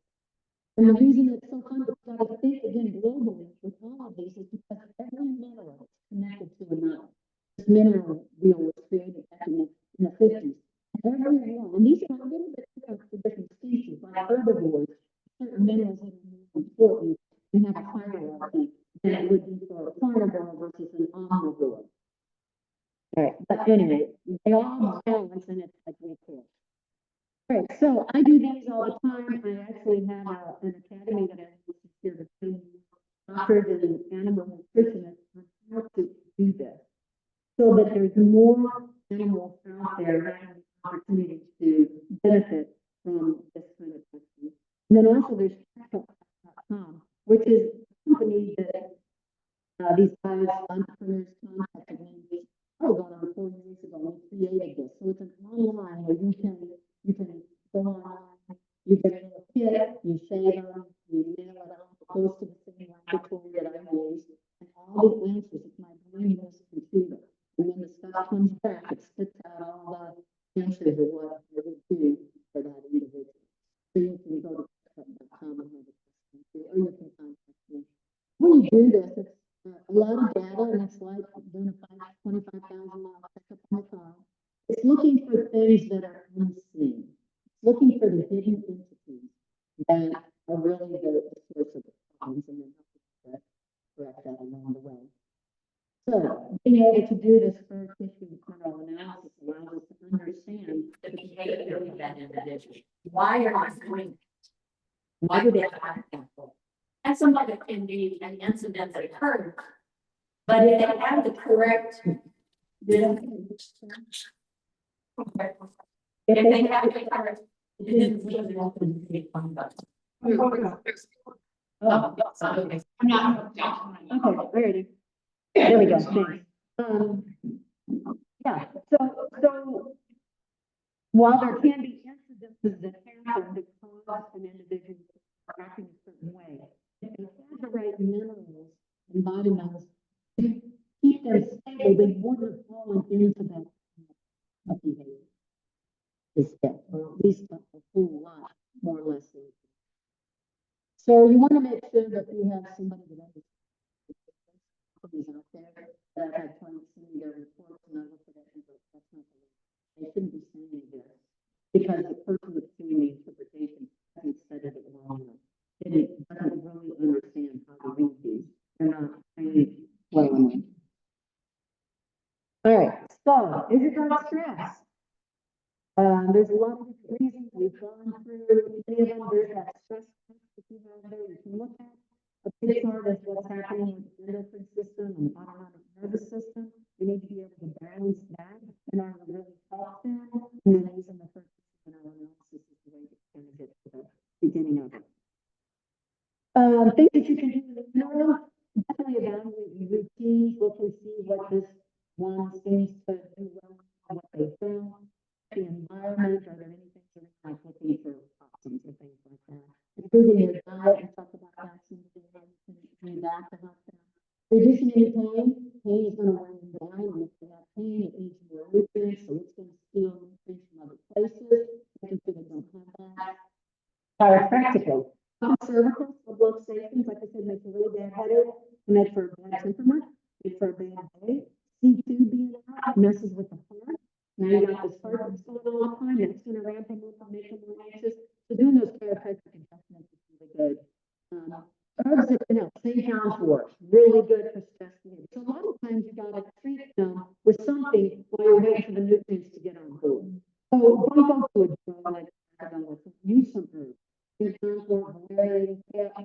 A: And the reason it's so fun, because I think again globally with all of these is because every mineral is connected to another. This mineral wheel was created back in the 50s. Every one, and these are a little bit different for different species, like herbivores, certain minerals that are more important and have a hierarchy than it would be for a carnivore versus an omnivore. All right, but anyway, they all balance and it's like we cool. All right, so I do these all the time. I actually have an academy that I use here to train doctors and animal nutritionists on how to do this, so that there's more animals out there having the opportunity to benefit from this kind of testing. And then also there's Chiropractic.com, which is a company that these guys, entrepreneurs, contacted me. Oh, going on 4 years ago, we created this. So it's an online where you can go online, you get a little kit, you shave them, you mail it out, it goes to the same laboratory that I use, and all the answers, it's my brain uses computer. And when the stuff comes back, it spits out all the answers of what I would do for that individual. So you can go to Chiropractic.com and have it, or you can contact me. When you do this, it's a lot of data, and it's like doing a 25,000 mile checkup on the car. It's looking for things that are unseen. It's looking for the hidden entities that are really the source of the problems, and then correct that along the way. So being able to do this for tissue mineral analysis allows us to understand the behavior of that individual. Why are they doing it? Why do they act that way? And some of it can be an incident that occurred. But if they have the correct, if they have the correct, it didn't really happen to be fun, but. Oh, sorry.
C: I'm not.
A: Okay, already. There we go. Thanks. Yeah, so while there can be incidences that happen that cause an individual to act in a certain way, if they have the right minerals and vitamins to keep them stable, they wouldn't have fallen into that behavior. Step, or at least a whole lot, more or less. So you want to make sure that you have somebody that understands out there that I've had clients send me their reports, and I look at it and go, that's not the way. They shouldn't be saying this because the person that's doing the interpretation hasn't said it wrong enough. It doesn't really understand how to read these. They're not trained well enough. All right, so is it about stress? There's a lot of different reasons we've gone through many of them. There's that stress test that you have there you can look at. A big part is what's happening with the endocrine system and the autonomic nervous system. We need to be able to balance that in order to really help them. And then using the first analysis is the way to kind of get to the beginning of it. Things that you can do in the mineral, definitely evaluate your routines, look and see what this one seems to do well, what they don't. The environment, are there any things that are like looking for toxins or things like that? Improving your diet, and talk about that some of the things you can do that to help them. Reducing any pain, pain is going to wear them down, and if they have pain, it needs more nutrients, so it's going to steal nutrients from other places, making sure they don't have that. Chiropractically, cervical, subluxations, like I said, make a really bad headache, make for a bad temperament, make for a bad day. C2 being out messes with the heart. Now you got this heart that's going all the time, that's going to ramp them up and make them more anxious. So doing those chiropractic adjustments is really good. Herbs that can help, St. John's wort, really good for stress relief. So a lot of times you got to treat them with something while you're waiting for the nutrients to get on board. So don't go to a drug like use some herbs. St. John's wort, valerian,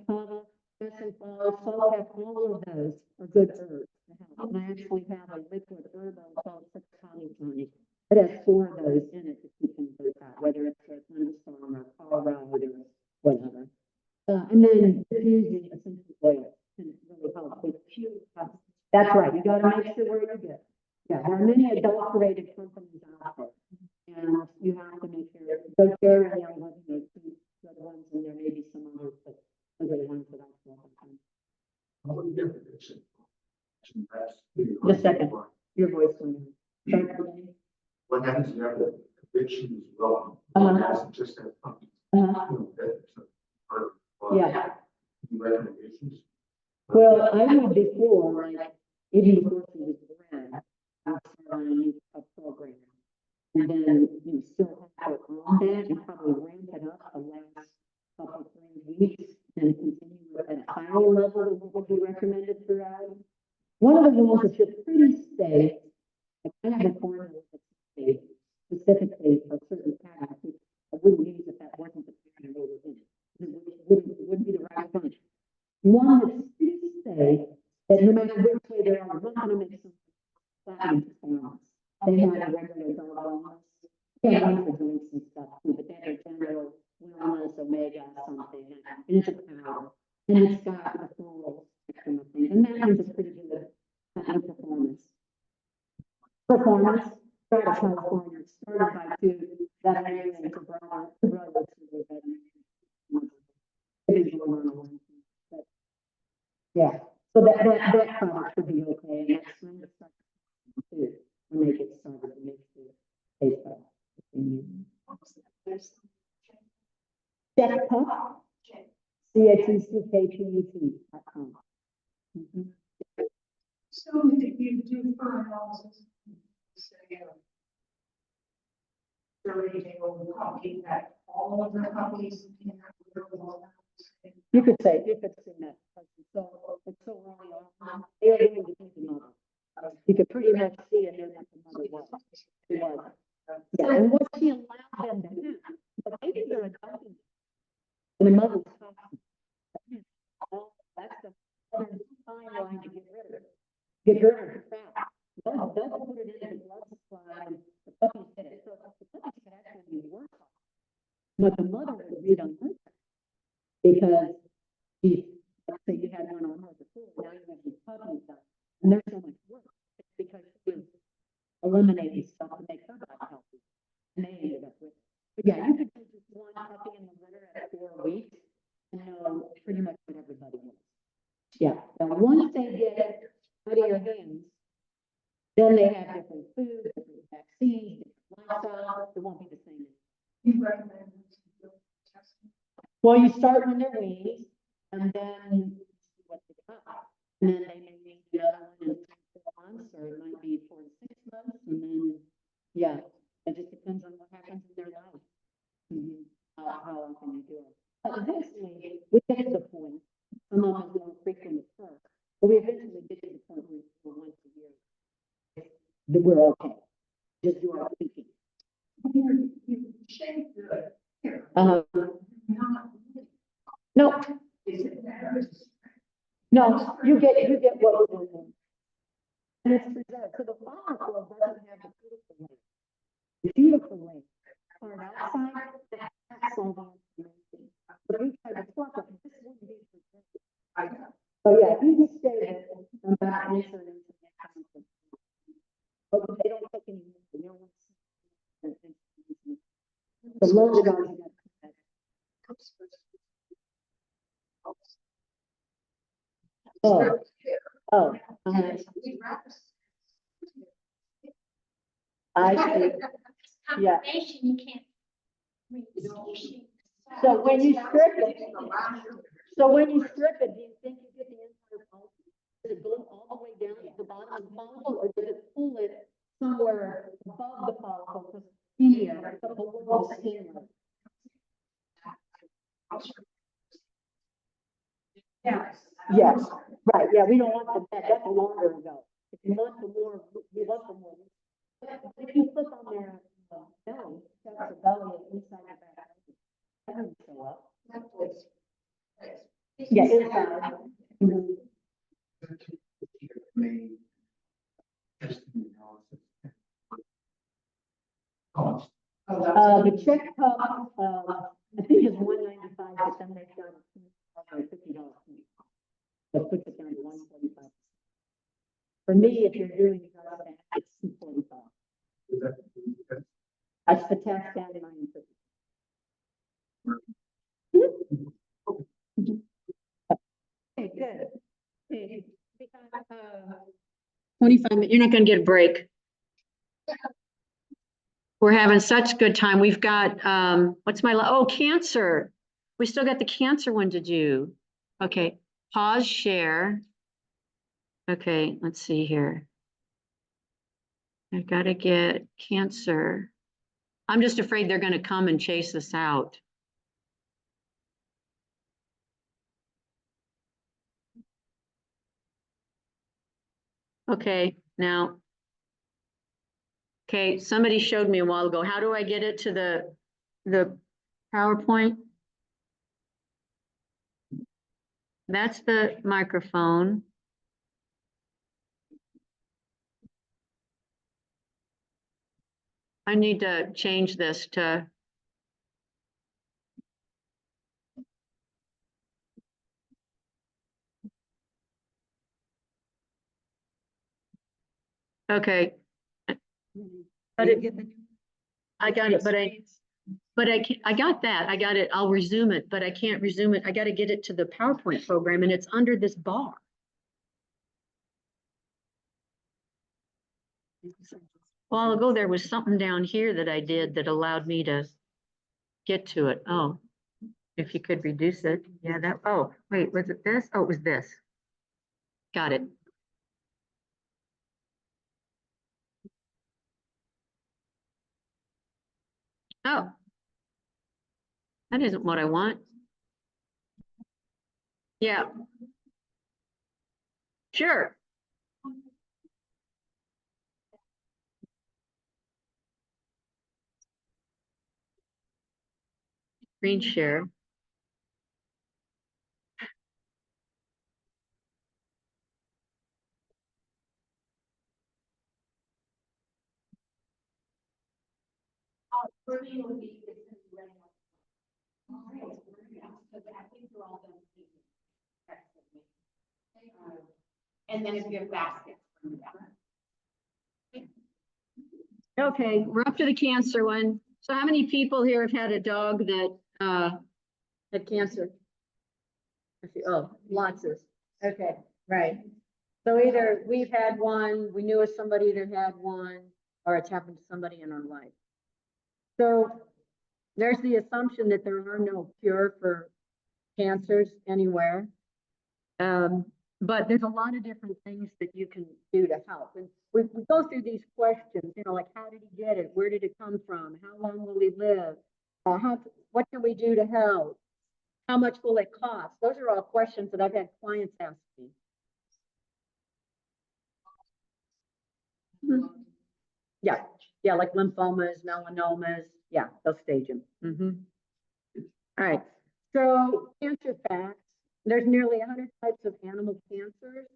A: kava, basalol, sulfap, all of those are good herbs to help. And I actually have a liquid herbal called Chiropractic. It has 4 of those in it that you can do that, whether it's a thunderstorm or car ride or whatever. And then diffusing essential oil can really help with pure. That's right. You got to make sure where you get. Yeah, there are many adulterated companies out there, and you have to make sure. Go there and you'll have the other ones, and there may be some others, but those are the ones that I feel. Uh-huh.
E: Just that puppy.
A: Uh-huh. Yeah.
E: Recommendations?
A: Well, I would before, like, even before she was born, I would start on a new program. And then you still have her on that and probably ramp it up the last couple, 3 weeks and continue at a higher level than what would be recommended throughout. One of the ones that's just pretty safe, I kind of informed her that's safe, specifically for certain patterns, which I wouldn't use if that wasn't the pattern they were in. It wouldn't be the right one. One that's pretty safe, that no matter which way they're on, we're not gonna make some flat response. They have a regular dog wellness. Yeah, one for joints and stuff too, but they have a general wellness omega something, and it's a powder. And it's got a full spectrum of things, and that one's a pretty good performance. Performance, out of California, started by two veterinarians, two brothers who were veterinarians. But, yeah, so that product should be okay, and that's when the stuff too, when they get started, it makes the taste better. Check pup, CATCKPUT.com.
I: So if you do for analysis, say, rating or copy that all of the copies.
A: You could say, if it's in that, it's so early on, they're going to be the mother. You could pretty much see it in what the mother was. Yeah, and what she allowed them to do, but maybe they're adopting. And the mother's talking. That's the mother's fine line to get rid of it. Get rid of the fat. They'll put it in the blood supply and the puppies get it. So the puppies could actually be worse off. But the mother would read on her. Because let's say you had one on her before, now you have these puppies done. And there's so much work. It's because she was eliminating stuff to make her body healthy. And they ended up with it. But yeah, you could do just one puppy in the litter at 4 weeks and know pretty much what everybody wants. Yeah. Now once they get out of your hands, then they have different food, different vaccines, different lifestyle. It won't be the same.
I: You recommend testing?
A: Well, you start when they're weaned, and then see what they got. And then they may need another one in 3 to 4 months, or it might be 4 to 6 months, and then, yeah, it just depends on what happens in their life. How often you do it. But eventually, we get to the point, some of them is more frequent at first, but we eventually get to the point where it's once a year. That we're okay. Just do our thinking.
I: You shave the hair.
A: No,
I: Is it better?
A: no, you get what we're doing. And it's preserved. So the follicle doesn't have the beautiful length. The beautiful length. Part outside, that's all the information. But we try to pluck it. This wouldn't be preserved. Oh yeah, you just stay there and back insert into the account. But they don't take any. They don't want to. The longer dogs you got. Oh, I see. Yeah.
F: You can't.
A: So when you strip it, do you think you get the entire follicle? Does it go all the way down to the bottom of the follicle, or does it pull it somewhere above the follicle, because here, below the skin line? Yes, right, yeah, we don't want the, that's longer ago. If you want the more, we want the more. If you flip on their belly, that's the belly inside the back. That doesn't show up. Yeah, inside. Mhm. The check cup, I think is $195, but then they've got $50. That puts it down to $145. For me, if you're doing that, it's $245. That's the tax down in my interest. Okay, good. Okay. 25 minutes, you're not gonna get a break.
G: We're having such good time. We've got, oh, cancer. We still got the cancer one to do. Okay, pause share. Okay, let's see here. I gotta get cancer. I'm just afraid they're gonna come and chase us out. Okay, now. Okay, somebody showed me a while ago. How do I get it to the PowerPoint? That's the microphone. I need to change this to. Okay. But I got it, but I got that. I got it. I'll resume it, but I can't resume it. I got to get it to the PowerPoint program and it's under this bar. While ago, there was something down here that I did that allowed me to get to it. Oh, if you could reduce it. Yeah, that, oh, wait, was it this? Oh, it was this. Got it. Oh, that isn't what I want. Yeah. Sure. Screen share.
A: And then if you have baskets.
G: Okay, we're up to the cancer one. So how many people here have had a dog that had cancer? Oh, lots of. Okay, right. So either we've had one, we knew of somebody that had one, or it's happened to somebody in our life. So there's the assumption that there are no cure for cancers anywhere. But there's a lot of different things that you can do to help. And we go through these questions, you know, like how did he get it? Where did it come from? How long will he live? What can we do to help? How much will it cost? Those are all questions that I've had clients ask me. Yeah, yeah, like lymphomas, melanomas. Yeah, they'll stage them. All right, so cancer facts. There's nearly 100 types of animal cancers.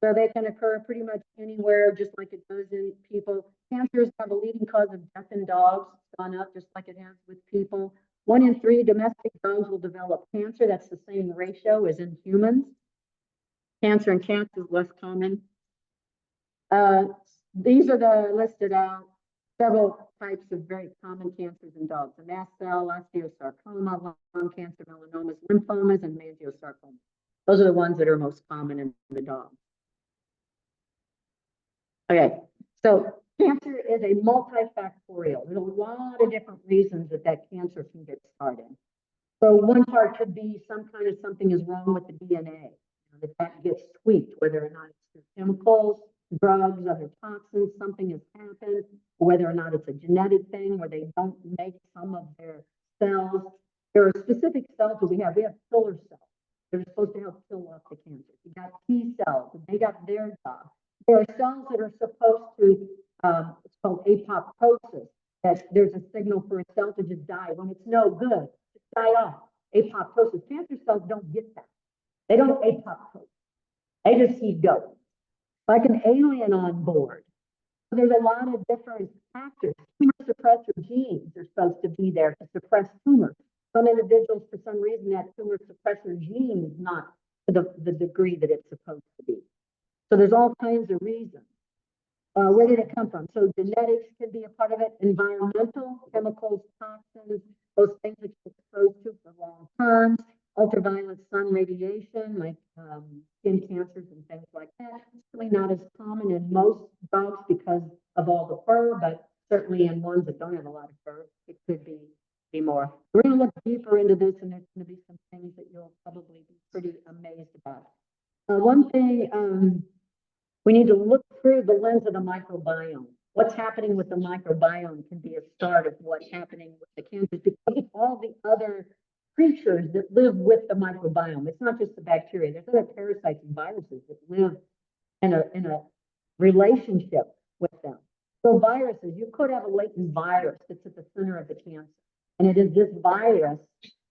G: So they can occur pretty much anywhere, just like it does in people. Cancers have a leading cause of death in dogs. It's gone up just like it has with people. 1 in 3 domestic dogs will develop cancer. That's the same ratio as in humans. Cancer in cats is less common. These are the listed out several types of very common cancers in dogs: a mast cell, osteosarcoma, lung cancer, melanomas, lymphomas, and angiosarcoma. Those are the ones that are most common in the dog. Okay, so cancer is a multifactorial. There's a lot of different reasons that cancer can get started. So one part could be some kind of something is wrong with the DNA, that gets tweaked, whether or not it's through chemicals, drugs, other toxins, something has happened, whether or not it's a genetic thing where they don't make some of their cells. There are specific cells that we have killer cells. They're supposed to help kill off the cancer. You got T cells, and they got their job. There are cells that are supposed to, it's called apoptosis, that there's a signal for a cell to just die. When it's no good, just die off. Apoptosis. Cancer cells don't get that. They don't apoptose. They just keep going. Like an alien on board. So there's a lot of different factors. Tumor suppressor genes are supposed to be there to suppress tumors. Some individuals, for some reason, that tumor suppressor gene is not to the degree that it's supposed to be. So there's all kinds of reasons. Where did it come from? So genetics can be a part of it. Environmental, chemicals, toxins, those things that you're exposed to for long term. Ultraviolet sun radiation, like skin cancers and things like that. It's really not as common in most dogs because of all the fur, but certainly
A: only in ones that don't have a lot of fur. It could be more. We're gonna look deeper into this, and there's gonna be some things that you'll probably be pretty amazed about. One thing, we need to look through the lens of the microbiome. What's happening with the microbiome can be a start of what's happening with the cancers, because of all the other creatures that live with the microbiome. It's not just the bacteria. There's other parasites and viruses that live in a relationship with them. So viruses, you could have a latent virus that's at the center of the cancer. And it is this virus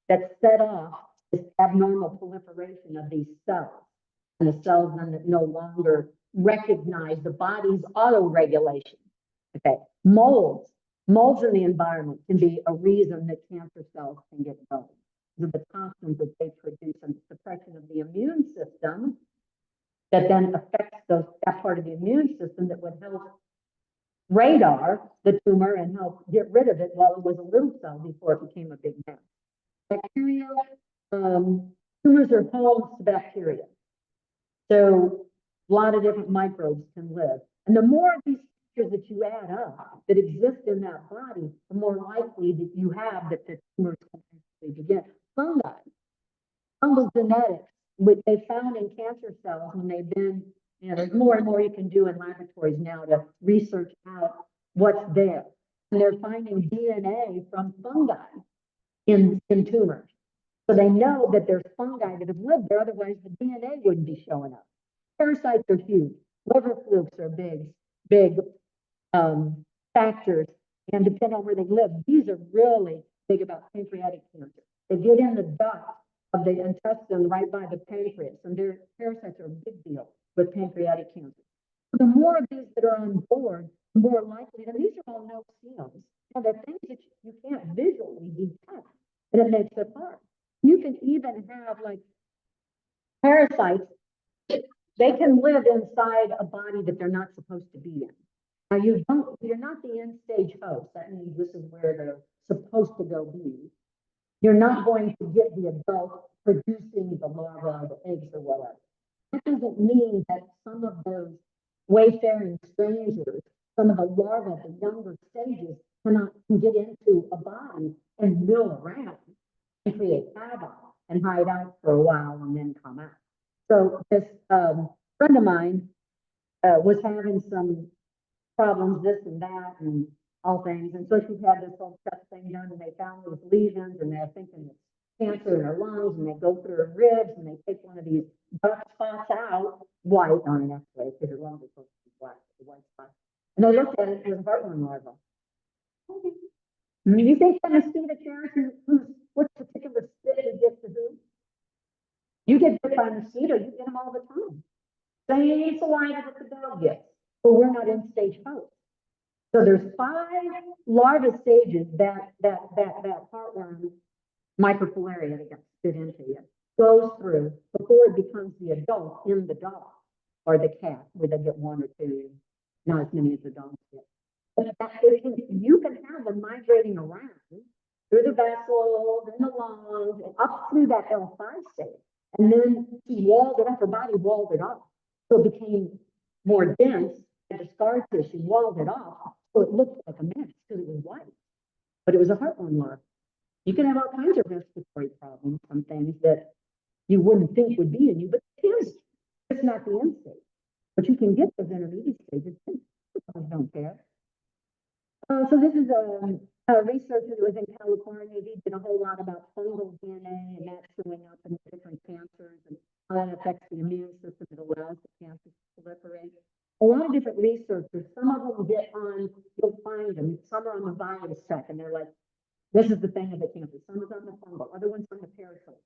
A: that set off this abnormal proliferation of these cells. And the cells then that no longer recognize the body's auto-regulation. Okay, molds in the environment can be a reason that cancer cells can get going. The toxins that they produce and the suppression of the immune system that then affects that part of the immune system that would help radar the tumor and help get rid of it while it was a little cell before it became a big mess. Bacteria, tumors are homes to bacteria. So a lot of different microbes can live. And the more of these features that you add up that exist in that body, the more likely that you have that the tumors can actually begin. Fungi, fungal genetics, which they found in cancer cells when they've been, there's more and more you can do in laboratories now to research out what's there. And they're finding DNA from fungi in tumors. So they know that there's fungi that have lived there, otherwise the DNA wouldn't be showing up. Parasites are huge. Liver flukes are big factors. And depending on where they live, these are really big about pancreatic cancer. They get in the duct of the intestine right by the pancreas, and their parasites are a big deal with pancreatic cancer. So the more of these that are on board, the more likely, and these are all no-seums. They're things that you can't visually detect, and it makes it hard. You can even have like parasites, they can live inside a body that they're not supposed to be in. Now you're not the end-stage host. That means this is where they're supposed to go be. You're not going to get the adult producing the larva or the eggs or whatever. That doesn't mean that some of those wayfaring strangers, some of the larvae at the younger stages can get into a body and mill around and create havoc and hide out for a while and then come out. So this friend of mine was having some problems, this and that, and all things. And so she had this whole chest thing done, and they found these lesions, and they're thinking it's cancer in her lungs, and they go through her ribs, and they take one of these dark spots out, white on an X-ray, because her lungs are supposed to be black, the white spot. And they looked at it as a heartworm larva. You think that mosquito carries what particular spit it gets to who? You get bit by a mosquito, you get them all the time. Same saliva that the dog gets, but we're not in stage host. So there's 5 larva stages that heartworm microfilariae that gets spit into you goes through before it becomes the adult in the dog or the cat, where they get 1 or 2, not as many as the dogs get. But you can have them migrating around through the vessels, in the lungs, and up through that L5 stage. And then she walled it up, her body walled it off. So it became more dense, and the scar tissue walled it off. So it looked like a mess because it was white. But it was a heartworm larva. You can have all kinds of respiratory problems from things that you wouldn't think would be in you, but it is. It's not the end stage. But you can get those intermediate stages. Don't care. So this is a researcher that was in California. He did a whole lot about fungal DNA and that showing up in different cancers and how that affects the immune system. It allows the cancer to proliferate. A lot of different researchers, some of them get on, you'll find them, some are on the virus stuff, and they're like, this is the thing of the cancer. Some is on the fungal, other ones on the parasite.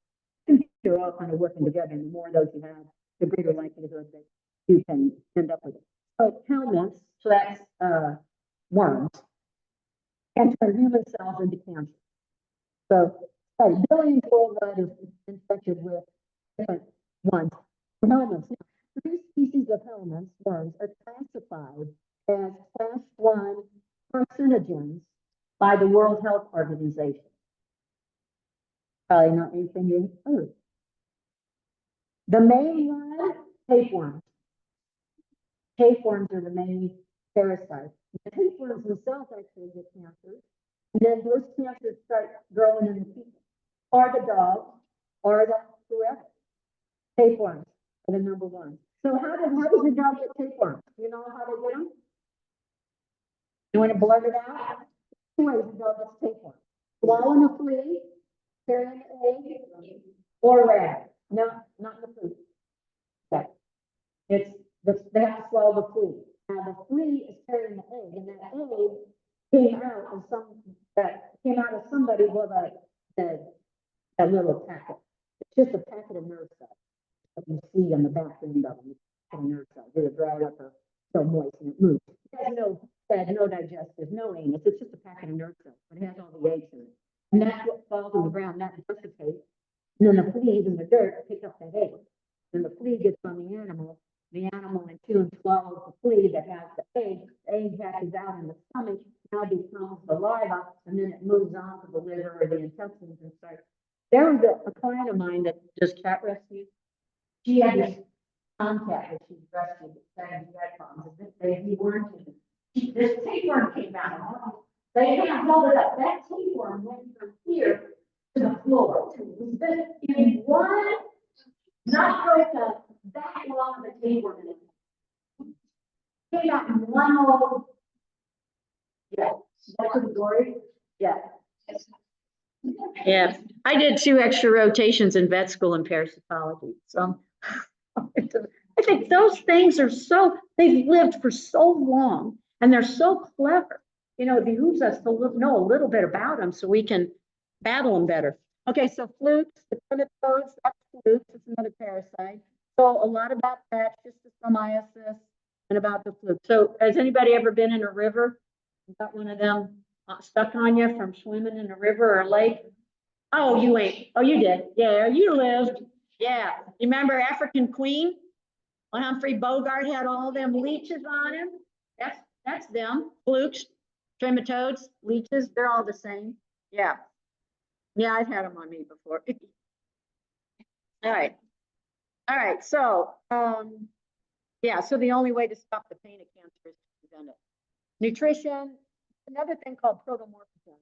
A: They're all kind of working together, and the more of those you have, the greater likelihood that you can end up with it. So helminths, so that's worms, and turn human cells into cancer. So billions worldwide is infected with different ones. Helminths. Now, 3 species of helminths, worms, are classified as class 1 carcinogens by the World Health Organization. Probably not anything you've heard. The main one, tapeworms. Tapeworms are the main parasites. The tapeworms themselves actually get cancers. And then those cancers start growing in the people, or the dog, or the whoever. Tapeworms are the number one. So how does your dog get tapeworms? You know how they get them? You want to blurt it out? Two ways a dog gets tapeworms. Swallowing a flea, carrying an egg, or rag. No, not the flea. Okay. They have to swallow the flea. Now the flea is carrying the egg, and that egg came out of somebody with a little packet. It's just a packet of nerve cells that you see on the back end of them. Nerve cells. They're dried up or so moist and it moves. It has no fed, no digestive, no anus. It's just a packet of nerve cells, but it has all the eggs in it. And that's what falls on the ground, that dissipates. And then the fleas in the dirt pick up that egg. Then the flea gets on the animal in 2 and 12, the flea that has the egg hatches out in the stomach, now becomes the larva, and then it moves on to the liver or the intestines and starts. There was a client of mine that does cat rescue. She had this tomcat that she rescued that had problems. He warranted it. This tapeworm came out. They can't hold it up. That tapeworm went from here to the floor. In one, not like that long of a tapeworm. Came out in one hole. Yeah, that's the story. Yeah. Yeah, I did 2 extra rotations in vet school in parasitology. So I think those things are they've lived for so long and they're so clever. You know, it behooves us to know a little bit about them so we can battle them better. Okay, so flukes, the nematodes, that's flukes, it's another parasite. So a lot about that, schistosomiasis, and about the fluke. So has anybody ever been in a river? Got one of them stuck on you from swimming in a river or a lake? Oh, you ain't. Oh, you did. Yeah, you lived. Yeah. You remember African Queen? When Humphrey Bogart had all them leeches on him? That's them. Flukes, trematodes, leeches, they're all the same. Yeah. Yeah, I've had them on me before. All right. All right. So, yeah, so the only way to stop the pain of cancer is to prevent it. Nutrition, another thing called protomorphism.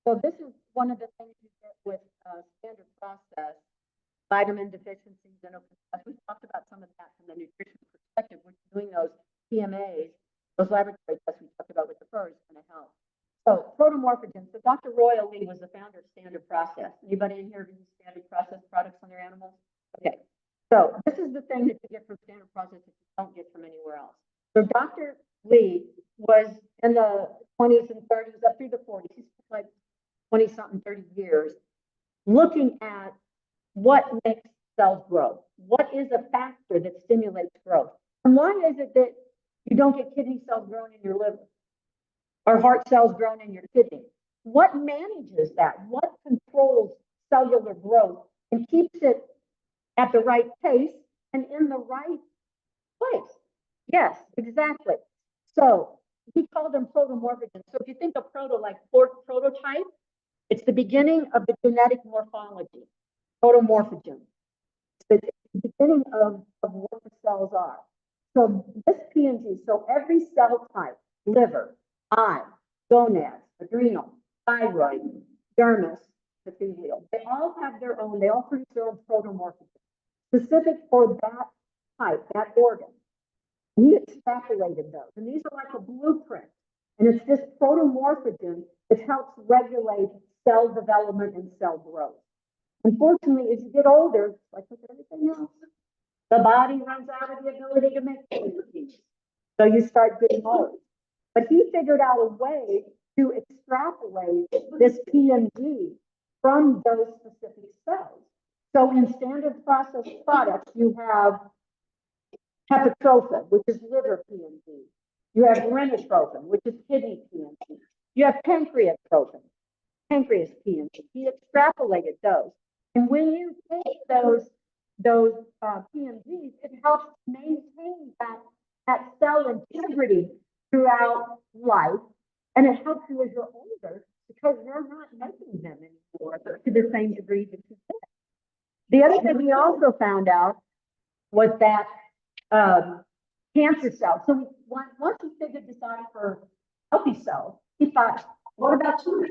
A: So this is one of the things you get with standard process, vitamin deficiencies, and we talked about some of that from the nutrition perspective. We're doing those PMAs, those laboratory tests we talked about with the fur is going to help. So protomorphism. So Dr. Roy Lee was the founder of Standard Process. Anybody in here use Standard Process products on their animals? Okay. So this is the thing that you get from Standard Process that you don't get from anywhere else. So Dr. Lee was in the 20s and 30s up through the 40s. He's like 20-something, 30 years, looking at what makes cells grow. What is a factor that stimulates growth? And why is it that you don't get kidney cells growing in your liver or heart cells growing in your kidney? What manages that? What controls cellular growth and keeps it at the right pace and in the right place? Yes, exactly. So he called them protomorphisms. So if you think of proto like prototype, it's the beginning of the genetic morphology, protomorphism. It's the beginning of what the cells are. So this PNG, so every cell type, liver, eye, gonads, adrenal, thyroid, dermis, epithelial, they all have their own, they all produce their own protomorphism, specific for that type, that organ. He extrapolated those, and these are like a blueprint. And it's this protomorphism that helps regulate cell development and cell growth. Unfortunately, as you get older, like with everything else, the body runs out of the ability to make proteins. So you start getting old. But he figured out a way to extrapolate this PMG from those specific cells. So in standard process products, you have hepatrophin, which is liver PMG. You have renotrophin, which is kidney PMG. You have pancreatrophin, pancreas PMG. He extrapolated those. And when you take those PMGs, it helps maintain that cell integrity throughout life. And it helps you as you're older because you're not making them anymore to the same degree that you did. The other thing we also found out was that cancer cells. So once we figured this out for healthy cells. He thought, what about tumors?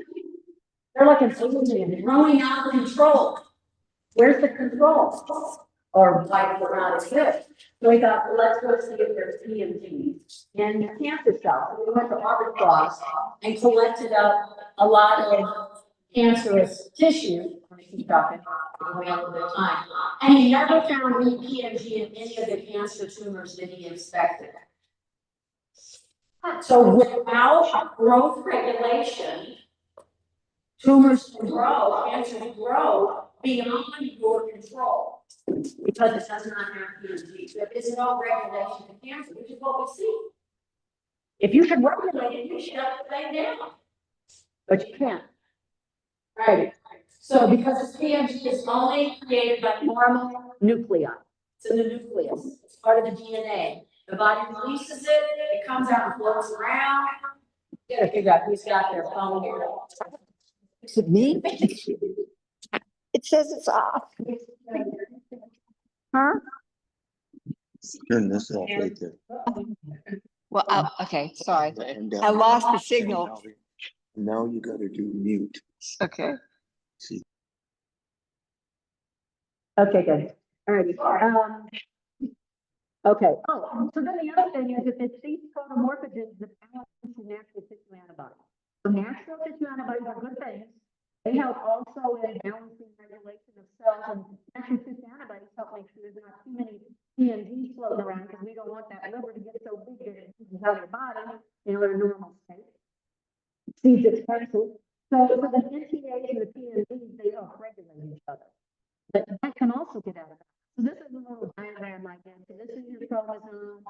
A: They're like an alien growing out of control. Where's the control? Or why would not exist? So we thought, well, let's go see if there's PMGs in cancer cells. We went to Arkansas and collected up a lot of cancerous tissue. I keep talking, we have a little bit of time. And he never found any PMG in any of the cancer tumors that he inspected. So without growth regulation, tumors can grow, cancer can grow beyond your control because it does not have PMG. There is no regulation of cancer, which is what we see. If you could regulate it, you shut the thing down. But you can't. Right. So because this PMG is only created by normal nuclei. It's in the nucleus. It's part of the DNA. The body releases it, it comes out and floats around. You gotta figure out who's got their phone here. Is it me?
I: It says it's off.
A: Huh?
E: Turn this off right there.
H: Well, okay, sorry.
E: And down.
H: I lost the signal.
E: Now you gotta do mute.
H: Okay.
E: See,
A: Okay, good. Alrighty. Okay. Oh, so then the other thing is if it's these protomorphogens that balance the natural tissue antibodies. So natural tissue antibodies are good things. They help also in balancing regulation of cells, and natural tissue antibodies help make sure there's not too many PMGs floating around because we don't want that liver to get so big that it pushes out of your body in a normal state. Seeds expensive. So the NTAs and the PMGs, they help regulate each other. But that can also get out of that. So this is a little diagram I did. So this is your chromosome,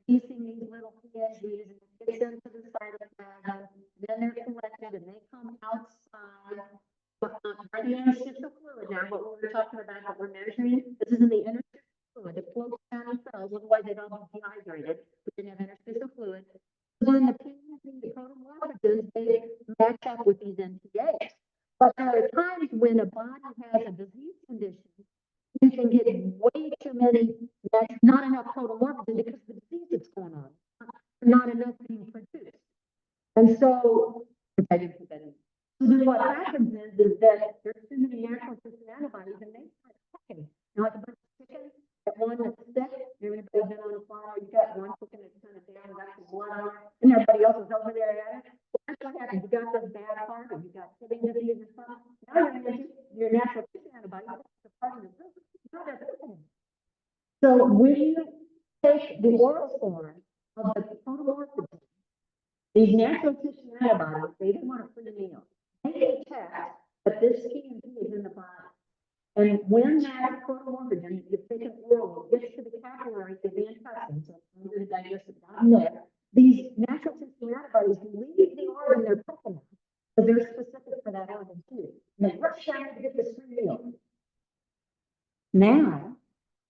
A: releasing these little PMGs, and it gets into the cytoplasm. Then they're collected and they come outside. But for the interstitial fluid now, what we were talking about that we're measuring, this is in the interstitial fluid. It floats down in cells, otherwise they don't be dehydrated. We can have interstitial fluid. So then the PMG, the protomorphogens, they match up with these NTAs. But there are times when a body has a disease condition, you can get way too many, that's not enough protomorphogens because the disease that's going on, not enough being produced. And so, I didn't put that in. So then what happens is that there's too many natural tissue antibodies and they start cooking. Now, like a bunch of chickens, that one that's sick, everybody's been on a farm, you got one chicken that's kind of down, got some blood on it, and everybody else is over there at it. That's what happens. You got this bad part, or you got kidney disease or something. Now you're going to your natural tissue antibodies, that's the part of the food. Now they're cooking. So when you take the oral form of the protomorphogens, these natural tissue antibodies, they don't want a free meal. They detect that this PMG is in the body. And when that protomorphogen is taken orally, gets to the capillaries of the intestines, so under the digestive down there, these natural tissue antibodies leave the organ they're cooking on, but they're specific for that organ too. And they rush down to get this free meal. Now,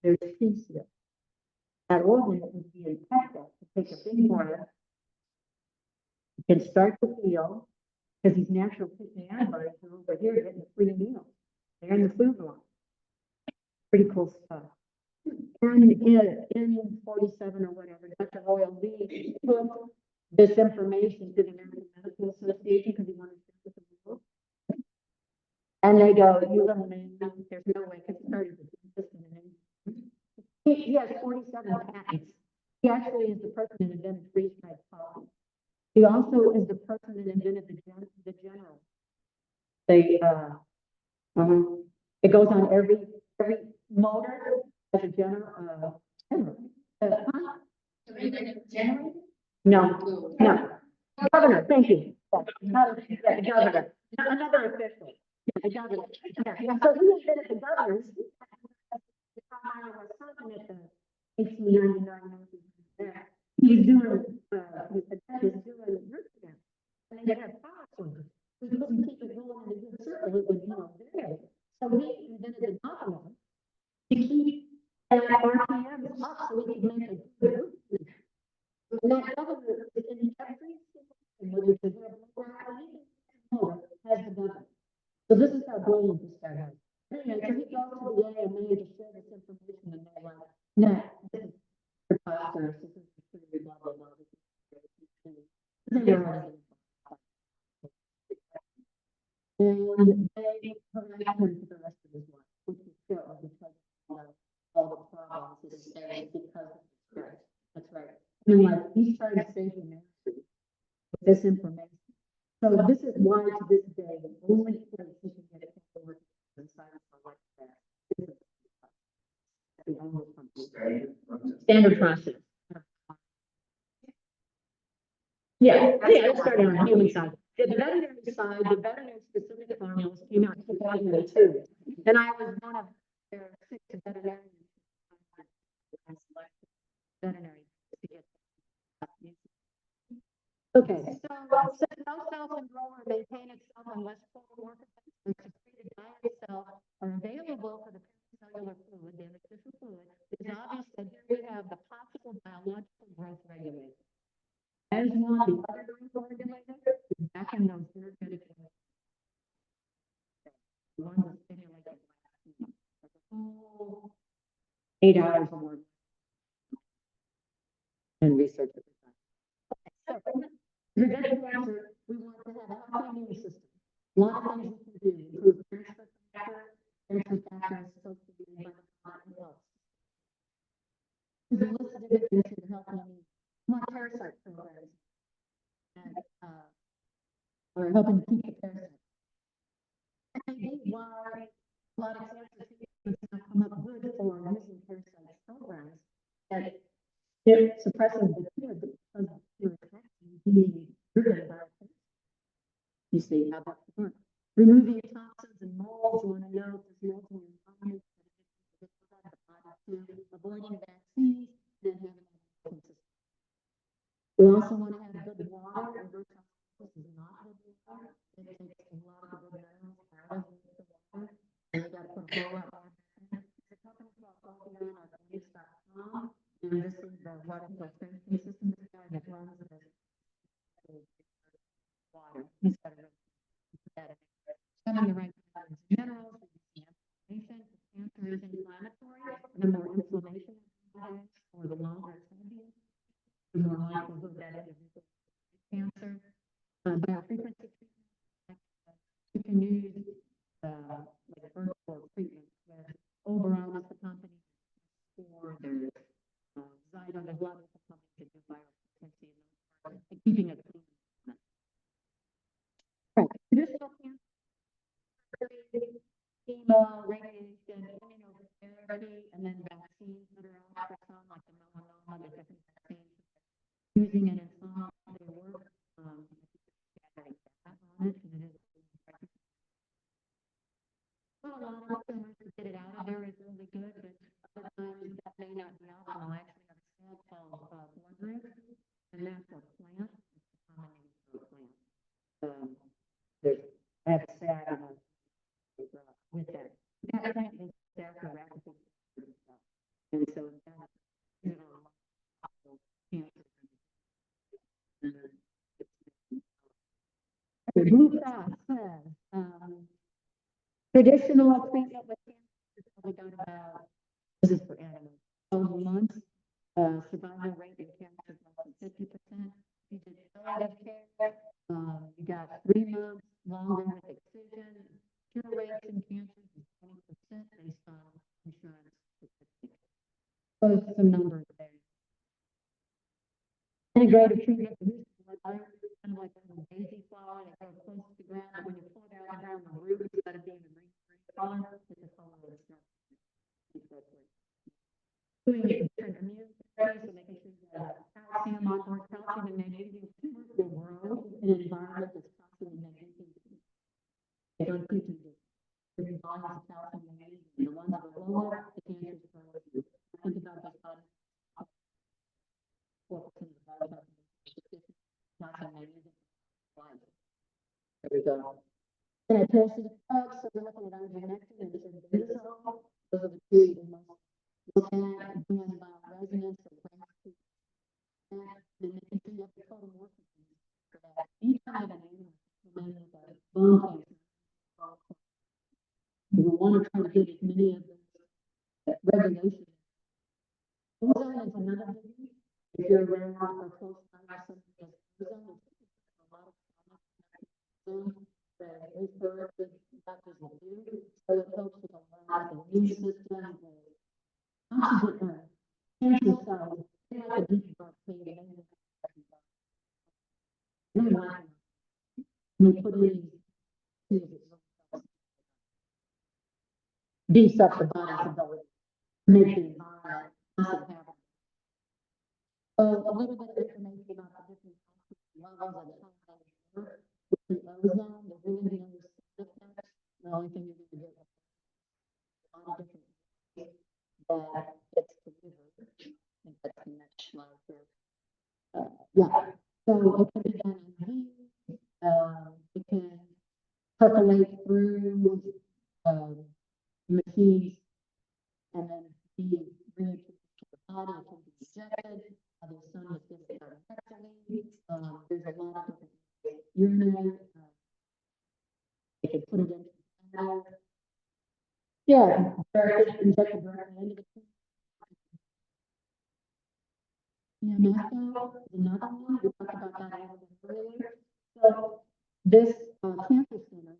A: there's peace here. That organ that would be infected to take a big breath, can start to heal, because these natural tissue antibodies are over here getting a free meal. They're in the food line. Pretty cool stuff. And in 47 or whatever, Dr. Royal Lee took this information to the American Medical Association because he wanted to share with the world. And they go, you little man, there's no way, because it started with this he has 47 patents. He actually is the person that invented freeze-dried coffee. He also is the person that invented the general. It goes on every motor as a general. No. Governor, thank you. Not the governor. Another official. The governor. Yeah. So he invented the governors. At the 1899. He was doing root canal, and they had power sources. We couldn't keep it going in a good circle, it would, there. So he invented the governor to keep that RPM up so we could make a good root canal. And that governor is in every single whether it's a motor has the governor. So this is how brilliant this guy is. Anyway, so he goes to the AMA to share this information, and they're like, no, this is preposterous, this is blah, blah, blah. They already and they harassed him for the rest of his life, which is true, because of all the problems that he faced because of his stress. That's right. I mean, like, he's trying to save humanity with this information. So this is why to this day, the only place you can get paperwork inside of a like that is the only company. Standard process. Yeah, let's start on the human side. The veterinary side, the veterinary specific formulas came out in 2002. And I was one of their 6 veterinarians. I selected veterinary to get. Okay, so since no cell can grow or maintain itself unless polymorphisms and secreted by itself are available for the cellular fluid, the interstitial fluid, it is obvious that here we have the possible biological growth regulator. As one, the other growth regulator is back in those energetic areas. The one that stimulates the whole 8 hours or more in research at the time. So, prevent cancer, we want to have a healthy immune system. A lot of things we can do, improve cancer factor is supposed to be by the health. There's a list of different things to help immune. We want parasite programs and or helping to keep the parasite. And maybe why a lot of cancer treatments have come up good for using parasite programs and it suppresses the cure because of cure being driven by you see how that's works. Removing toxins and molds, you want to know if there's molds in your environment, avoiding vaccines, then having a consistent. We also want to have good water, and this is not good water. It takes a lot of good minerals out of the water, and you got to put a whole lot more. The company called organics.com, and this is the water filtration system that runs the water. He's got to that in the right minerals, inflammation, cancer is inflammatory, the more inflammation or the longer it's going to be, the more likelihood that individual cancer. Biofrequency treatment, you can use like virtual treatment where overall is the company or there's Zyton, there's a lot of the companies that do biofrequency and keeping it clean. Right. Traditional cancer, chemo, radiation, immunotherapy, and then vaccines that are out for some, like the melanoma, the different vaccines. Using it in some of their work, on it, and it is. Well, a lot of consumers to get it out of there is really good, but other times that may not be optimal. I actually have a cell called blood and that's a plant. It's a combination of plant. I have a sad with that. That plant is there for rapid and so that, you know, cancer. Blue Cross says, traditional treatment with cancer is probably got about, this is for animals, 12 months. Survival rate in cancer is less than 50%. You did palliative care, you got 3 months longer with excision. Cure rates in cancer is 20% based on insurance statistics. So some numbers there. Integrative treatment, kind of like a daisy flower that goes close to the ground, but when you pull it out around the root, it's got to be in the green color, it's a color of the doing different immune therapies, so making sure that calcium, onboard calcium and magnesium tumors will grow in an environment that's calcium and magnesium. They don't teach you this. There's volumes of calcium and magnesium. The ones that are lower, the cancer is growing. Think about this body. 4% of the body calcium magnesium. There we go. And a parasitic drugs, so we're looking at ivermectin and benzoyl. Those are the two the most looked at, doing bioresonance and then making sure you have the total morphine for that. Anytime an animal is bone cancer, you want to try to get as many of the regulations. Ozone is another disease. If you're around or close by something that's ozone, medicine that research doctors will do. So it helps with a lot of the immune system, the oxygen, cancer cells. They like a deep dark clean and really like you put in beefs up the body's ability to make the environment less habitable. So a little bit of information about the different levels of the with the ozone, the really the only side effects. The only thing you're going to get a lot of different ways that it's delivered. I think that's the next slide here. Yeah. So it can be done in heat. It can percolate through machines and then be reintroduced to the body. It can be injected. There's some that get it directly. There's a lot of different urinary. They can put it into the bowel. Yeah, injected directly into the food. Another one, we talked about that a little bit earlier. So this cancer center.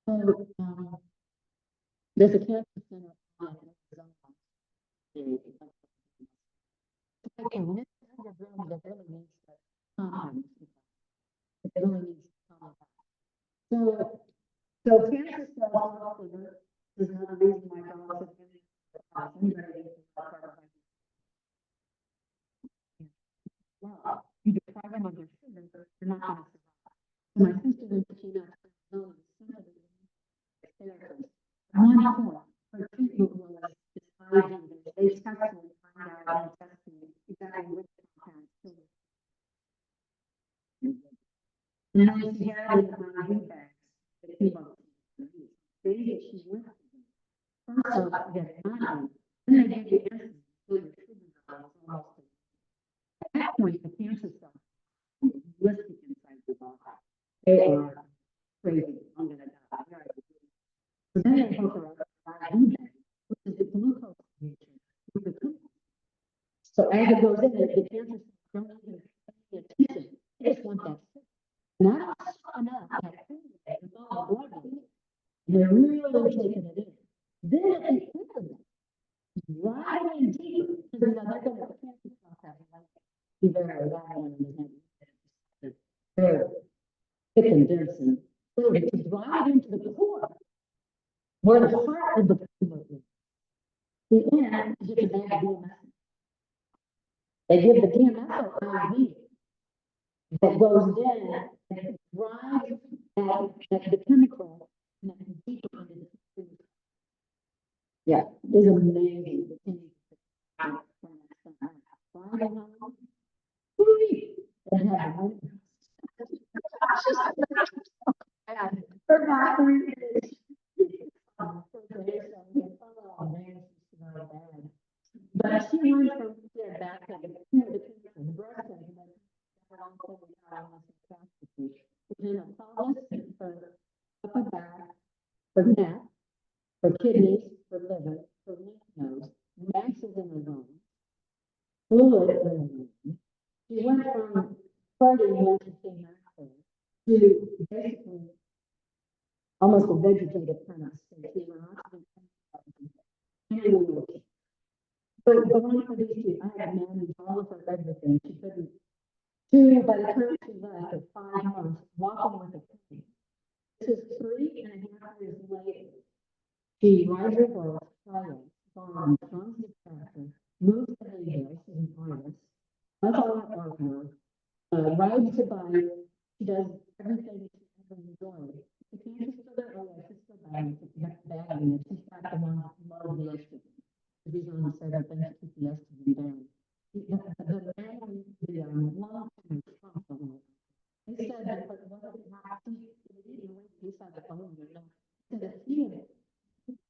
A: So there's a cancer center on okay, when it's in the room that really needs to calm it really needs to calm down. So cancer cells is another reason why dogs have well, you deprive them of their sugar, they're not going to survive. So my sister when she came out to therapist, one point, her treatment was deciding they tested and find out and testing exactly which compounds kill them. And then she had in the IV bags, the chemo. They that she went to them. First off, you get money, then they give you insulin, so your sugar levels almost. At that point, the cancer cells listed inside your body. They are crazy. I'm gonna die. So then they hook her up with IV bag, which is the glucose nature with the glucose. So as it goes in, the cancer cells don't even pay attention. They just want that sugar. Not enough that food with all the blood in it. They're really taking it in. Then if they think of it, right in deep, because they're going to cancer cells have be very long in the head. Very thick and dense. And so to drive into the core, where the heart of the tumor is. The end is just a bad DMS. They give the DMS IV that goes in and drives the chemical deeper into the tumor. Yeah, it's amazing. The thing but she went from back to the breast cancer, in a polyp for upper back, for neck, for kidneys, for liver, for lymph nodes, masses in the lungs, fluid in the lungs. She went from 30 years to basically almost a vegetative kind of state. So the one for these two, I had managed all of her everything. She couldn't. By the time she left at 5 months, walking with a cane. This is 3.5 years later. She rides her horse, farms, runs the tractor, moves the hay bale, she's an artist, does all that artwork, rides the bike, she does everything she ever enjoyed. The cancer still there, she's still bad, and she's got the one that loves the estrogen. These are on the side of things to keep the estrogen down. They said that it wasn't not inside the bone, so that he had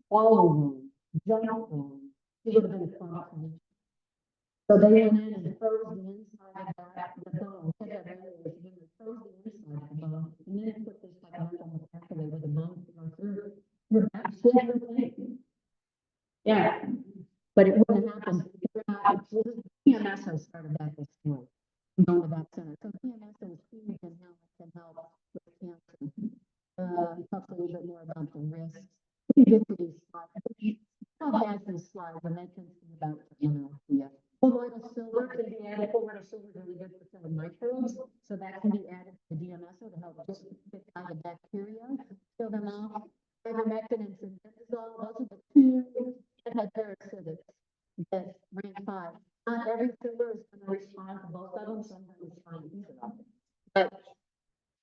A: swallow wrong, jump wrong, he would have been a chronic condition. So they went in and froze the inside of that, the bone, froze the inside of the bone, and then put this like on the pathway where the bone could go through. You're absolutely yeah. But it wouldn't happen. PMS has started that this year. Going to that center. So PMS talk a little bit more about the risks. We get to these slides. I've had these slides and they can see about, the colloidal silver can be added. Colloidal silver is really good for killing microbes. So that can be added to the DMSO to help just pick out the bacteria, kill them off. Ivermectin and benzol, those are the two antiparasitics that rank 5. Not every tumor is going to respond to both of them, some will respond to either of them. But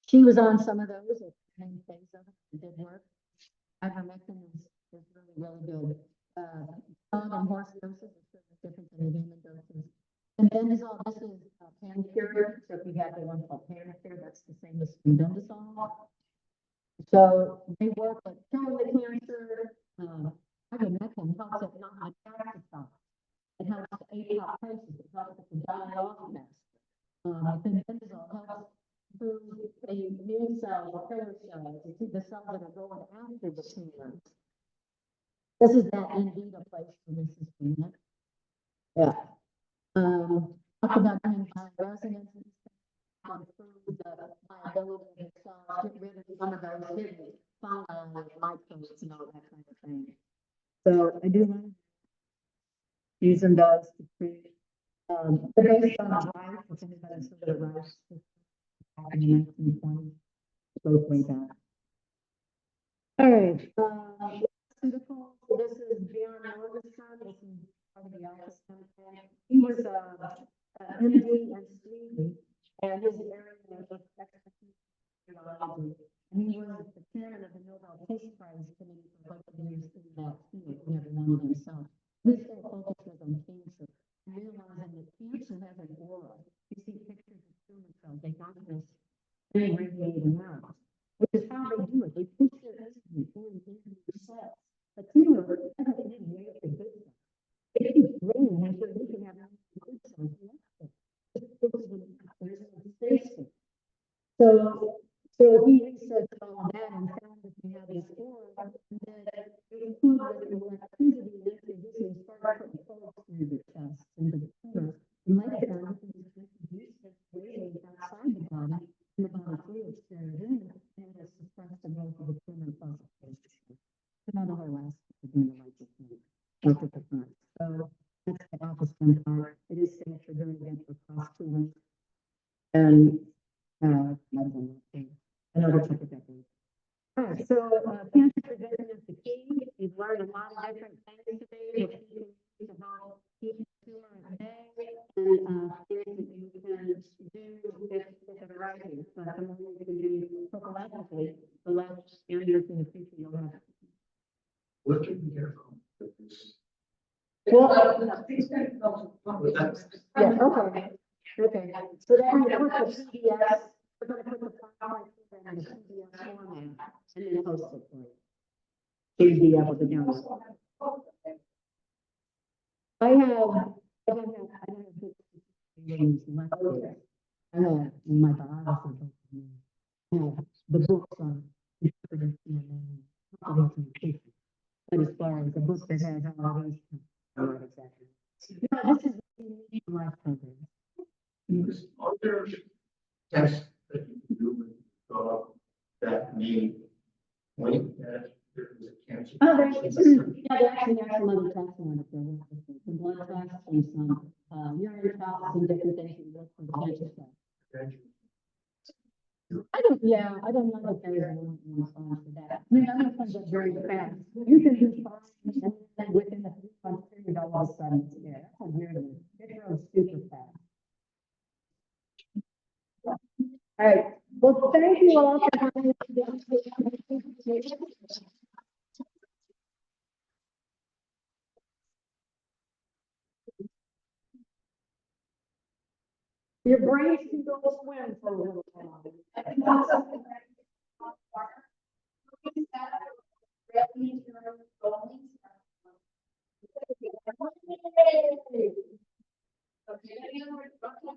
A: she was on some of those, the main phase of it, did work. Ivermectin is really, really good. Dog and horse doses are certainly different than the human doses. And benzol, this is pancure, so if you have the one called pancure, that's the same as benzol. So they work at killing the cancer. Ivermectin helps it not metastasize. It helps the apoptosis. It helps it to die off faster. Then benzol helps improve the immune cells, the killer cells, the cells that are going after the tumor. This is that in vivo place for Mrs. Greenett. Yeah. Talk about doing bioresonance and improve the viability of the cells, get rid of some of those hidden fungi, microbes, and all that kind of thing. So I do want using those to treat. They're based on rice, if anybody's heard of rice. In the 1920s, goes way back. All right. Pharmaceuticals. This is Bjorn Morgenstern. This is part of the office. He was MD and Sweden, and his area of expertise in urology. And he was the chairman of the Nobel Peace Prize Committee for both of years in that field. He never won it himself. His whole focus was on cancer, realizing that cancer has an aura. You see pictures of tumor cells, they got this thing radiating out, which is how they do it. They push their estrogen into your cells. The tumor doesn't need way up the good stuff. It keeps growing until they can have good cells left. There's no space. So he researched all of that and found that we have this aura that it could, with electricity and introducing, start putting folds through the chest and the tumor. And later on, you can just introduce this radiate outside the body, and the body fluids carried in, and it suppresses the growth of the tumor and causes cancer. Another whole aspect of doing the right thing. Look at the front. So that's the office part. It is safe for doing it across 2 weeks. And another type of decade. All right, so cancer prevention is the key. We've learned a lot of different things today that you can use to help keep the tumor at bay, and things that you can do if it arises. But the more you can do prophylactically, the less illness in the future you'll have.
E: What can we hear from this?
A: Well, yeah, okay. Okay, so then you put the PDS, we're gonna put the PowerPoint program in the PDS format and then post it for you. So you'd be able to download. I have my biography. I have the books on interpreting DNA. But as far as the book that has all these, not exactly. No, this is the life program.
E: Are there tests that you can do with the dog that may point that there is a cancer?
A: Oh, there's, yeah, they actually have some other tests on it. Some blood tests and some urine tests and different things that look for cancer stuff. I don't know if there's one response for that. I mean, that comes up very fast. You can do fine, and then within a 3-month period, all of a sudden it's there. That's a weird one. It grows super fast. All right. Well, thank you all for coming. Your brains can go swim for a